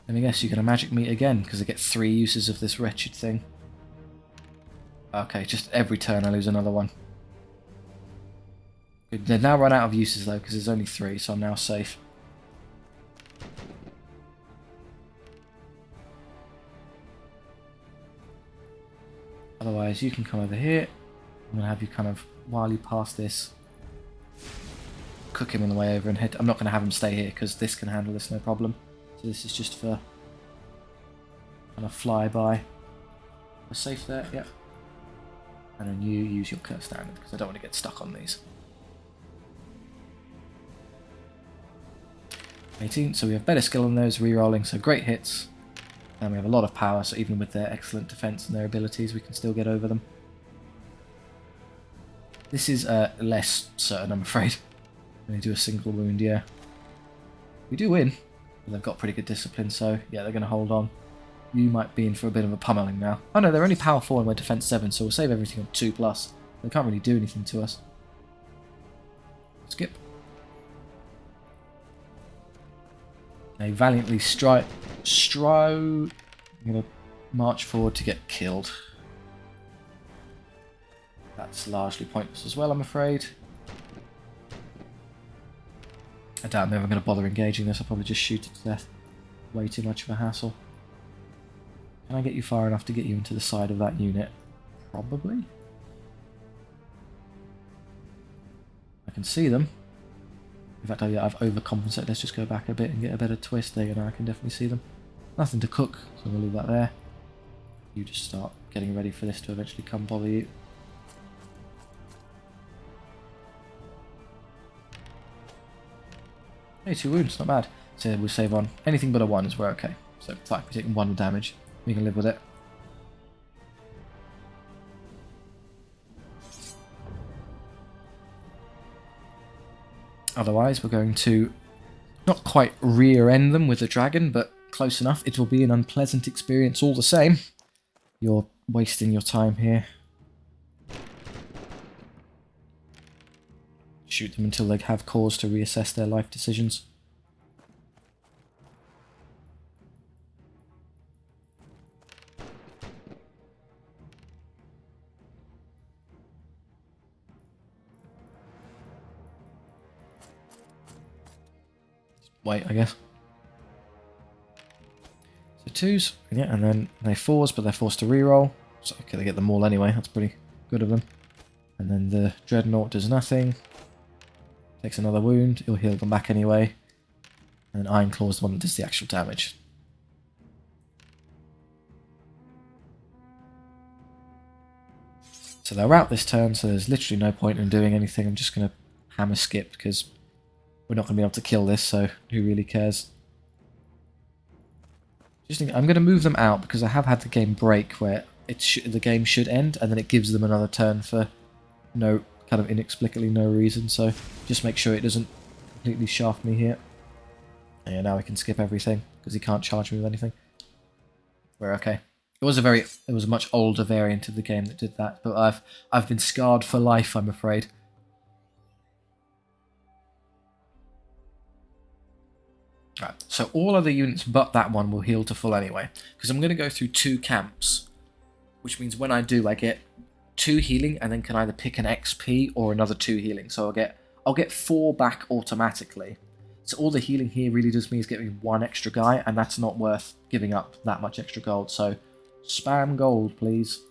Let me guess, you're going to magic meat again, because I get 3 uses of this wretched thing. Okay, just every turn I lose another one. They've now run out of uses though, because there's only 3, so I'm now safe. Otherwise, you can come over here. I'm going to have you kind of, while you pass this, cook him on the way over and head... I'm not going to have him stay here, because this can handle this no problem. So this is just for kind of flyby. We're safe there, yep. And then you use your curse standard, because I don't want to get stuck on these. 18, so we have better skill on those, re-rolling, so great hits. And we have a lot of power, so even with their excellent defense and their abilities, we can still get over them. This is less certain, I'm afraid. When they do a single wound, yeah. We do win, but they've got pretty good discipline, so yeah, they're going to hold on. You might be in for a bit of a pummeling now. Oh no, they're only power 4 and we're defense 7, so we'll save everything on 2+. They can't really do anything to us. Skip. They valiantly I'm going to march forward to get killed. That's largely pointless as well, I'm afraid. I doubt I'm ever going to bother engaging this. I'll probably just shoot it to death. Way too much of a hassle. Can I get you far enough to get you into the side of that unit? Probably. I can see them. In fact, I've overcompensated. Let's just go back a bit and get a better twist. There you go, now I can definitely see them. Nothing to cook, so we'll leave that there. You just start getting ready for this to eventually come bother you. Hey, 2 wounds, not bad. So we'll save on anything but a 1 as we're okay. So fine, we're taking 1 damage. We can live with it. Otherwise, we're going to not quite rear-end them with the dragon, but close enough. It will be an unpleasant experience all the same. You're wasting your time here. Shoot them until they have cause to reassess their life decisions. Wait, I guess. So 2s, yeah, and then they're 4s, but they're forced to reroll. So okay, they get them all anyway, that's pretty good of them. And then the Dreadnought does nothing. Takes another wound, he'll heal them back anyway. And then Iron Claw's the one that does the actual damage. So they're out this turn, so there's literally no point in doing anything. I'm just going to hammer skip, because we're not going to be able to kill this, so who really cares? Just think, I'm going to move them out because I have had the game break where the game should end and then it gives them another turn for no kind of inexplicably no reason. So just make sure it doesn't completely shaft me here. And yeah, now I can skip everything because he can't charge me with anything. We're okay. It was a much older variant of the game that did that, but I've been scarred for life, I'm afraid. Right, so all other units but that one will heal to full anyway, because I'm going to go through 2 camps, which means when I do, I get 2 healing, and then can either pick an XP or another 2 healing. So I'll get 4 back automatically. So all the healing here really does mean is getting 1 extra guy, and that's not worth giving up that much extra gold. So spam gold, please.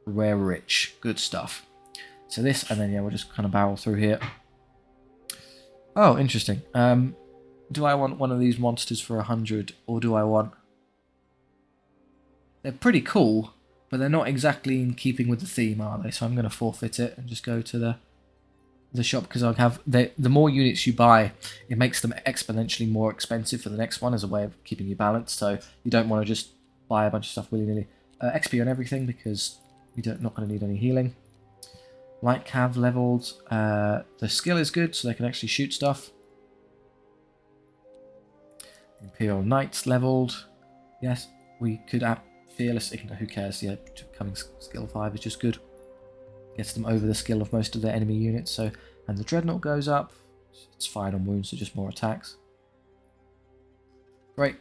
Rare rich, good stuff. So this, and then yeah, we'll just kind of barrel through here. Oh, interesting. Do I want one of these monsters for 100, or do I want... They're pretty cool, but they're not exactly in keeping with the theme, are they? So I'm going to forfeit it and just go to the shop, because I'll have... The more units you buy, it makes them exponentially more expensive for the next one as a way of keeping you balanced, so you don't want to just buy a bunch of stuff willy-nilly. XP on everything, because you're not going to need any healing. Light cav leveled. The skill is good, so they can actually shoot stuff. Imperial Knights leveled. Yes, we could add Fearless. Who cares? Yeah, becoming skill 5 is just good. Gets them over the skill of most of their enemy units. So, and the Dreadnought goes up. It's fine on wounds, so just more attacks. Great.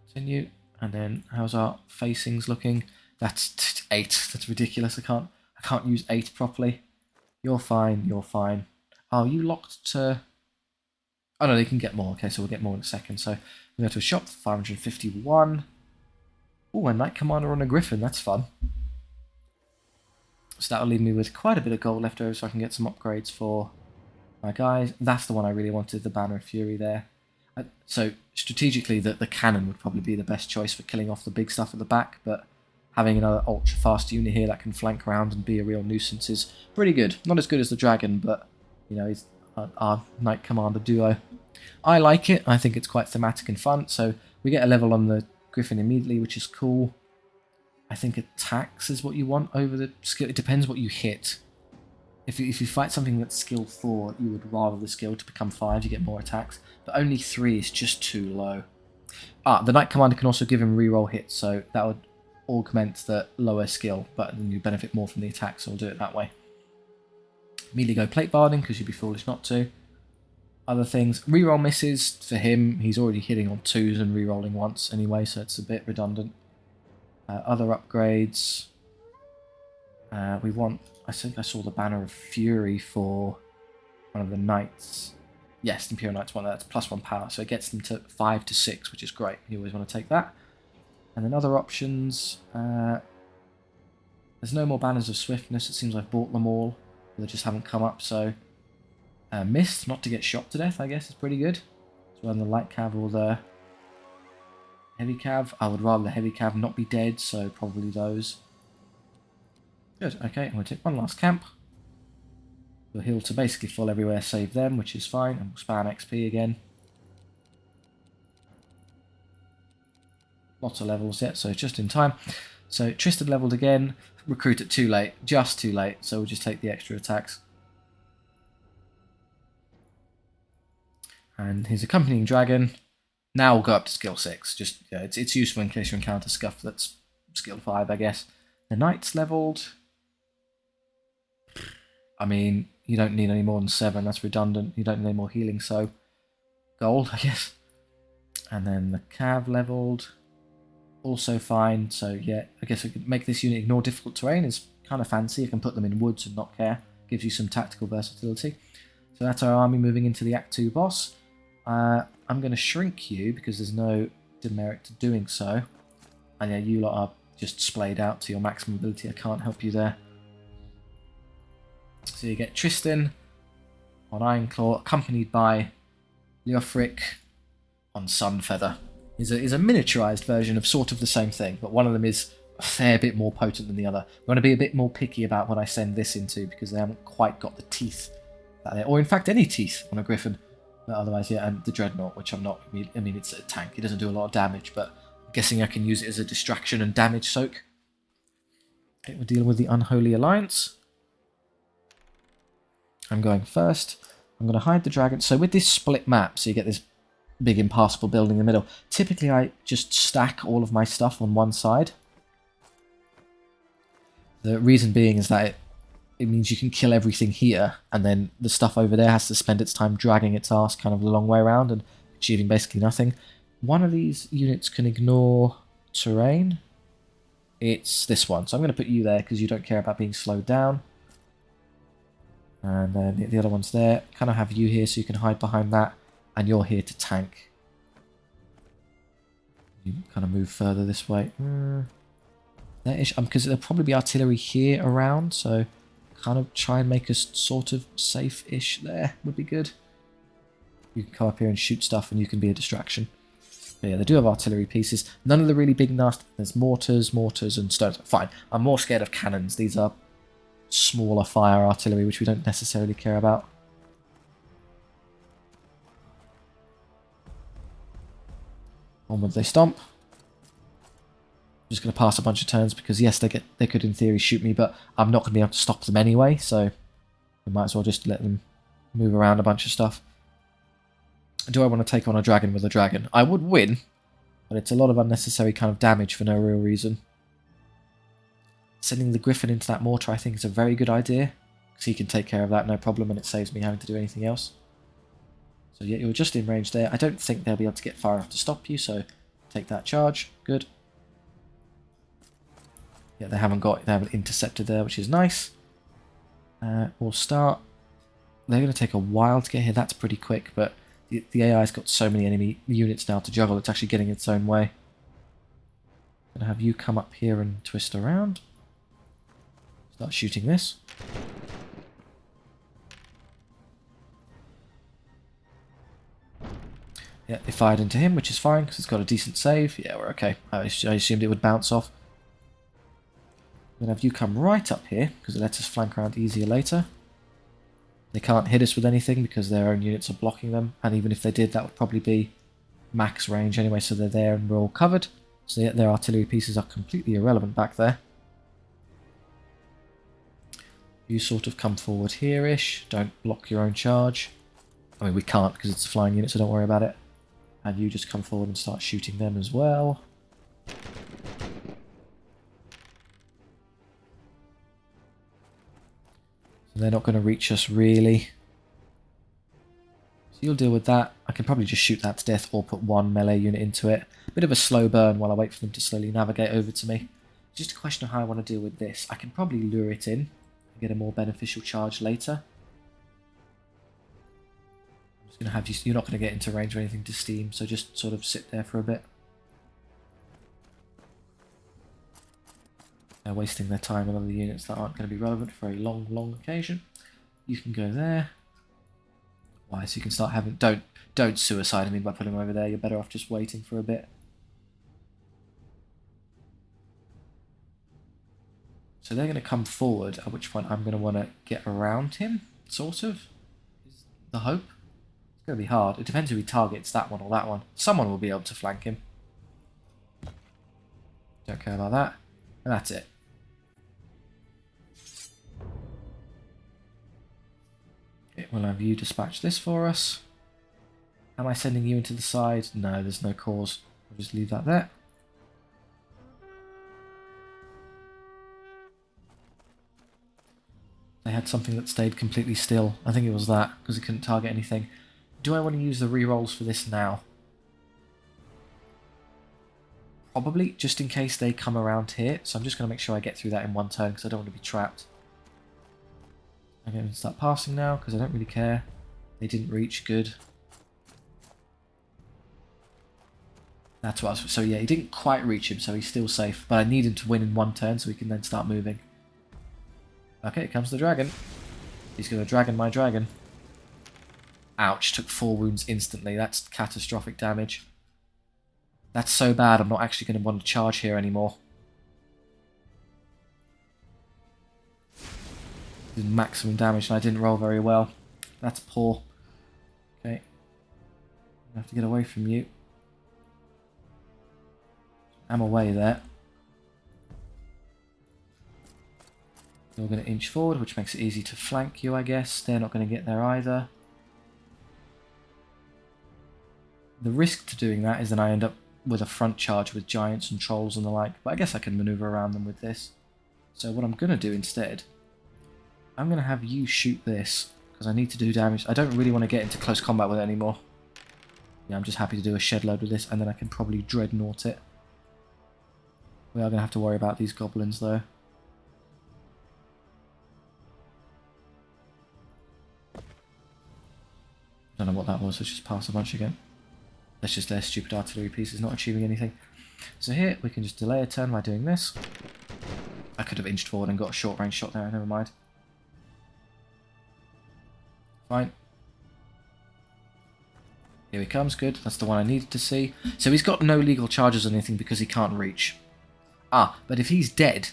Continue. And then how's our facings looking? That's 8. That's ridiculous. I can't use 8 properly. You're fine, you're fine. Oh, you locked to... Oh no, they can get more. Okay, so we'll get more in a second. So we go to a shop for 551. Oh, a Knight Commander on a Griffin. That's fun. So that'll leave me with quite a bit of gold left over, so I can get some upgrades for my guys. That's the one I really wanted, the Banner of Fury there. So strategically, the cannon would probably be the best choice for killing off the big stuff at the back, but having another ultra-fast unit here that can flank around and be a real nuisance is pretty good. Not as good as the Dragon, but, you know, he's our Knight Commander duo. I like it. I think it's quite thematic and fun. So we get a level on the Griffin immediately, which is cool. I think attacks is what you want over the skill. It depends what you hit. If you fight something that's skill 4, you would rather the skill to become 5, you get more attacks. But only 3 is just too low. The Knight Commander can also give him reroll hits, so that would augment the lower skill, but then you benefit more from the attack, so we'll do it that way. Immediately go plate barding, because you'd be foolish not to. Other things, reroll misses for him. He's already hitting on 2s and rerolling once anyway, so it's a bit redundant. Other upgrades. We want... I think I saw the Banner of Fury for one of the Knights. Yes, the Imperial Knights one. That's +1 power, so it gets them to 5 to 6, which is great. You always want to take that. And then other options. There's no more Banners of Swiftness. It seems I've bought them all. They just haven't come up, so... Mist, not to get shot to death, I guess, is pretty good. So on the light cav or the heavy cav. I would rather the heavy cav not be dead, so probably those. Good, okay, I'm going to take one last camp. We'll heal to basically full everywhere, save them, which is fine, and we'll spam XP again. Lots of levels yet, so just in time. So Tristan leveled again, recruit it too late, just too late, so we'll just take the extra attacks. And his accompanying dragon now will go up to skill 6. Just it's useful in case you encounter scuff that's skill 5, I guess. The knight's leveled. I mean, you don't need any more than 7. That's redundant. You don't need any more healing, so gold, I guess. And then the cav leveled. Also fine. So yeah, I guess we could make this unit ignore difficult terrain. Is kind of fancy. You can put them in woods and not care. Gives you some tactical versatility. So that's our army moving into the Act 2 boss. I'm going to shrink you because there's no demerit to doing so. And yeah, you lot are just splayed out to your maximum ability. I can't help you there. So you get Tristan on Ironclaw, accompanied by Leofric on Sunfeather. Is a miniaturized version of sort of the same thing, but one of them is a fair bit more potent than the other. I'm going to be a bit more picky about what I send this into because they haven't quite got the teeth. Or in fact any teeth on a Griffin. But otherwise, yeah, and the Dreadnought, which I'm not... I mean, it's a tank. It doesn't do a lot of damage, but I'm guessing I can use it as a distraction and damage soak. Okay, we're dealing with the Unholy Alliance. I'm going first. I'm going to hide the dragon. So with this split map, so you get this big impassable building in the middle. Typically, I just stack all of my stuff on one side. The reason being is that it means you can kill everything here, and then the stuff over there has to spend its time dragging its ass kind of the long way around and achieving basically nothing. One of these units can ignore terrain. It's this one, so I'm going to put you there because you don't care about being slowed down. And then the other one's there. Kind of have you here so you can hide behind that, and you're here to tank. You kind of move further this way. There-ish, because there'll probably be artillery here around, so kind of try and make us sort of safe-ish there would be good. You can come up here and shoot stuff, and you can be a distraction. But yeah, they do have artillery pieces. None of the really big nasty. There's mortars, and stones. Fine. I'm more scared of cannons. These are smaller fire artillery, which we don't necessarily care about. Onward they stomp. I'm just going to pass a bunch of turns because yes, they could in theory shoot me, but I'm not going to be able to stop them anyway, so we might as well just let them move around a bunch of stuff. Do I want to take on a dragon with a dragon? I would win, but it's a lot of unnecessary kind of damage for no real reason. Sending the griffin into that mortar I think is a very good idea, because he can take care of that no problem and it saves me having to do anything else. So yeah, you're just in range there. I don't think they'll be able to get far enough to stop you, so take that charge. Good. Yeah, they haven't intercepted there, which is nice. We'll start. They're going to take a while to get here. That's pretty quick, but the AI's got so many enemy units now to juggle, it's actually getting its own way. I'm going to have you come up here and twist around. Start shooting this. Yeah, they fired into him, which is fine, because it's got a decent save. Yeah, we're okay. I assumed it would bounce off. I'm going to have you come right up here, because it lets us flank around easier later. They can't hit us with anything, because their own units are blocking them, and even if they did, that would probably be max range anyway, so they're there and we're all covered. So yeah, their artillery pieces are completely irrelevant back there. You sort of come forward here-ish, don't block your own charge. I mean, we can't because it's a flying unit, so don't worry about it. And you just come forward and start shooting them as well. So they're not going to reach us, really. So you'll deal with that. I can probably just shoot that to death or put one melee unit into it. A bit of a slow burn while I wait for them to slowly navigate over to me. It's just a question of how I want to deal with this. I can probably lure it in and get a more beneficial charge later. I'm just going to have you... You're not going to get into range or anything to steam, so just sort of sit there for a bit. They're wasting their time on other units that aren't going to be relevant for a long, long occasion. You can go there. Why? So you can start having... Don't suicide me by putting them over there. You're better off just waiting for a bit. So they're going to come forward, at which point I'm going to want to get around him, sort of, is the hope. It's going to be hard. It depends who he targets, that one or that one. Someone will be able to flank him. Don't care about that. And that's it. Okay, we'll have you dispatch this for us. Am I sending you into the side? No, there's no cause. I'll just leave that there. They had something that stayed completely still. I think it was that, because it couldn't target anything. Do I want to use the rerolls for this now? Probably, just in case they come around here. So I'm just going to make sure I get through that in one turn, because I don't want to be trapped. I'm going to start passing now, because I don't really care. They didn't reach, good. That's what I was... So yeah, he didn't quite reach him, so he's still safe. But I need him to win in one turn, so we can then start moving. Okay, here comes the dragon. He's going to dragon my dragon. Ouch, took 4 wounds instantly. That's catastrophic damage. That's so bad, I'm not actually going to want to charge here anymore. Did maximum damage and I didn't roll very well. That's poor. Okay. I have to get away from you. I'm away there. You're going to inch forward, which makes it easy to flank you, I guess. They're not going to get there either. The risk to doing that is then I end up with a front charge with giants and trolls and the like, but I guess I can maneuver around them with this. So what I'm going to do instead, I'm going to have you shoot this, because I need to do damage. I don't really want to get into close combat with it anymore. Yeah, I'm just happy to do a shed load with this, and then I can probably dreadnought it. We are going to have to worry about these goblins, though. I don't know what that was, let's just pass a bunch again. That's just their stupid artillery pieces not achieving anything. So here, we can just delay a turn by doing this. I could have inched forward and got a short range shot there, never mind. Fine. Here he comes, good. That's the one I needed to see. So he's got no legal charges or anything because he can't reach. Ah, but if he's dead,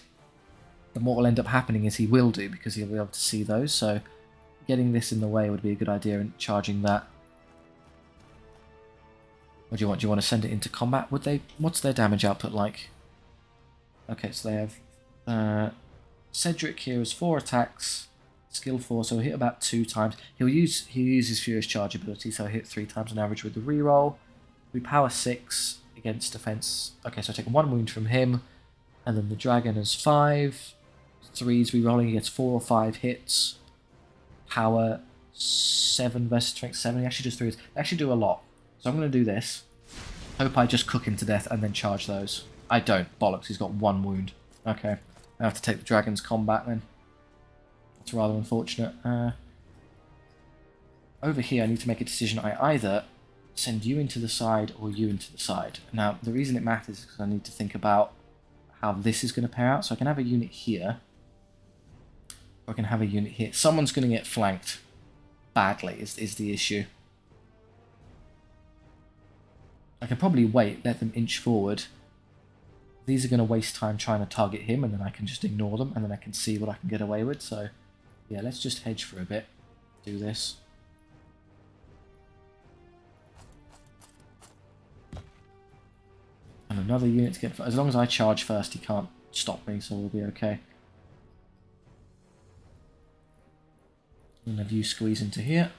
then what will end up happening is he will do, because he'll be able to see those, so getting this in the way would be a good idea, and charging that. What do you want? Do you want to send it into combat? Would they? What's their damage output like? Okay, so they have Cedric here has 4 attacks, skill 4, so he'll hit about 2 times. He'll use his Furious Charge ability, so he'll hit 3 times on average with the reroll. We power 6 against defense. Okay, so I take 1 wound from him, and then the dragon has 5. 3's rerolling, he gets 4 or 5 hits. Power 7 versus strength 7. He actually does 3. They actually do a lot. So I'm going to do this. Hope I just cook him to death and then charge those. I don't. Bollocks, he's got 1 wound. Okay. I have to take the dragon's combat then. That's rather unfortunate. Over here I need to make a decision. I either send you into the side or you into the side. Now, the reason it matters is because I need to think about how this is going to pair out. So I can have a unit here. Or I can have a unit here. Someone's going to get flanked badly is the issue. I can probably wait, let them inch forward. These are going to waste time trying to target him, and then I can just ignore them, and then I can see what I can get away with. So, yeah, let's just hedge for a bit. Do this. And another unit to get... As long as I charge first, he can't stop me, so we'll be okay. I'm going to have you squeeze into here.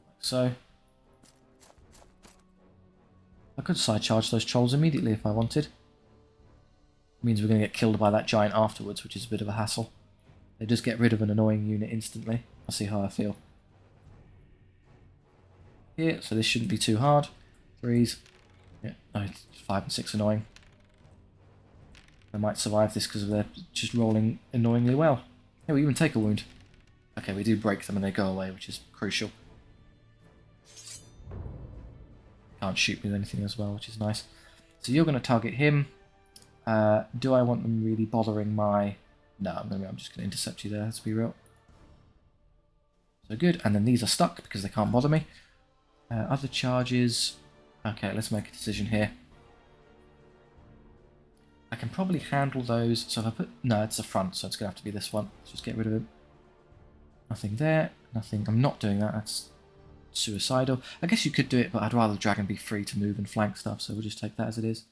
Like so. I could side charge those trolls immediately if I wanted. Means we're going to get killed by that giant afterwards, which is a bit of a hassle. They just get rid of an annoying unit instantly. I'll see how I feel. Here, so this shouldn't be too hard. 3s. Yeah, no, 5 and 6 annoying. I might survive this because they're just rolling annoyingly well. Yeah, we even take a wound. Okay, we do break them and they go away, which is crucial. Can't shoot with anything as well, which is nice. So you're going to target him. Do I want them really bothering my... No, I'm just going to intercept you there, let's be real. So good, and then these are stuck because they can't bother me. Other charges... Okay, let's make a decision here. I can probably handle those, so if I put... No, it's the front, so it's going to have to be this one. Let's just get rid of him. Nothing there, nothing... I'm not doing that, that's suicidal. I guess you could do it, but I'd rather the dragon be free to move and flank stuff, so we'll just take that as it is.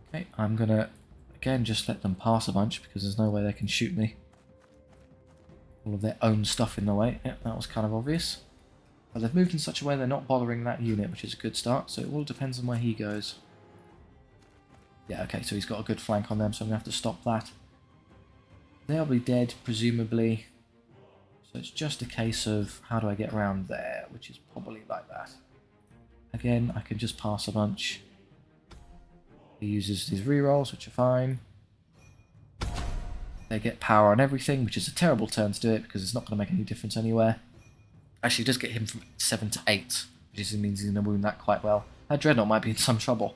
Okay, I'm gonna, again, just let them pass a bunch, because there's no way they can shoot me. All of their own stuff in the way. Yeah, that was kind of obvious. But they've moved in such a way they're not bothering that unit, which is a good start, so it all depends on where he goes. Yeah, okay, so he's got a good flank on them, so I'm going to have to stop that. They'll be dead, presumably. So it's just a case of how do I get around there, which is probably like that. Again, I can just pass a bunch. He uses these rerolls, which are fine. They get power on everything, which is a terrible turn to do it because it's not going to make any difference anywhere. Actually, it does get him from 7 to 8, which means he's going to wound that quite well. That Dreadnought might be in some trouble.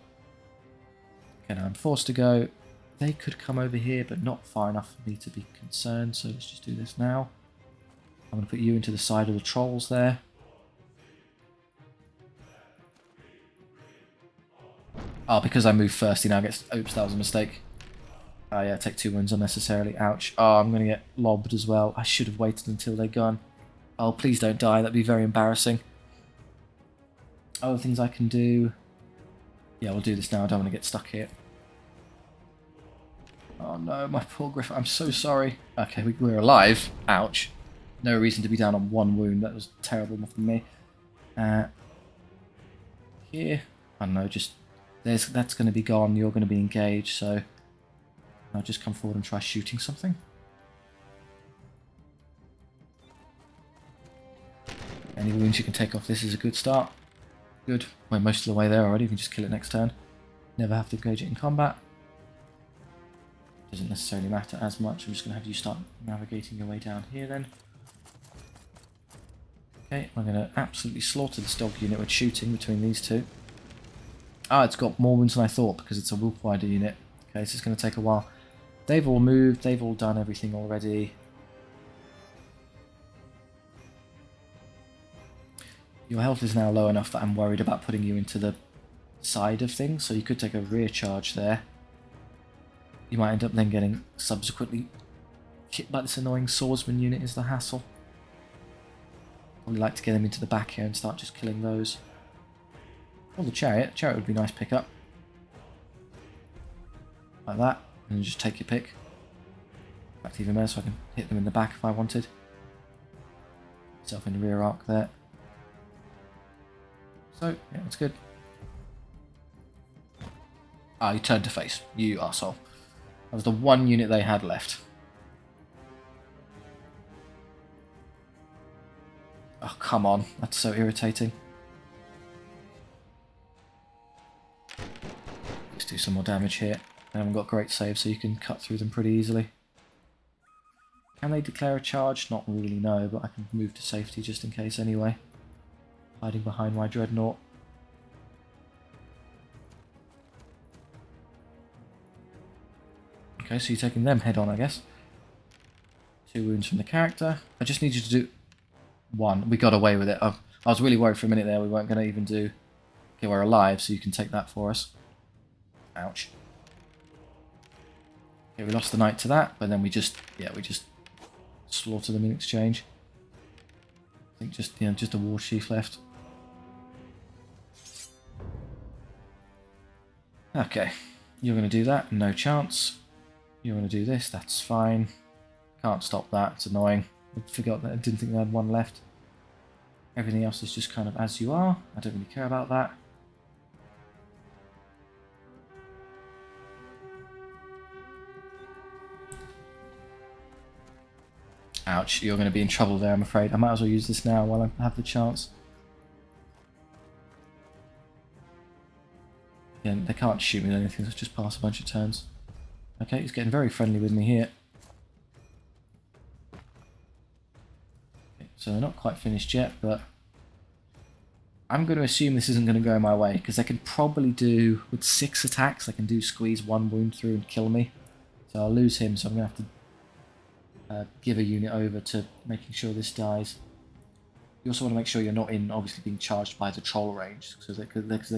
Okay, now I'm forced to go. They could come over here, but not far enough for me to be concerned, so let's just do this now. I'm going to put you into the side of the trolls there. Oh, because I moved first, he now gets... Oops, that was a mistake. Oh yeah, take 2 wounds unnecessarily. Ouch. Oh, I'm going to get lobbed as well. I should have waited until they're gone. Oh, please don't die. That'd be very embarrassing. Other things I can do... Yeah, we'll do this now. I don't want to get stuck here. Oh no, my poor Griffin. I'm so sorry. Okay, we're alive. Ouch. No reason to be down on 1 wound. That was terrible from me. Here, I don't know, just that's going to be gone. You're going to be engaged, so I'll just come forward and try shooting something. Any wounds you can take off this is a good start. Good. We're most of the way there already. You can just kill it next turn. Never have to engage it in combat. Doesn't necessarily matter as much. I'm just going to have you start navigating your way down here then. Okay, I'm going to absolutely slaughter this dog unit with shooting between these two. Ah, it's got more wounds than I thought because it's a wolf rider unit. Okay, so it's going to take a while. They've all moved. They've all done everything already. Your health is now low enough that I'm worried about putting you into the side of things, so you could take a rear charge there. You might end up then getting subsequently hit by this annoying swordsman unit is the hassle. Probably like to get them into the back here and start just killing those. Or the chariot. Chariot would be a nice pickup. Like that, and just take your pick. In fact, even better, so I can hit them in the back if I wanted. Self in the rear arc there. So, yeah, that's good. Ah, you turned to face. You arsehole. That was the one unit they had left. Oh, come on. That's so irritating. Let's do some more damage here. They haven't got great saves, so you can cut through them pretty easily. Can they declare a charge? Not really, no, but I can move to safety just in case anyway. Hiding behind my dreadnought. Okay, so you're taking them head on, I guess. 2 wounds from the character. I just need you to do 1. We got away with it. I was really worried for a minute there we weren't going to even do... Okay, we're alive, so you can take that for us. Ouch. Okay, we lost the knight to that, but then we just... Yeah, we just slaughter them in exchange. I think just, you know, just a war chief left. Okay, you're going to do that, no chance. You're going to do this, that's fine. Can't stop that, it's annoying. I forgot that I didn't think I had 1 left. Everything else is just kind of as you are. I don't really care about that. Ouch, you're going to be in trouble there, I'm afraid. I might as well use this now while I have the chance. Again, they can't shoot me with anything, so just pass a bunch of turns. Okay, he's getting very friendly with me here. Okay, so they're not quite finished yet, but I'm going to assume this isn't going to go my way, because they can probably do, with 6 attacks, they can do squeeze 1 wound through and kill me. So I'll lose him, so I'm going to have to give a unit over to making sure this dies. You also want to make sure you're not in, obviously, being charged by the troll range, because they're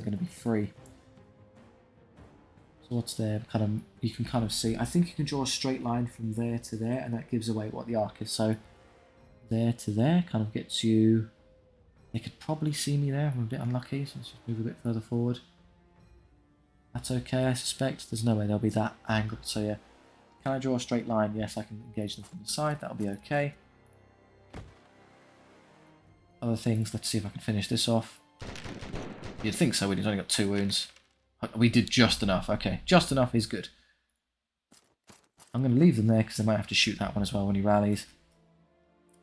going to be free. So what's there? Kind of, you can kind of see. I think you can draw a straight line from there to there, and that gives away what the arc is. So there to there kind of gets you. They could probably see me there. I'm a bit unlucky, so let's just move a bit further forward. That's okay, I suspect. There's no way they'll be that angled. So yeah, can I draw a straight line? Yes, I can engage them from the side. That'll be okay. Other things. Let's see if I can finish this off. You'd think so. We've only got 2 wounds. We did just enough. Okay, just enough is good. I'm going to leave them there because they might have to shoot that one as well when he rallies.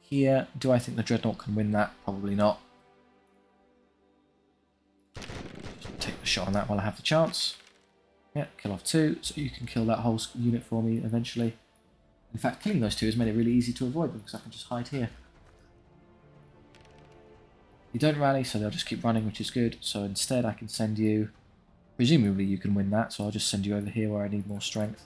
Here, do I think the Dreadnought can win that? Probably not. Just take the shot on that while I have the chance. Yeah, kill off 2, so you can kill that whole unit for me eventually. In fact, killing those 2 has made it really easy to avoid them because I can just hide here. You don't rally, so they'll just keep running, which is good. So instead I can send you... Presumably you can win that, so I'll just send you over here where I need more strength.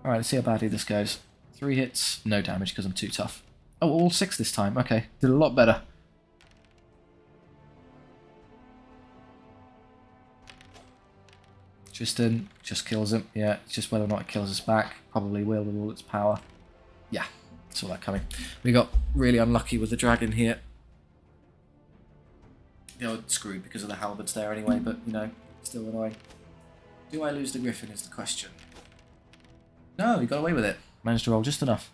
Alright, let's see how badly this goes. 3 hits, no damage because I'm too tough. Oh, all 6 this time. Okay, did a lot better. Tristan just kills him. Yeah, it's just whether or not it kills us back. Probably will with all its power. Yeah, saw that coming. We got really unlucky with the dragon here. They were screwed because of the halberds there anyway, but, you know, still annoying. Do I lose the griffin is the question. No, he got away with it. Managed to roll just enough.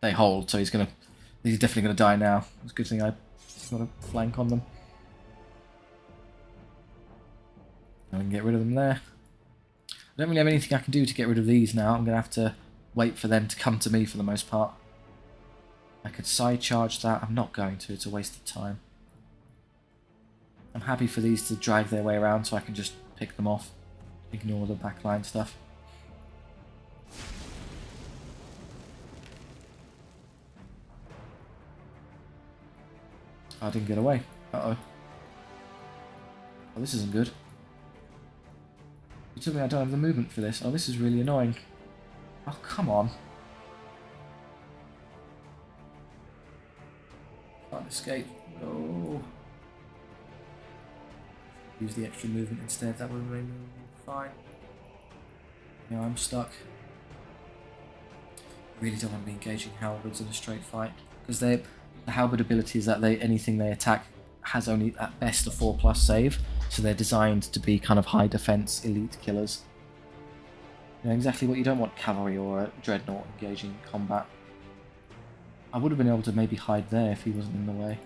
They hold, so he's definitely gonna die now. It's a good thing I got a flank on them. And we can get rid of them there. I don't really have anything I can do to get rid of these now. I'm gonna have to wait for them to come to me for the most part. I could side charge that. I'm not going to. It's a waste of time. I'm happy for these to drag their way around so I can just pick them off. Ignore the backline stuff. I didn't get away. Uh-oh. Oh, this isn't good. You told me I don't have the movement for this. Oh, this is really annoying. Oh, come on. Can't escape. No. Use the extra movement instead. That would have made me fine. Now I'm stuck. Really don't want to be engaging halberds in a straight fight because the halberd ability is that anything they attack has only at best a 4+ save, so they're designed to be kind of high defense elite killers. You know exactly what you don't want cavalry or a dreadnought engaging in combat. I would have been able to maybe hide there if he wasn't in the way.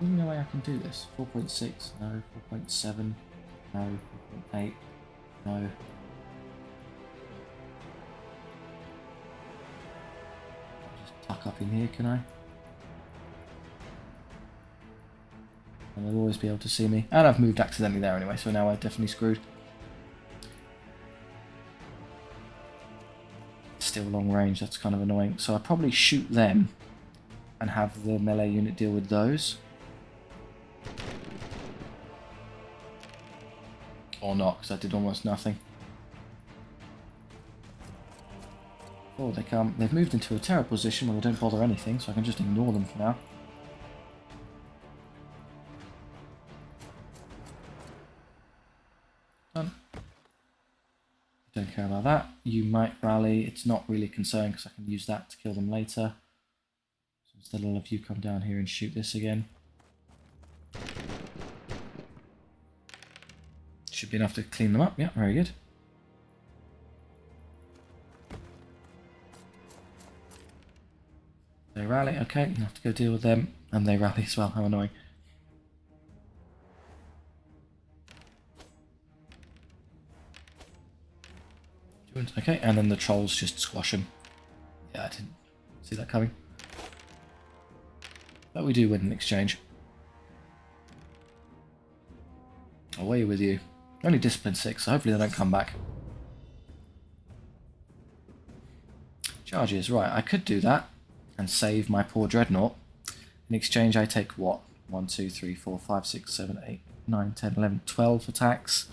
There's no way I can do this. 4.6, no. 4.7, no. 4.8, no. Tuck up in here, can I? And they'll always be able to see me. And I've moved accidentally there anyway, so now I'm definitely screwed. Still long range, that's kind of annoying. So I'll probably shoot them and have the melee unit deal with those. Or not, because I did almost nothing. Oh, they come. They've moved into a terrible position where they don't bother anything, so I can just ignore them for now. Done. Don't care about that. You might rally. It's not really a concern because I can use that to kill them later. So instead I'll have you come down here and shoot this again. Should be enough to clean them up. Yeah, very good. They rally, okay, you have to go deal with them, and they rally as well, how annoying. Okay, and then the trolls just squash him. Yeah, I didn't see that coming. But we do win an exchange. Away with you. Only discipline 6, so hopefully they don't come back. Charges, right, I could do that and save my poor dreadnought. In exchange I take what? 1, 2, 3, 4, 5, 6, 7, 8, 9, 10, 11, 12 attacks.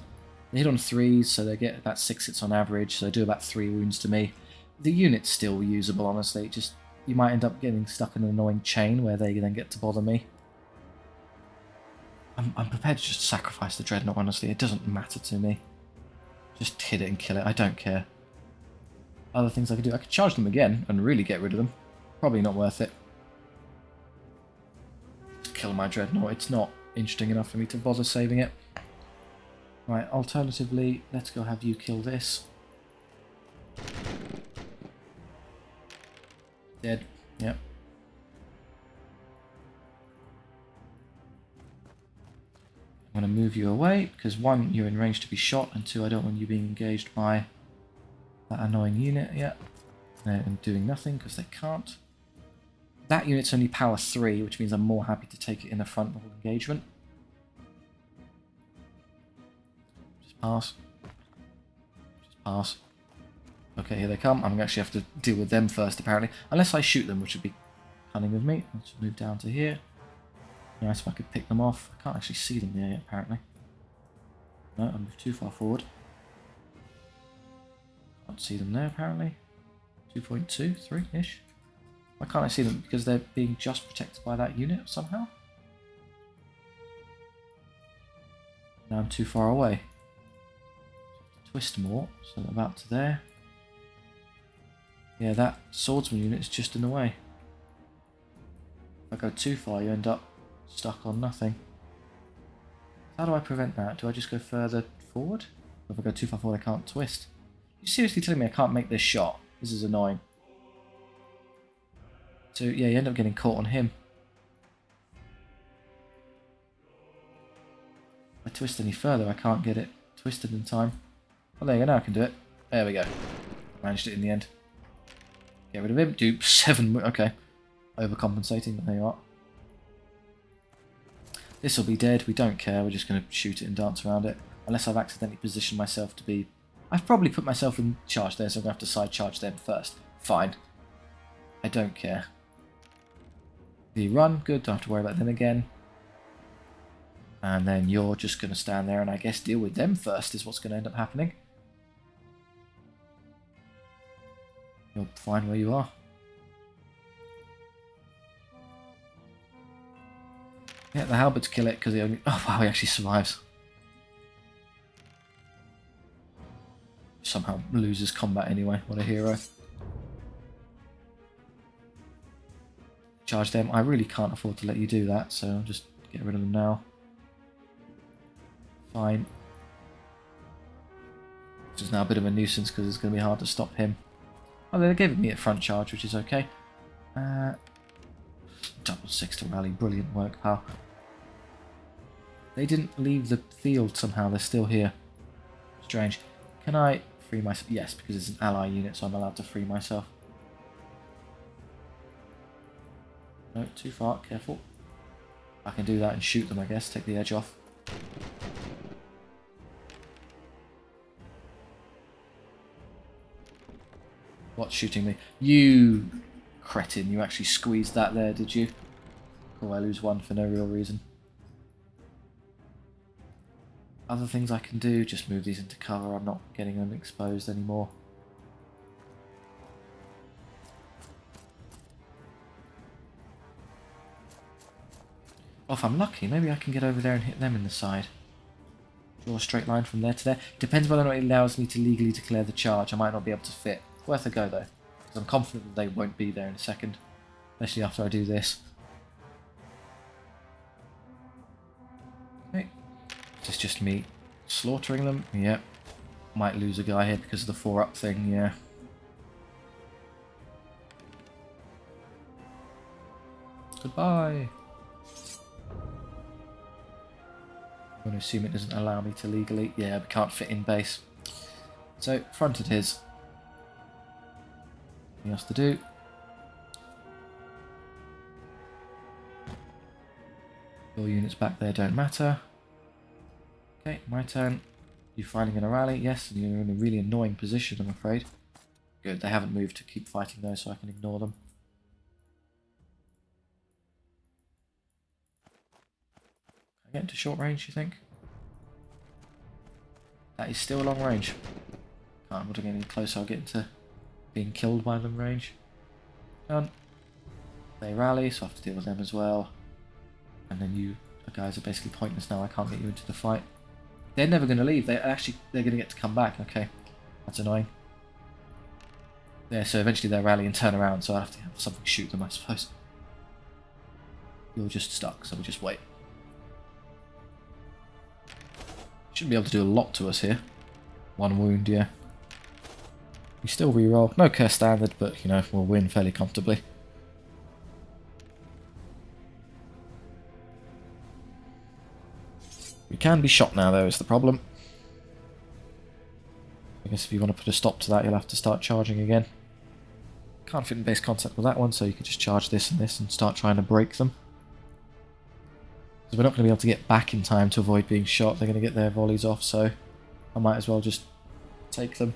They hit on 3s, so they get about 6 hits on average, so they do about 3 wounds to me. The unit's still usable, honestly, just you might end up getting stuck in an annoying chain where they then get to bother me. I'm prepared to just sacrifice the dreadnought, honestly, it doesn't matter to me. Just hit it and kill it, I don't care. Other things I could do, I could charge them again and really get rid of them. Probably not worth it. Kill my dreadnought, it's not interesting enough for me to bother saving it. Right, alternatively, let's go have you kill this. Dead, yep. I'm going to move you away, because 1, you're in range to be shot, and 2, I don't want you being engaged by that annoying unit yet. And doing nothing, because they can't. That unit's only power 3, which means I'm more happy to take it in a frontal engagement. Just pass. Just pass. Okay, here they come. I'm going to actually have to deal with them first, apparently. Unless I shoot them, which would be cunning of me. Let's move down to here. Nice if I could pick them off. I can't actually see them there yet, apparently. No, I moved too far forward. Can't see them there, apparently. 2.2, 3-ish. Why can't I see them? Because they're being just protected by that unit somehow? Now I'm too far away. So I have to twist more, so I'm about to there. Yeah, that swordsman unit is just in the way. If I go too far, you end up stuck on nothing. How do I prevent that? Do I just go further forward? Or if I go too far forward, I can't twist. You're seriously telling me I can't make this shot? This is annoying. So yeah, you end up getting caught on him. If I twist any further, I can't get it twisted in time. Oh, there you go, now I can do it. There we go. Managed it in the end. Get rid of him. Do 7. Okay. Overcompensating, but there you are. This will be dead. We don't care. We're just going to shoot it and dance around it. Unless I've accidentally positioned myself to be... I've probably put myself in charge there, so I'm going to have to side charge them first. Fine. I don't care. The run, good, don't have to worry about them again. And then you're just going to stand there and I guess deal with them first is what's going to end up happening. You're fine where you are. Yeah, the halberds kill it because he only... Oh wow, he actually survives. Somehow loses combat anyway, what a hero. Charge them. I really can't afford to let you do that, so I'll just get rid of them now. Fine. Which is now a bit of a nuisance because it's going to be hard to stop him. Oh, they gave me a front charge, which is okay. Double 6 to rally. Brilliant work, pal. They didn't leave the field somehow. They're still here. Strange. Can I free myself? Yes, because it's an ally unit, so I'm allowed to free myself. No, too far. Careful. I can do that and shoot them, I guess. Take the edge off. What's shooting me? You cretin. You actually squeezed that there, did you? Cool, I lose 1 for no real reason. Other things I can do, just move these into cover. I'm not getting them exposed anymore. Oh, if I'm lucky, maybe I can get over there and hit them in the side. Draw a straight line from there to there. Depends whether or not it allows me to legally declare the charge. I might not be able to fit. Worth a go though, because I'm confident that they won't be there in a second. Especially after I do this. Okay. Is this just me slaughtering them? Yep. Might lose a guy here because of the 4-up thing, yeah. Goodbye. I'm going to assume it doesn't allow me to legally... Yeah, we can't fit in base. So, fronted his. Nothing else to do. Your units back there don't matter. Okay, my turn. You finally going to rally? Yes, and you're in a really annoying position, I'm afraid. Good, they haven't moved to keep fighting though, so I can ignore them. Can I get into short range, you think? That is still a long range. Can't get any closer, I'll get into being killed by them range. Done. They rally, so I have to deal with them as well. And then you guys are basically pointless now, I can't get you into the fight. They're never going to leave, they're going to get to come back, okay. That's annoying. Yeah, so eventually they'll rally and turn around, so I have to have something shoot them, I suppose. You're just stuck, so we'll just wait. Shouldn't be able to do a lot to us here. 1 wound, yeah. We still reroll. No curse standard, but, you know, we'll win fairly comfortably. We can be shot now, though, is the problem. I guess if you want to put a stop to that, you'll have to start charging again. Can't fit in base contact with that one, so you could just charge this and start trying to break them. Because we're not going to be able to get back in time to avoid being shot. They're going to get their volleys off, so I might as well just take them.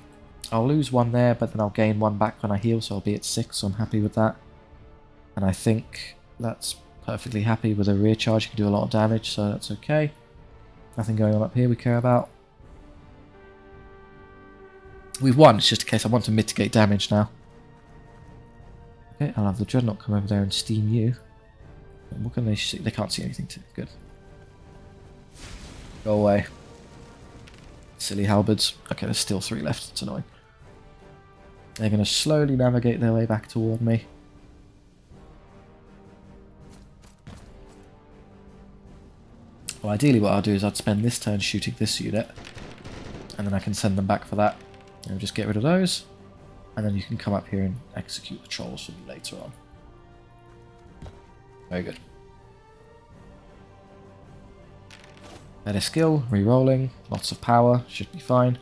I'll lose 1 there, but then I'll gain 1 back when I heal, so I'll be at 6, so I'm happy with that. And I think that's perfectly happy with a rear charge. You can do a lot of damage, so that's okay. Nothing going on up here we care about. We've won, it's just a case I want to mitigate damage now. Okay, I'll have the Dreadnought come over there and steam you. What can they see? They can't see anything too. Good. Go away. Silly halberds. Okay, there's still 3 left. It's annoying. They're going to slowly navigate their way back toward me. Well, ideally what I'll do is I'd spend this turn shooting this unit. And then I can send them back for that. And we'll just get rid of those. And then you can come up here and execute the trolls for me later on. Very good. Better skill, re-rolling, lots of power, should be fine.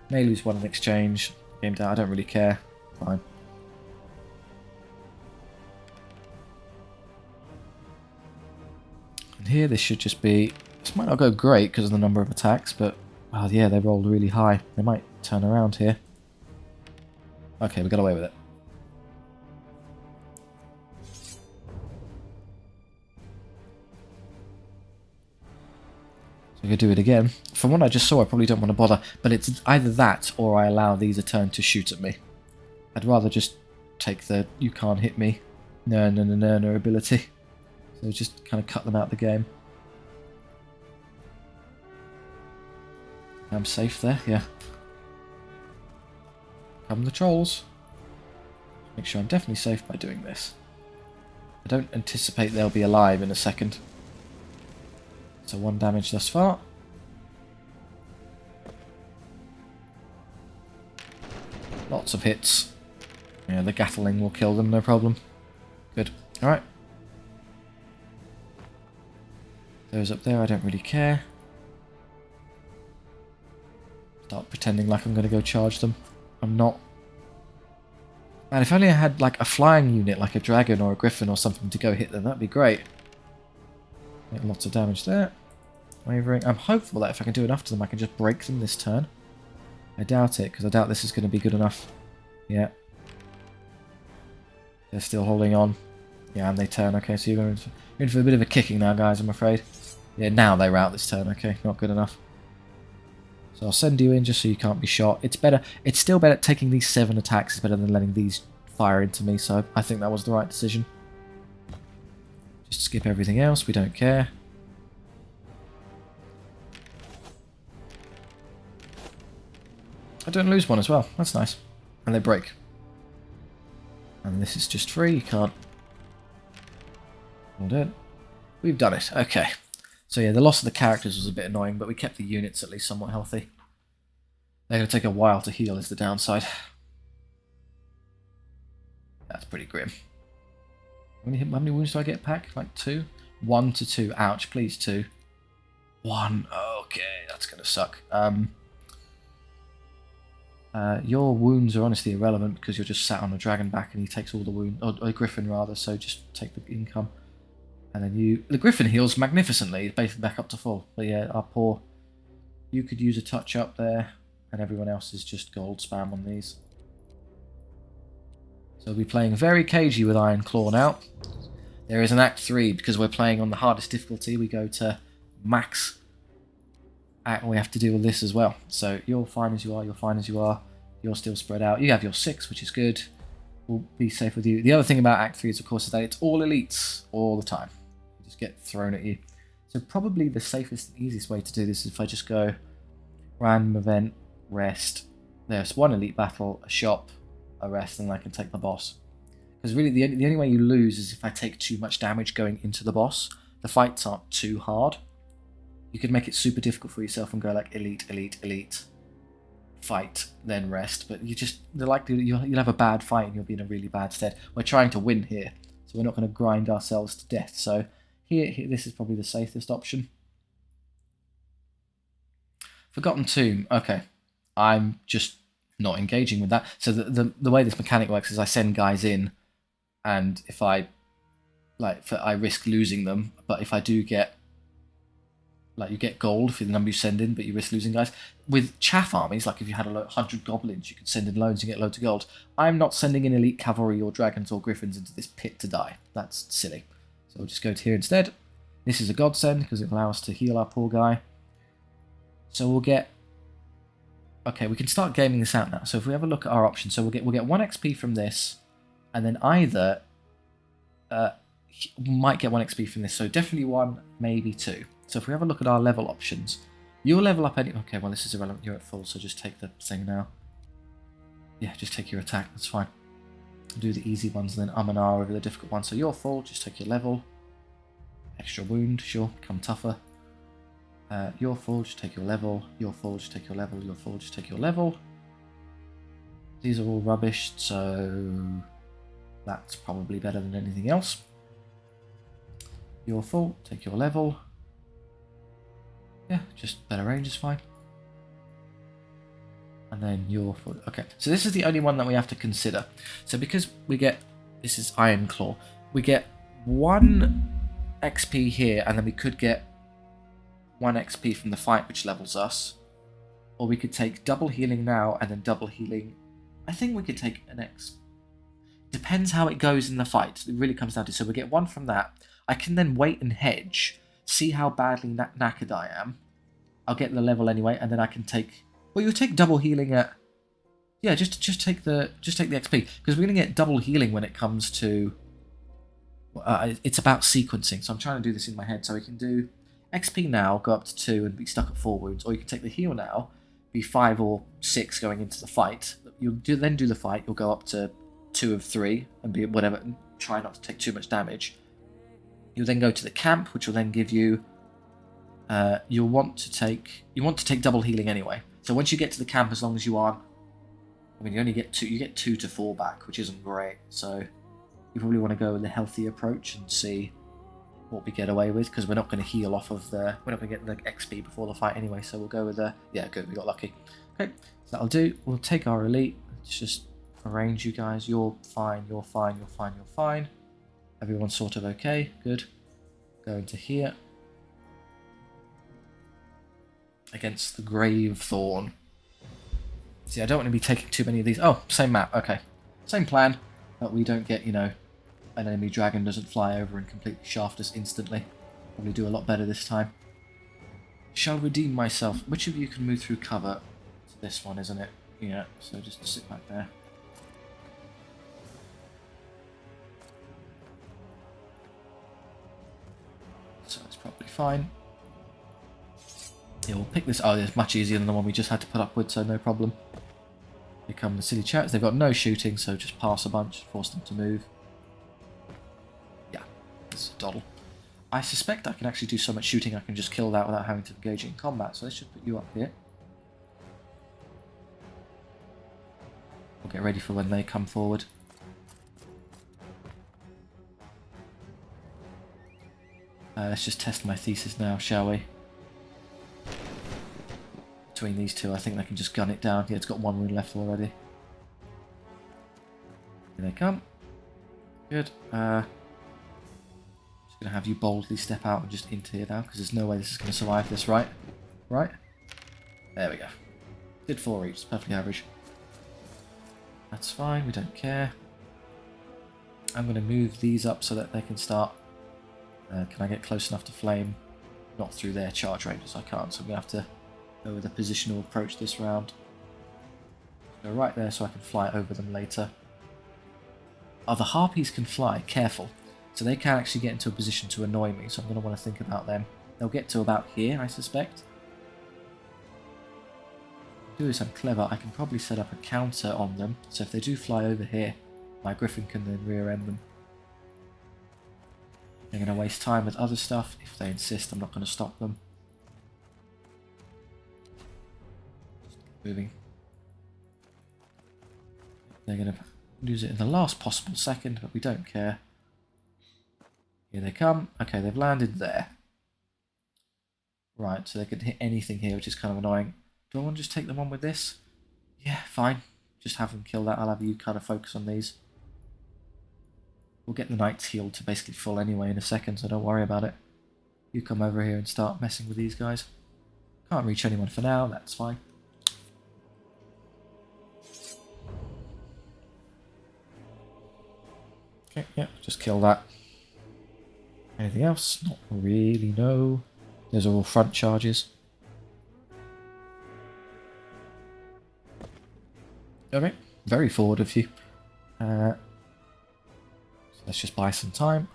May lose one in exchange. Game down, I don't really care. Fine. And here this should just be... This might not go great because of the number of attacks, but... Oh yeah, they rolled really high. They might turn around here. Okay, we got away with it. So we could do it again. From what I just saw, I probably don't want to bother, but it's either that or I allow these a turn to shoot at me. I'd rather just take the you can't hit me, no ability. So just kind of cut them out of the game. I'm safe there, yeah. Come the trolls. Make sure I'm definitely safe by doing this. I don't anticipate they'll be alive in a second. So 1 damage thus far. Lots of hits. Yeah, the Gatling will kill them, no problem. Good. Alright. Those up there, I don't really care. Start pretending like I'm going to go charge them. I'm not. Man, if only I had like a flying unit, like a dragon or a griffin or something to go hit them, that'd be great. Make lots of damage there. Wavering. I'm hopeful that if I can do enough to them, I can just break them this turn. I doubt it, because I doubt this is going to be good enough. Yeah. They're still holding on. Yeah, and they turn. Okay, so you're in for a bit of a kicking now, guys, I'm afraid. Yeah, now they rout this turn. Okay, not good enough. So I'll send you in just so you can't be shot. It's better. It's still better. Taking these 7 attacks is better than letting these fire into me, so I think that was the right decision. Just skip everything else. We don't care. I don't lose one as well. That's nice. And they break. And this is just free. You can't... Hold it. We've done it. Okay. So yeah, the loss of the characters was a bit annoying, but we kept the units at least somewhat healthy. They're going to take a while to heal is the downside. That's pretty grim. How many wounds do I get back? Like 2? 1 to 2. Ouch, please 2. 1. Okay, that's going to suck. Your wounds are honestly irrelevant because you're just sat on a dragon back and he takes all the wounds, or a griffin rather, so just take the income. And then the griffin heals magnificently, basically back up to full. But yeah, our poor, you could use a touch up there, and everyone else is just gold spam on these. So we'll be playing very cagey with Iron Claw now. There is an Act 3, because we're playing on the hardest difficulty, we go to max. And we have to deal with this as well. So you're fine as you are, you're fine as you are. You're still spread out. You have your 6, which is good. We'll be safe with you. The other thing about Act 3 is, of course, is that it's all elites all the time. You just get thrown at you. So probably the safest and easiest way to do this is if I just go random event, rest. There's 1 elite battle, a shop, a rest, and I can take the boss. Because really the only way you lose is if I take too much damage going into the boss. The fights aren't too hard. You could make it super difficult for yourself and go like elite, elite, elite, fight, then rest. But you'll have a bad fight and you'll be in a really bad stead. We're trying to win here, so we're not going to grind ourselves to death. So here, this is probably the safest option. Forgotten Tomb. Okay, I'm just not engaging with that. So the way this mechanic works is I send guys in, and if I risk losing them, but if I do get you get gold for the number you send in, but you risk losing guys. With chaff armies, like if you had 100 goblins, you could send in loads and get loads of gold. I'm not sending in elite cavalry or dragons or griffins into this pit to die. That's silly. So we'll just go to here instead. This is a godsend because it allows us to heal our poor guy. So we'll get... Okay, we can start gaming this out now. So if we have a look at our options, so we'll get 1 XP from this, and then either... we might get 1 XP from this, so definitely 1, maybe 2. So if we have a look at our level options, you'll level up any... Okay, well this is irrelevant, you're at full, so just take the thing now. Yeah, just take your attack, that's fine. Do the easy ones and then and ah over the difficult ones. So you're full, just take your level. Extra wound, sure, become tougher. You're full, just take your level. You're full, just take your level. You're full, just take your level. These are all rubbish, so that's probably better than anything else. Your fault, take your level. Yeah, just better range is fine. And then your fault. Okay, so this is the only one that we have to consider. So because we get, this is Iron Claw, we get 1 XP here, and then we could get 1 XP from the fight, which levels us. Or we could take double healing now, and then double healing. I think we could take an X. Depends how it goes in the fight. It really comes down to. So we get 1 from that. I can then wait and hedge, see how badly knackered I am. I'll get the level anyway, and then I can take. Well, you'll take double healing at. Yeah, just take the XP, because we're gonna get double healing when it comes to. It's about sequencing, so I'm trying to do this in my head. So we can do XP now, go up to 2 and be stuck at 4 wounds, or you can take the heal now, be 5 or 6 going into the fight. You'll then do the fight. You'll go up to 2 of 3 and be whatever, and try not to take too much damage. You'll then go to the camp, which will then give you. You want to take double healing anyway. So once you get to the camp, as long as you aren't, I mean, you only get 2. You get 2 to 4 back, which isn't great. So you probably want to go with the healthy approach and see what we get away with, because we're not going to heal off of the. We're not going to get the XP before the fight anyway. So we'll go with the. Yeah, good. We got lucky. Okay, so that'll do. We'll take our elite. Let's just arrange you guys. You're fine. You're fine. You're fine. You're fine. Everyone's sort of okay. Good. Go into here. Against the Grave Thorn. See, I don't want to be taking too many of these. Oh, same map. Okay. Same plan. But we don't get, an enemy dragon doesn't fly over and completely shaft us instantly. Probably do a lot better this time. Shall redeem myself. Which of you can move through cover? It's this one, isn't it? Yeah, so just sit back there. So it's probably fine. Yeah, we'll pick this. Oh, it's much easier than the one we just had to put up with, so no problem. Here come the silly chats. They've got no shooting, so just pass a bunch, force them to move. Yeah, this is a doddle. I suspect I can actually do so much shooting I can just kill that without having to engage it in combat, so let's just put you up here. We'll get ready for when they come forward. Let's just test my thesis now, shall we? Between these two, I think they can just gun it down. Yeah, it's got 1 wound left already. Here they come. Good. Just going to have you boldly step out and just into here now, because there's no way this is going to survive this, right? Right? There we go. Did 4 each, it's perfectly average. That's fine, we don't care. I'm going to move these up so that they can start. Can I get close enough to flame? Not through their charge ranges, I can't, so I'm going to have to go with a positional approach this round. Go right there so I can fly over them later. Oh, the harpies can fly, careful. So they can actually get into a position to annoy me, so I'm going to want to think about them. They'll get to about here, I suspect. Do this, I'm clever. I can probably set up a counter on them, so if they do fly over here, my griffin can then rear end them. They're going to waste time with other stuff. If they insist, I'm not going to stop them. Moving. They're going to lose it in the last possible second, but we don't care. Here they come. Okay, they've landed there. Right, so they can hit anything here, which is kind of annoying. Do I want to just take them on with this? Yeah, fine. Just have them kill that. I'll have you kind of focus on these. We'll get the knights healed to basically full anyway in a second, so don't worry about it. You come over here and start messing with these guys. Can't reach anyone for now, that's fine. Okay, yeah, just kill that. Anything else? Not really, no. Those are all front charges. Okay, very forward of you. So let's just buy some time.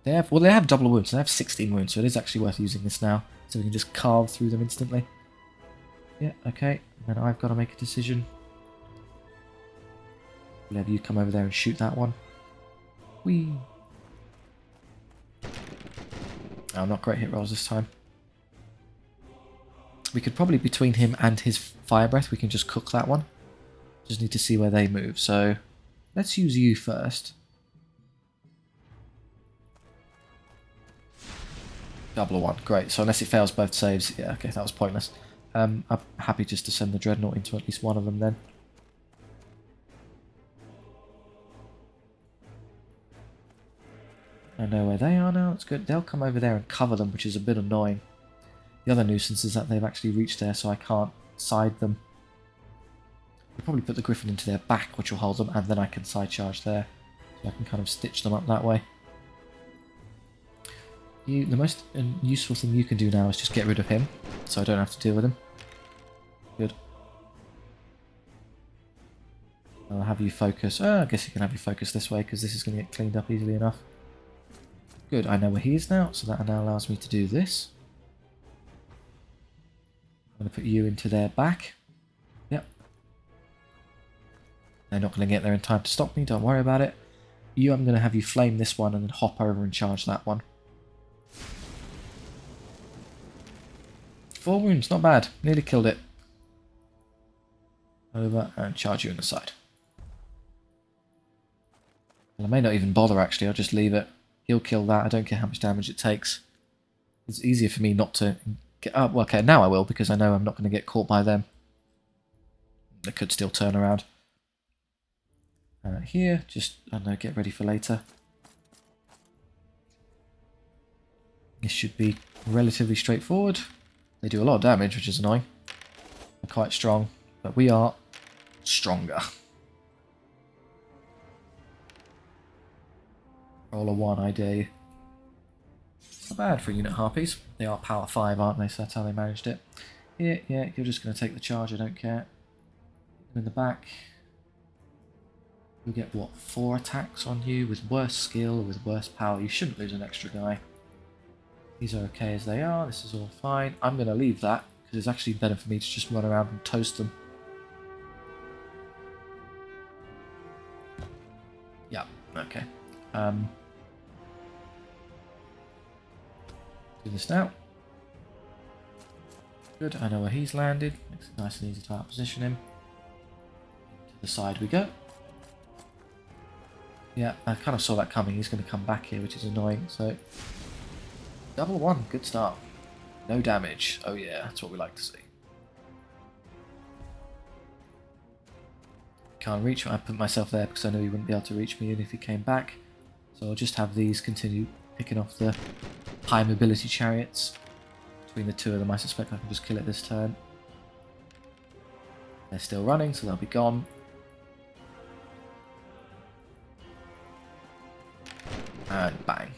They have double wounds. They have 16 wounds, so it is actually worth using this now, so we can just carve through them instantly. Yeah, okay. And then I've got to make a decision. We'll have you come over there and shoot that one. Whee! Oh, not great hit rolls this time. We could probably, between him and his fire breath, we can just cook that one. Just need to see where they move. So let's use you first. Double 1. Great. So unless it fails both saves, yeah, okay, that was pointless. I'm happy just to send the Dreadnought into at least one of them then. I know where they are now. It's good. They'll come over there and cover them, which is a bit annoying. The other nuisance is that they've actually reached there, so I can't side them. I'll probably put the Griffin into their back, which will hold them, and then I can side charge there. So I can kind of stitch them up that way. The most useful thing you can do now is just get rid of him, so I don't have to deal with him. Good. I'll have you focus. I guess you can have you focus this way, because this is going to get cleaned up easily enough. Good, I know where he is now, so that now allows me to do this. I'm going to put you into their back. Yep. They're not going to get there in time to stop me, don't worry about it. You, I'm going to have you flame this one and then hop over and charge that one. 4 wounds, not bad. Nearly killed it. Over and charge you in the side. Well, I may not even bother actually, I'll just leave it. He'll kill that, I don't care how much damage it takes. It's easier for me not to get up. Well, okay, now I will, because I know I'm not going to get caught by them. They could still turn around. Here, just, I don't know, get ready for later. This should be relatively straightforward. They do a lot of damage, which is annoying. They're quite strong, but we are stronger. Roll a 1, I dare you. Not bad for unit harpies. They are power 5, aren't they? So that's how they managed it. Yeah, you're just going to take the charge, I don't care. In the back. You'll get, what, 4 attacks on you with worse skill, with worse power. You shouldn't lose an extra guy. These are okay as they are. This is all fine. I'm going to leave that, because it's actually better for me to just run around and toast them. Yeah, okay. Do this now. Good, I know where he's landed. Makes it nice and easy to outposition him. To the side we go. Yeah, I kind of saw that coming. He's going to come back here, which is annoying. So, double 1, good start. No damage. Oh yeah, that's what we like to see. Can't reach him. I put myself there because I knew he wouldn't be able to reach me even if he came back. So I'll just have these continue picking off the high mobility chariots. Between the two of them, I suspect I can just kill it this turn. They're still running, so they'll be gone. And bang.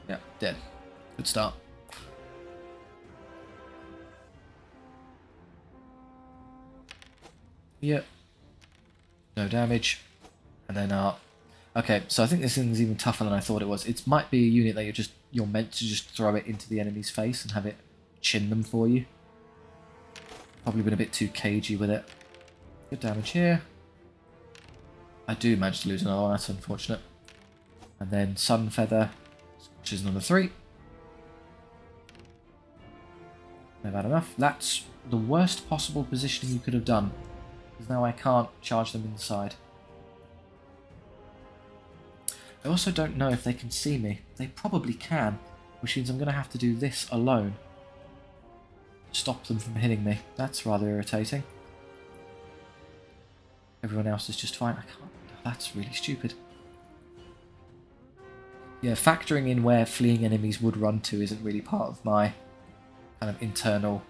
Yep, dead. Good start. Yep. No damage. And then okay, so I think this thing's even tougher than I thought it was. It might be a unit that you're meant to just throw it into the enemy's face and have it chin them for you. Probably been a bit too cagey with it. Good damage here. I do manage to lose another one, that's unfortunate. And then Sun Feather, which is another 3. I've had enough. That's the worst possible positioning you could have done. Because now I can't charge them inside. I also don't know if they can see me. They probably can, which means I'm going to have to do this alone. Stop them from hitting me. That's rather irritating. Everyone else is just fine. I can't. That's really stupid. Yeah, factoring in where fleeing enemies would run to isn't really part of my kind of internal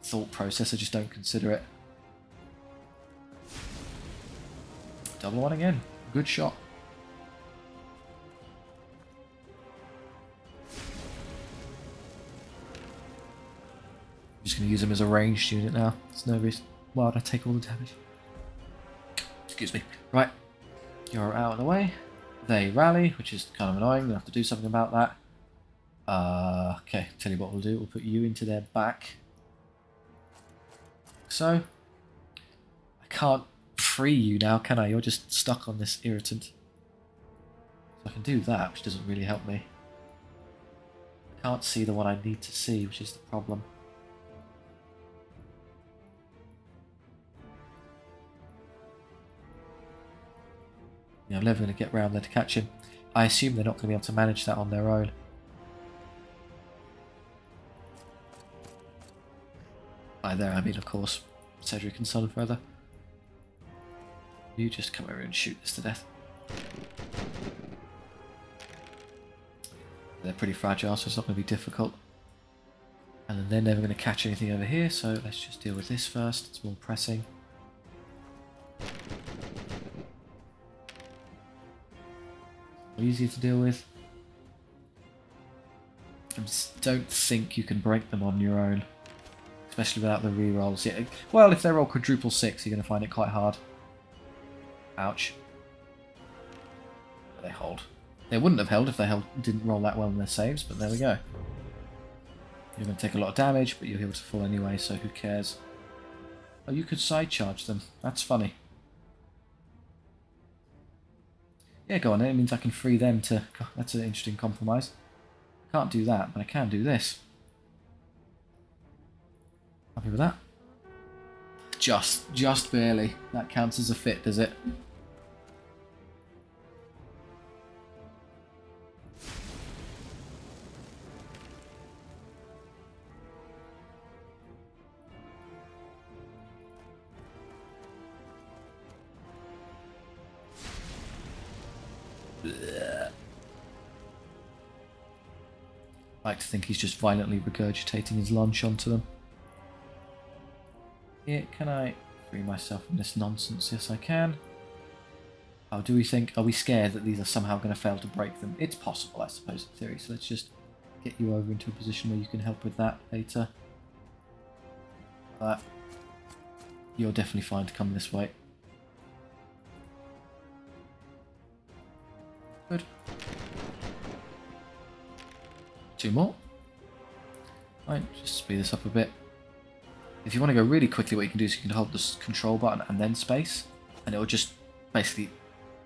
thought process. I just don't consider it. Double 1 again. Good shot. I'm just going to use him as a ranged unit now. There's no reason. Why would I take all the damage? Excuse me. Right. You're out of the way. They rally, which is kind of annoying. We'll have to do something about that. Okay, tell you what we'll do. We'll put you into their back. So. I can't free you now, can I? You're just stuck on this irritant. So I can do that, which doesn't really help me. I can't see the one I need to see, which is the problem. You know, I'm never going to get round there to catch him. I assume they're not going to be able to manage that on their own. By there I mean, of course, Cedric and Son Brother. You just come over and shoot this to death. They're pretty fragile, so it's not going to be difficult. And then they're never going to catch anything over here, so let's just deal with this first. It's more pressing. Easier to deal with. I just don't think you can break them on your own, especially without the rerolls. Yeah, well, if they roll quadruple 6, you're going to find it quite hard. Ouch. They hold. They wouldn't have held if they didn't roll that well in their saves, but there we go. You're going to take a lot of damage, but you're able to fall anyway, so who cares? Oh, you could side charge them. That's funny. Yeah, go on, it means I can free them to... God, that's an interesting compromise. I can't do that, but I can do this. Happy with that? Just barely. That counts as a fit, does it? I like to think he's just violently regurgitating his lunch onto them. Yeah, can I free myself from this nonsense? Yes, I can. Oh, do we think... Are we scared that these are somehow going to fail to break them? It's possible, I suppose, in theory. So let's just get you over into a position where you can help with that later. You're definitely fine to come this way. Good. 2 more. Right, just speed this up a bit. If you want to go really quickly, what you can do is you can hold the control button and then space, and it will just basically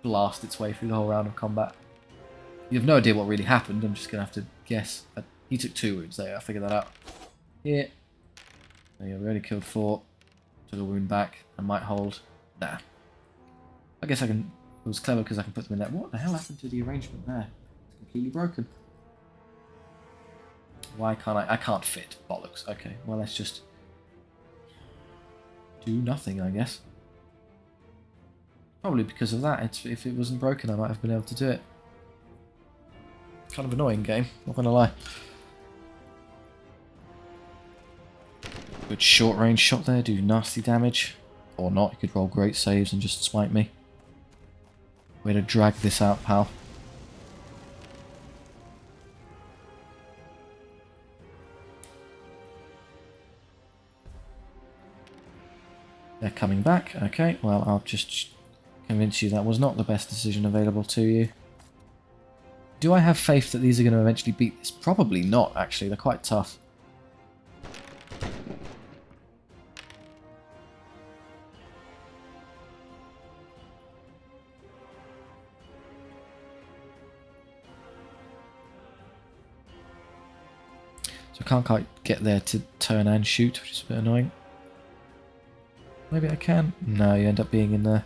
blast its way through the whole round of combat. You have no idea what really happened, I'm just going to have to guess. He took 2 wounds there, I figured that out. Here. There you go, we already killed 4. Took a wound back, I might hold. Nah. I guess I can... It was clever because I can put them in there. What the hell happened to the arrangement there? It's completely broken. Why can't I can't fit. Bollocks. Okay, well let's just do nothing, I guess. Probably because of that. If it wasn't broken, I might have been able to do it. Kind of annoying game, not gonna lie. Good short range shot there, do nasty damage. Or not, you could roll great saves and just smite me. Way to drag this out, pal. They're coming back. Okay, well, I'll just convince you that was not the best decision available to you. Do I have faith that these are going to eventually beat this? Probably not, actually. They're quite tough. So I can't quite get there to turn and shoot, which is a bit annoying. Maybe I can. No, you end up being in the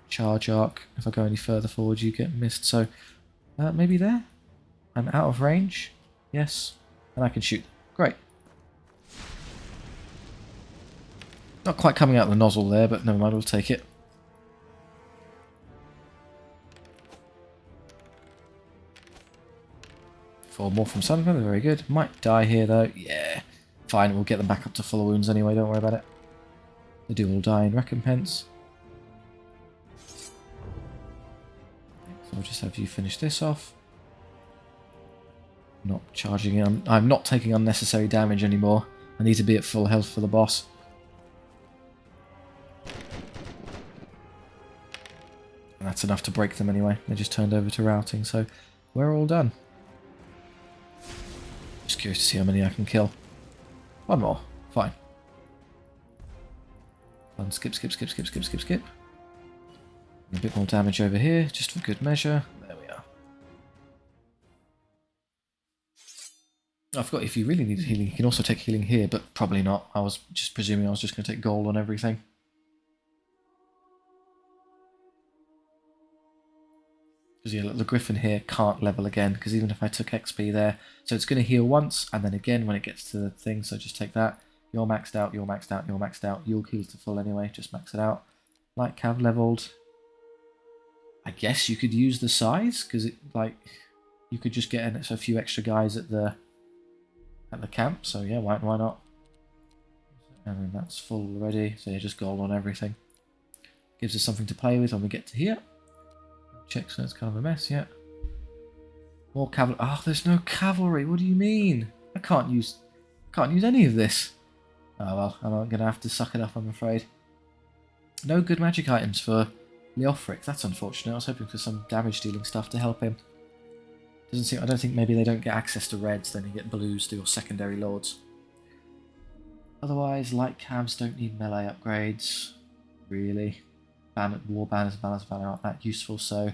charge arc. If I go any further forward, you get missed. So maybe there. I'm out of range. Yes. And I can shoot. Great. Not quite coming out of the nozzle there, but never mind, we'll take it. Four more from Sunfeather, very good. Might die here though. Yeah. Fine, we'll get them back up to full wounds anyway, don't worry about it. They do all die in recompense. So I'll just have you finish this off. Not charging in. I'm not taking unnecessary damage anymore. I need to be at full health for the boss. And that's enough to break them anyway. They just turned over to routing, so we're all done. Just curious to see how many I can kill. One more. Fine. One skip, skip, skip, skip, skip, skip, skip. And a bit more damage over here, just for good measure. There we are. I forgot, if you really needed healing, you can also take healing here, but probably not. I was just presuming I was just going to take gold on everything. Because yeah, look, the Griffin here can't level again, because even if I took XP there, so it's going to heal once, and then again when it gets to the thing, so just take that. You're maxed out, you're maxed out, you're maxed out. You'll heal to full anyway, just max it out. Light cav leveled. I guess you could use the size, because it like you could just get a few extra guys at the camp, so yeah, why not? And then that's full already, so yeah, just gold on everything. Gives us something to play with when we get to here. Check, so it's kind of a mess, yeah. More cavalry. Oh, there's no cavalry. What do you mean? I can't use any of this. Oh well, I'm gonna have to suck it up, I'm afraid. No good magic items for Leofric. That's unfortunate. I was hoping for some damage dealing stuff to help him. Doesn't seem. I don't think maybe they don't get access to reds. Then you get blues through your secondary lords. Otherwise, light cavs don't need melee upgrades. Really. War banners and balance of valor aren't that useful, so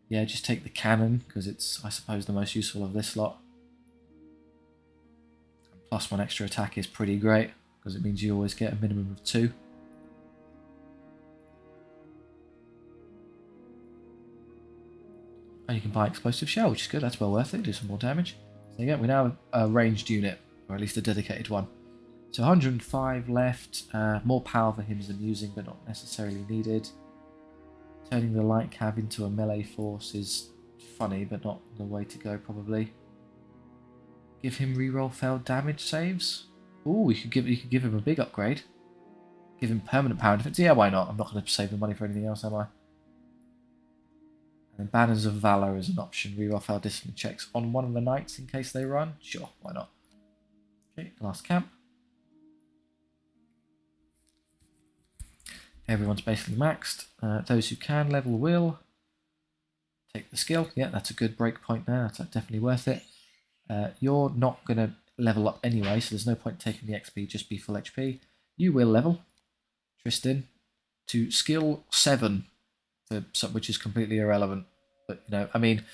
yeah, just take the cannon because it's, I suppose, the most useful of this lot. And plus 1 extra attack is pretty great because it means you always get a minimum of 2. And you can buy explosive shell, which is good. That's well worth it. Do some more damage. So yeah, we now have a ranged unit, or at least a dedicated one. So 105 left. More power for him is amusing, but not necessarily needed. Turning the light cav into a melee force is funny, but not the way to go, probably. Give him reroll failed damage saves. Ooh, you could give him a big upgrade. Give him permanent power defense. Yeah, why not? I'm not going to save the money for anything else, am I? And then banners of valor is an option. Reroll failed discipline checks on one of the knights in case they run. Sure, why not? Okay, last camp. Everyone's basically maxed. Those who can level will. Take the skill. Yeah, that's a good break point there. That's definitely worth it. You're not going to level up anyway, so there's no point taking the XP, just be full HP. You will level, Tristan, to skill 7, which is completely irrelevant. But, you know, I mean,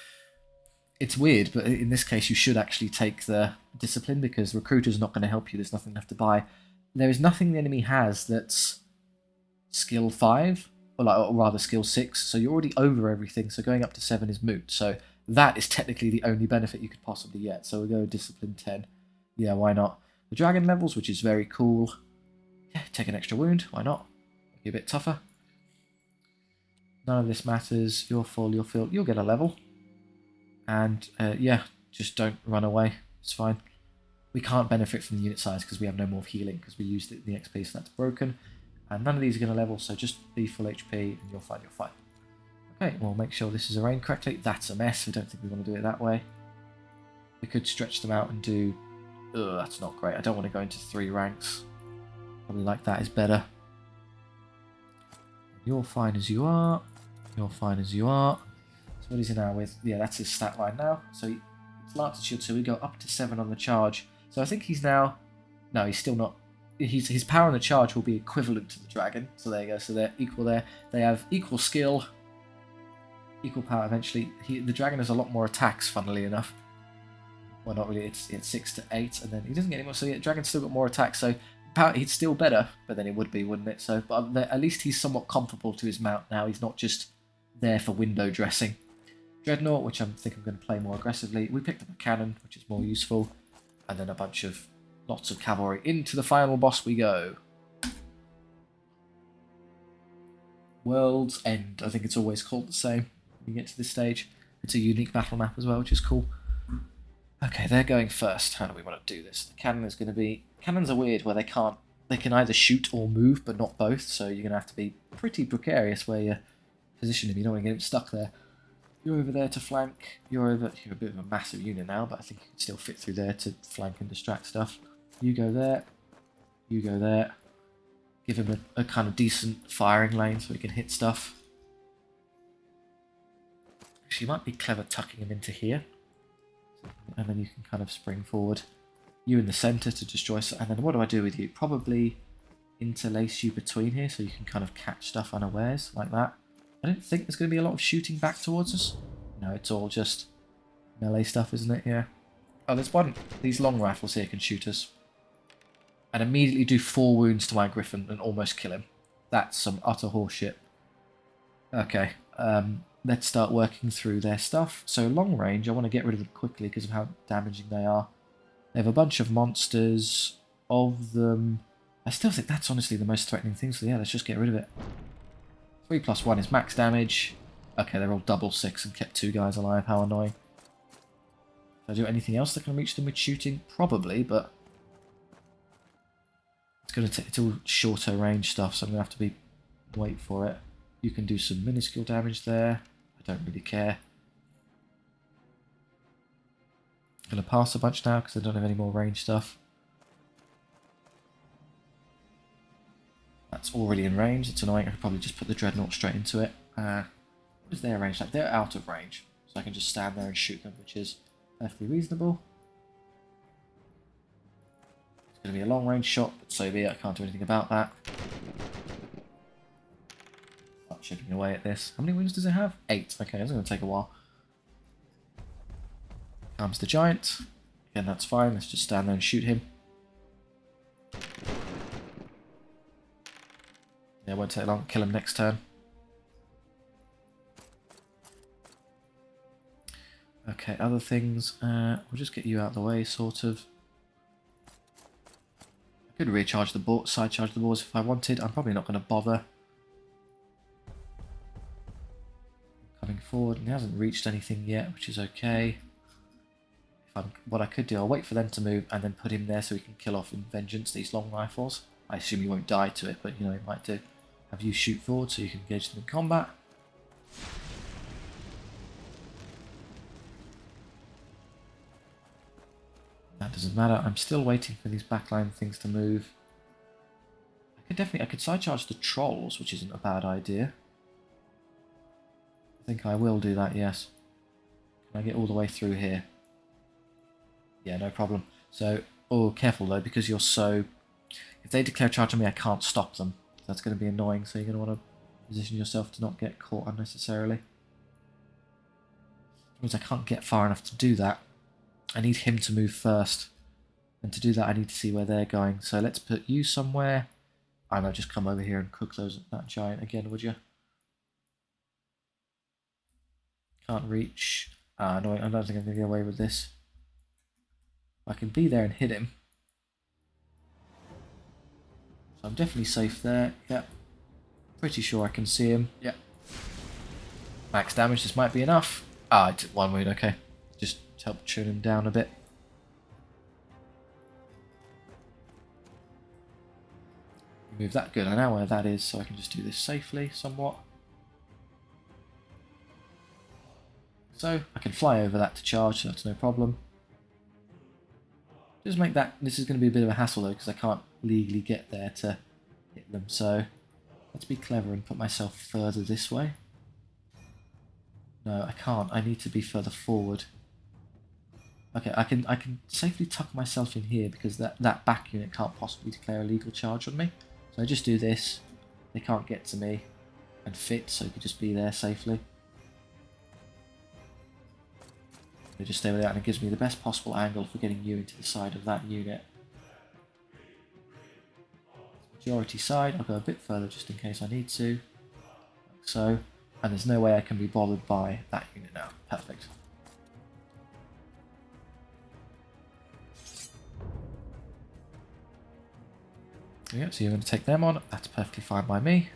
it's weird, but in this case you should actually take the discipline because recruiter's not going to help you. There's nothing left to buy. There is nothing the enemy has that's skill 5, or rather skill 6, so you're already over everything, so going up to 7 is moot. So that is technically the only benefit you could possibly get. So we'll go discipline 10. Yeah, why not? The dragon levels, which is very cool. Yeah, take an extra wound, why not? Be a bit tougher. None of this matters. You're full, you're filled, you'll get a level. And yeah, just don't run away. It's fine. We can't benefit from the unit size because we have no more healing because we used it in the XP, so that's broken. And none of these are going to level, so just be full HP and you're fine, you're fine. Okay, we'll make sure this is arranged correctly. That's a mess. We don't think we want to do it that way. We could stretch them out and do... Ugh, that's not great. I don't want to go into 3 ranks. Probably like that is better. You're fine as you are. You're fine as you are. So what is he now with? Yeah, that's his stat line now. So it's Lance Shield, so we go up to 7 on the charge. So I think he's now... No, he's still not... His power on the charge will be equivalent to the dragon. So there you go. So they're equal there. They have equal skill, equal power eventually. The dragon has a lot more attacks, funnily enough. Well, not really. It's 6 to 8, and then he doesn't get any more. So yeah, dragon's still got more attacks. So power, he's still better, but then it would be, wouldn't it? So, but at least he's somewhat comparable to his mount now. He's not just there for window dressing. Dreadnought, which I think I'm going to play more aggressively. We picked up a cannon, which is more useful, and then a bunch of lots of cavalry. Into the final boss we go. World's End. I think it's always called the same when you get to this stage. It's a unique battle map as well, which is cool. Okay, they're going first. How do we want to do this? The cannon is going to be... Cannons are weird where they can either shoot or move, but not both, so you're going to have to be pretty precarious where you position him. You don't want to get him stuck there. You're over there to flank. You're a bit of a massive unit now, but I think you can still fit through there to flank and distract stuff. You go there. You go there. Give him a kind of decent firing lane so he can hit stuff. Actually, you might be clever tucking him into here. And then you can kind of spring forward. You in the centre to destroy... And then what do I do with you? Probably interlace you between here so you can kind of catch stuff unawares, like that. I don't think there's going to be a lot of shooting back towards us. No, it's all just melee stuff, isn't it? Yeah. Oh, there's one. These long rifles here can shoot us. And immediately do 4 wounds to my griffin and almost kill him. That's some utter horseshit. Okay. let's start working through their stuff. So long range, I want to get rid of them quickly because of how damaging they are. They have a bunch of monsters. Of them, I still think that's honestly the most threatening thing, so yeah, let's just get rid of it. 3+1 is max damage. Okay, they're all double 6 and kept 2 guys alive, how annoying. Can I do anything else that can reach them with shooting? Probably, but it's all shorter range stuff, so I'm going to have to wait for it. You can do some minuscule damage there. I don't really care. I'm going to pass a bunch now because I don't have any more range stuff. That's already in range. It's annoying. I could probably just put the Dreadnought straight into it. What is their range like? They're out of range, so I can just stand there and shoot them, which is perfectly reasonable. It's going to be a long range shot, but so be it. I can't do anything about that. Start chipping away at this. How many wounds does it have? 8. Okay, it's going to take a while. Comes the giant. Again, that's fine. Let's just stand there and shoot him. Yeah, it won't take long. Kill him next turn. Okay, other things. We'll just get you out of the way, sort of. I could recharge the board, side charge the boards if I wanted. I'm probably not going to bother. Coming forward, and he hasn't reached anything yet, which is okay. What I could do, I'll wait for them to move and then put him there so he can kill off in vengeance these long rifles. I assume he won't die to it, but you know, he might do. Have you shoot forward so you can engage them in combat. That doesn't matter. I'm still waiting for these backline things to move. I could side charge the trolls, which isn't a bad idea. I think I will do that, yes. Can I get all the way through here? Yeah, no problem. So, oh, careful though, because you're so... If they declare charge on me, I can't stop them. That's going to be annoying, so you're going to want to position yourself to not get caught unnecessarily. Which means I can't get far enough to do that. I need him to move first. And to do that, I need to see where they're going. So let's put you somewhere. I know, just come over here and cook that giant again, would you? Can't reach. No, I don't think I'm going to get away with this. I can be there and hit him. So I'm definitely safe there. Yep. Pretty sure I can see him. Yep. Max damage, this might be enough. I took 1 wound, okay. Just help tune him down a bit. Move that good. I know where that is, so I can just do this safely somewhat. So I can fly over that to charge, so that's no problem. Just make that, this is going to be a bit of a hassle though, because I can't legally get there to hit them, so let's be clever and put myself further this way. No, I can't, I need to be further forward. Okay, I can safely tuck myself in here because that back unit can't possibly declare a legal charge on me. So I just do this, they can't get to me, and fit, so it could just be there safely. They just stay with that, and it gives me the best possible angle for getting you into the side of that unit. Majority side, I'll go a bit further just in case I need to. Like so. And there's no way I can be bothered by that unit now. Perfect. Yeah, so you're going to take them on. That's perfectly fine by me.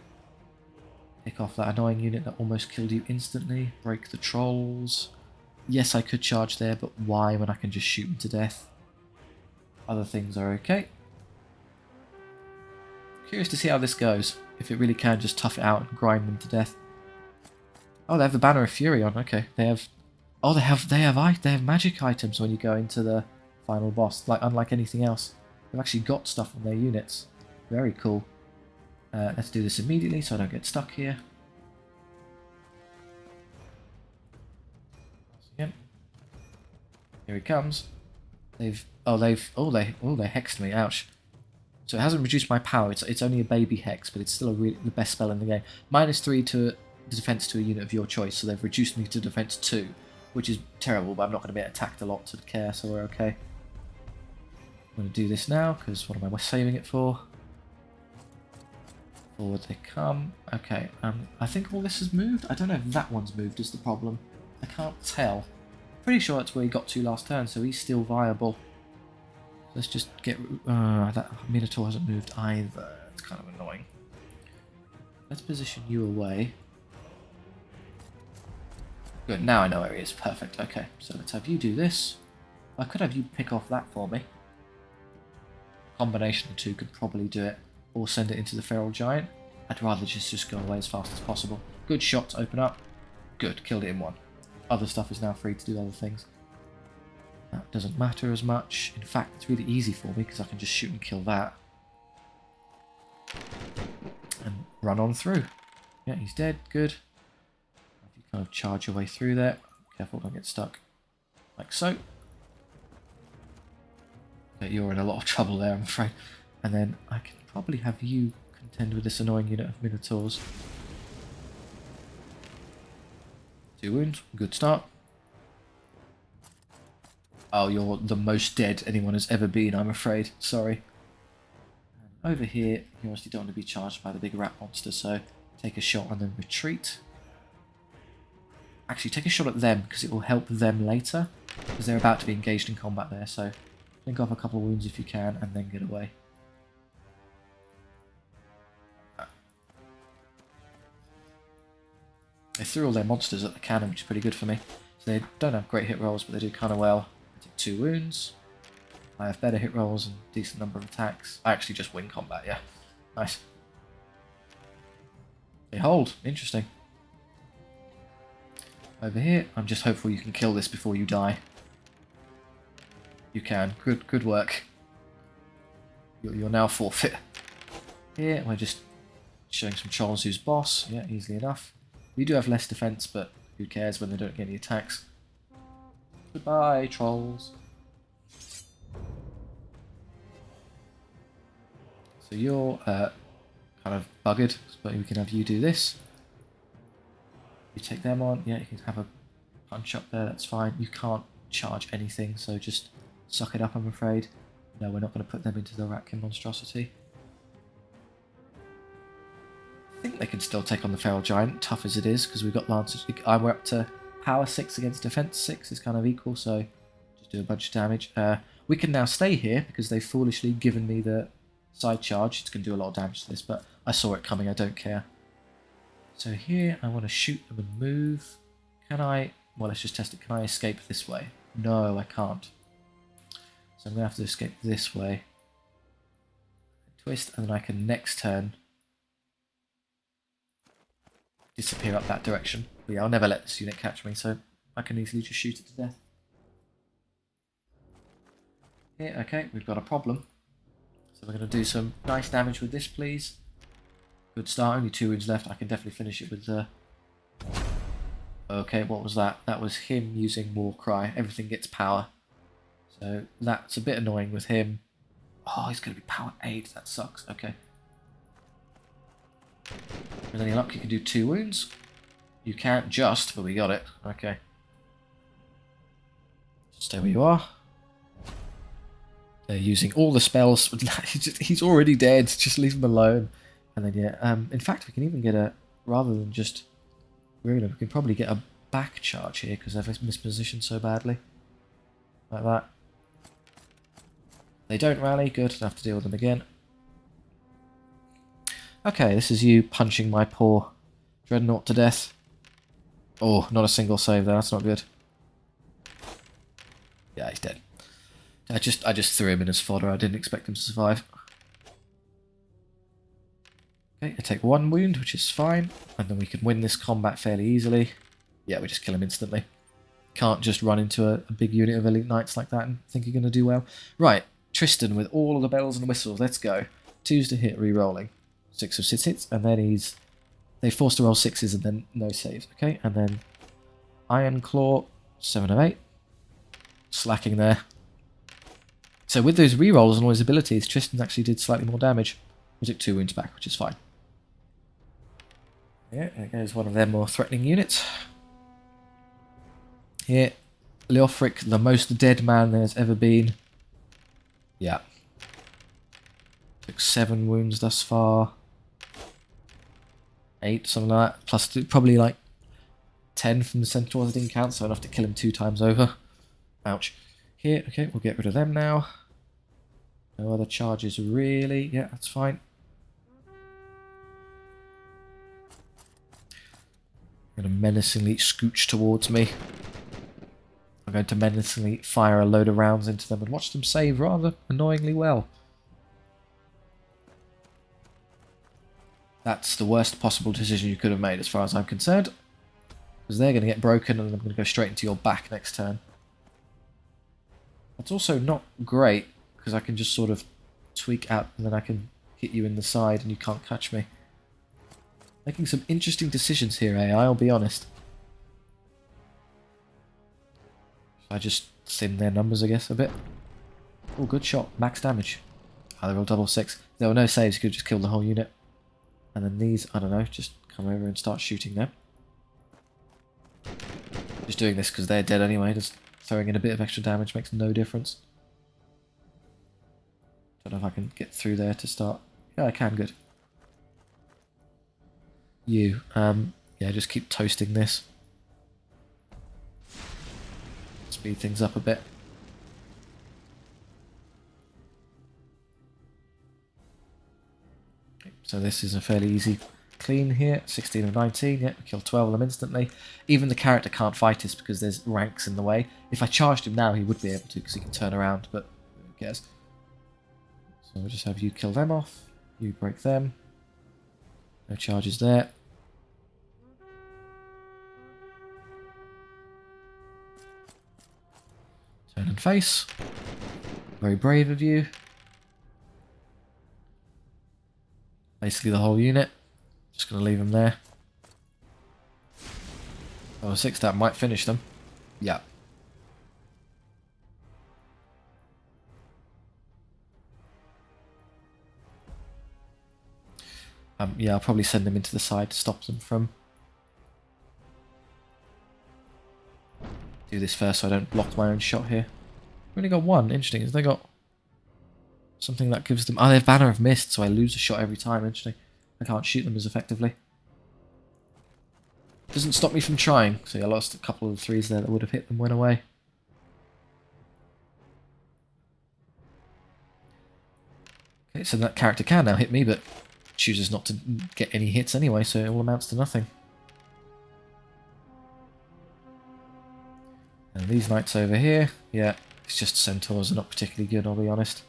Pick off that annoying unit that almost killed you instantly. Break the trolls. Yes, I could charge there, but why when I can just shoot them to death? Other things are okay. Curious to see how this goes. If it really can just tough it out and grind them to death. Oh, they have the Banner of Fury on. Okay, they have. Oh, they have magic items when you go into the final boss. Like unlike anything else, they've actually got stuff on their units. Very cool. Let's do this immediately so I don't get stuck here. Yep. Here he comes. They hexed me. Ouch. So it hasn't reduced my power. It's only a baby hex, but it's still the best spell in the game. -3 to the defense to a unit of your choice, so they've reduced me to defense 2, which is terrible, but I'm not going to be attacked a lot to care, so we're okay. I'm going to do this now, because what am I saving it for? Forward they come. Okay, I think all this has moved. I don't know if that one's moved is the problem. I can't tell. Pretty sure that's where he got to last turn, so he's still viable. Let's just get... that Minotaur hasn't moved either. It's kind of annoying. Let's position you away. Good, now I know where he is. Perfect, okay. So let's have you do this. I could have you pick off that for me. Combination of the two could probably do it. Or send it into the Feral Giant. I'd rather just go away as fast as possible. Good shot to open up. Good, killed it in one. Other stuff is now free to do other things. That doesn't matter as much. In fact, it's really easy for me because I can just shoot and kill that. And run on through. Yeah, he's dead. Good. If you kind of charge your way through there. Careful, don't get stuck. Like so. Okay, you're in a lot of trouble there, I'm afraid. And then I can probably have you contend with this annoying unit of Minotaurs. 2 wounds. Good start. Oh, you're the most dead anyone has ever been, I'm afraid. Sorry. And over here, you obviously don't want to be charged by the big rat monster, so take a shot and then retreat. Actually, take a shot at them, because it will help them later, because they're about to be engaged in combat there, so blink off a couple of wounds if you can, and then get away. They threw all their monsters at the cannon, which is pretty good for me. So they don't have great hit rolls, but they do kind of well. I take 2 wounds. I have better hit rolls and decent number of attacks. I actually just win combat, yeah. Nice. They hold. Interesting. Over here, I'm just hopeful you can kill this before you die. You can. Good work. You're now forfeit. Here, we're just showing some trolls who's boss. Yeah, easily enough. We do have less defense, but who cares when they don't get any attacks. Goodbye, trolls. So you're kind of buggered, but we can have you do this. You take them on. Yeah, you can have a punch up there, that's fine. You can't charge anything, so just suck it up, I'm afraid. No, we're not going to put them into the Ratkin monstrosity. I think they can still take on the Feral Giant, tough as it is, because we've got Lancers. We're up to Power 6 against Defense 6 is kind of equal, so just do a bunch of damage. We can now stay here, because they've foolishly given me the side charge. It's going to do a lot of damage to this, but I saw it coming, I don't care. So here, I want to shoot them and move. Can I... Well, let's just test it. Can I escape this way? No, I can't. So I'm going to have to escape this way. Twist, and then I can next turn disappear up that direction. But yeah, I'll never let this unit catch me, so I can easily just shoot it to death. Here, okay, we've got a problem. So we're going to do some nice damage with this, please. Good start, only 2 wounds left. I can definitely finish it with the... Okay, what was that? That was him using Warcry. Everything gets power. So that's a bit annoying with him. Oh, he's going to be power 8. That sucks. Okay. With any luck, you can do 2 wounds. You can't just, but we got it. Okay. Stay where you are. They're using all the spells. He's already dead. Just leave him alone. And then, yeah. In fact, we can even get a... Rather than just... we can probably get a back charge here because they've mispositioned so badly. Like that. They don't rally. Good. I have to deal with them again. Okay, this is you punching my poor Dreadnought to death. Oh, not a single save there. That's not good. Yeah, he's dead. I just threw him in as fodder. I didn't expect him to survive. Okay, I take 1 wound, which is fine. And then we can win this combat fairly easily. Yeah, we just kill him instantly. Can't just run into a big unit of elite knights like that and think you're going to do well. Right, Tristan with all of the bells and whistles. Let's go. 2s to hit, re-rolling. 6 of 6 hits, and then he's... They forced to roll 6s and then no saves. Okay, and then Iron Claw, 7 of 8. Slacking there. So with those re-rolls and all his abilities, Tristan actually did slightly more damage. He took 2 wounds back, which is fine. Yeah, there goes one of their more threatening units. Here, Leofric, the most dead man there's ever been. Yeah. Took 7 wounds thus far. 8, something like that. Plus probably like 10 from the centaurs. I didn't count, so I'd have to kill him 2 times over. Ouch. Here, okay, we'll get rid of them now. No other charges really. Yeah, that's fine. I'm going to menacingly scooch towards me. I'm going to menacingly fire a load of rounds into them and watch them save rather annoyingly well. That's the worst possible decision you could have made as far as I'm concerned. Because they're going to get broken and I'm going to go straight into your back next turn. That's also not great, because I can just sort of tweak out and then I can hit you in the side and you can't catch me. Making some interesting decisions here, AI, I'll be honest. I just thin their numbers, I guess, a bit. Oh, good shot. Max damage. Oh, they're all double 6. There were no saves, you could just kill the whole unit. And then these, I don't know, just come over and start shooting them. Just doing this because they're dead anyway, just throwing in a bit of extra damage makes no difference. Don't know if I can get through there to start. Yeah, I can, good. You, yeah, just keep toasting this. Speed things up a bit. So this is a fairly easy clean here. 16 of 19, yeah, kill 12 of them instantly. Even the character can't fight us because there's ranks in the way. If I charged him now, he would be able to because he can turn around, but who cares? So we'll just have you kill them off. You break them. No charges there. Turn and face. Very brave of you. Basically the whole unit. Just going to leave them there. Oh, 6, that might finish them. Yeah. Yeah, I'll probably send them into the side to stop them from... Do this first so I don't block my own shot here. We've only got 1. Interesting. Have they got something that gives them... Oh, they have Banner of Mist, so I lose a shot every time. Interesting. I can't shoot them as effectively. Doesn't stop me from trying. So I lost a couple of 3s there that would have hit them, went away. Okay, so that character can now hit me, but chooses not to get any hits anyway, so it all amounts to nothing. And these knights over here, yeah, it's just centaurs are not particularly good, I'll be honest.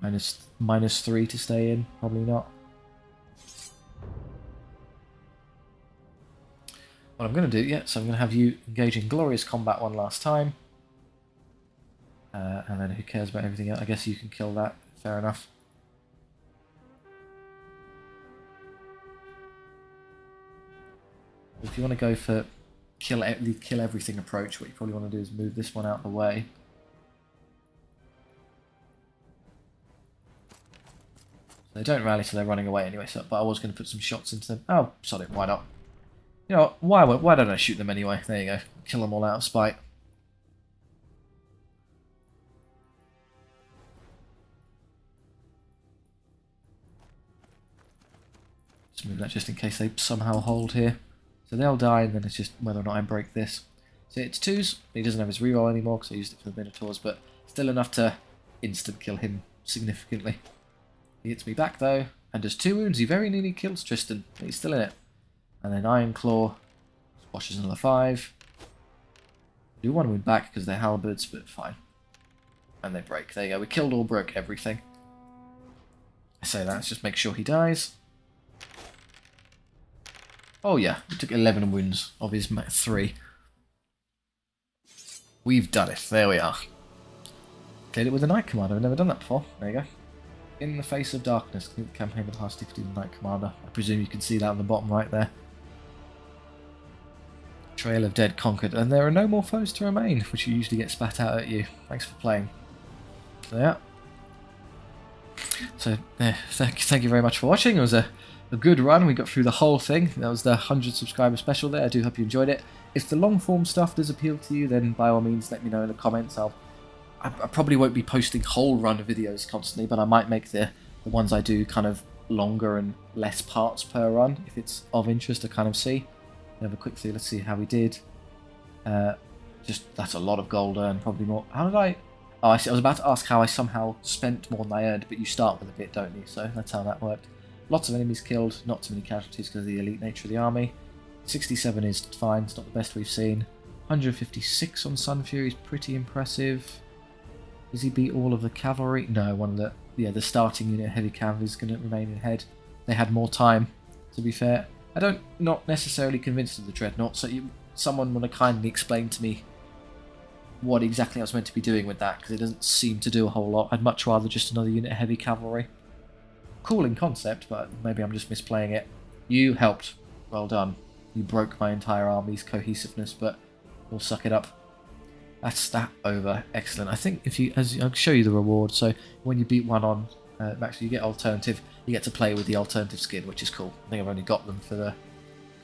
-3 to stay in, probably not. What I'm going to do, yeah, so I'm going to have you engage in glorious combat one last time. And then who cares about everything else? I guess you can kill that, fair enough. If you want to go for kill everything approach, what you probably want to do is move this one out of the way. They don't rally, so they're running away anyway. So, but I was going to put some shots into them. Oh, sorry, why not? You know, why don't I shoot them anyway? There you go. Kill them all out of spite. Just move that just in case they somehow hold here. So they'll die, and then it's just whether or not I break this. So it's 2s. He doesn't have his reroll anymore because I used it for the Minotaurs, but still enough to instant kill him significantly. He hits me back though, and does 2 wounds. He very nearly kills Tristan. He's still in it. And then Iron Claw squashes another 5. Do 1 wound back because they're halberds, but fine. And they break. There you go. We killed or broke everything. I say that, let's just make sure he dies. Oh yeah, we took 11 wounds of his 3. We've done it. There we are. Cleared it with a Knight Commander. I've never done that before. There you go. In the Face of Darkness. Complete the campaign with the highest difficulty of the Knight Commander. I presume you can see that on the bottom right there. Trail of Dead conquered. And there are no more foes to remain, which you usually get spat out at you. Thanks for playing. So yeah. So thank you very much for watching. It was a good run. We got through the whole thing. That was the 100 subscriber special there. I do hope you enjoyed it. If the long form stuff does appeal to you, then by all means let me know in the comments. I probably won't be posting whole run videos constantly, but I might make the ones I do kind of longer and less parts per run, if it's of interest to kind of see. Have a quick see, let's see how we did. That's a lot of gold earned, probably more. How did I... Oh, I see. I was about to ask how I somehow spent more than I earned, but you start with a bit, don't you? So that's how that worked. Lots of enemies killed, not too many casualties because of the elite nature of the army. 67 is fine, it's not the best we've seen. 156 on Sun Fury is pretty impressive. Does he beat all of the cavalry? No, one of the... Yeah, the starting unit of heavy cavalry is going to remain in head. They had more time, to be fair. Not necessarily convinced of the Dreadnought, so someone want to kindly explain to me what exactly I was meant to be doing with that, because it doesn't seem to do a whole lot. I'd much rather just another unit of heavy cavalry. Cool in concept, but maybe I'm just misplaying it. You helped. Well done. You broke my entire army's cohesiveness, but we'll suck it up. That's that over. Excellent. I think I'll show you the reward. So when you beat one on actually you get alternative, you get to play with the alternative skin, which is cool. I think I've only got them for the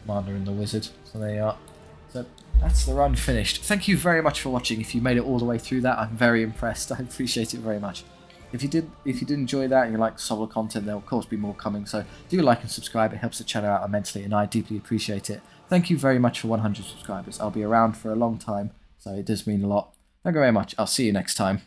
commander and the wizard, so there you are. So that's the run finished. Thank you very much for watching. If you made it all the way through that, I'm very impressed. I appreciate it very much. If you did enjoy that and you like SOVL content, there'll of course be more coming. So do like and subscribe. It helps the channel out immensely, and I deeply appreciate it. Thank you very much for 100 subscribers. I'll be around for a long time, so it does mean a lot. Thank you very much. I'll see you next time.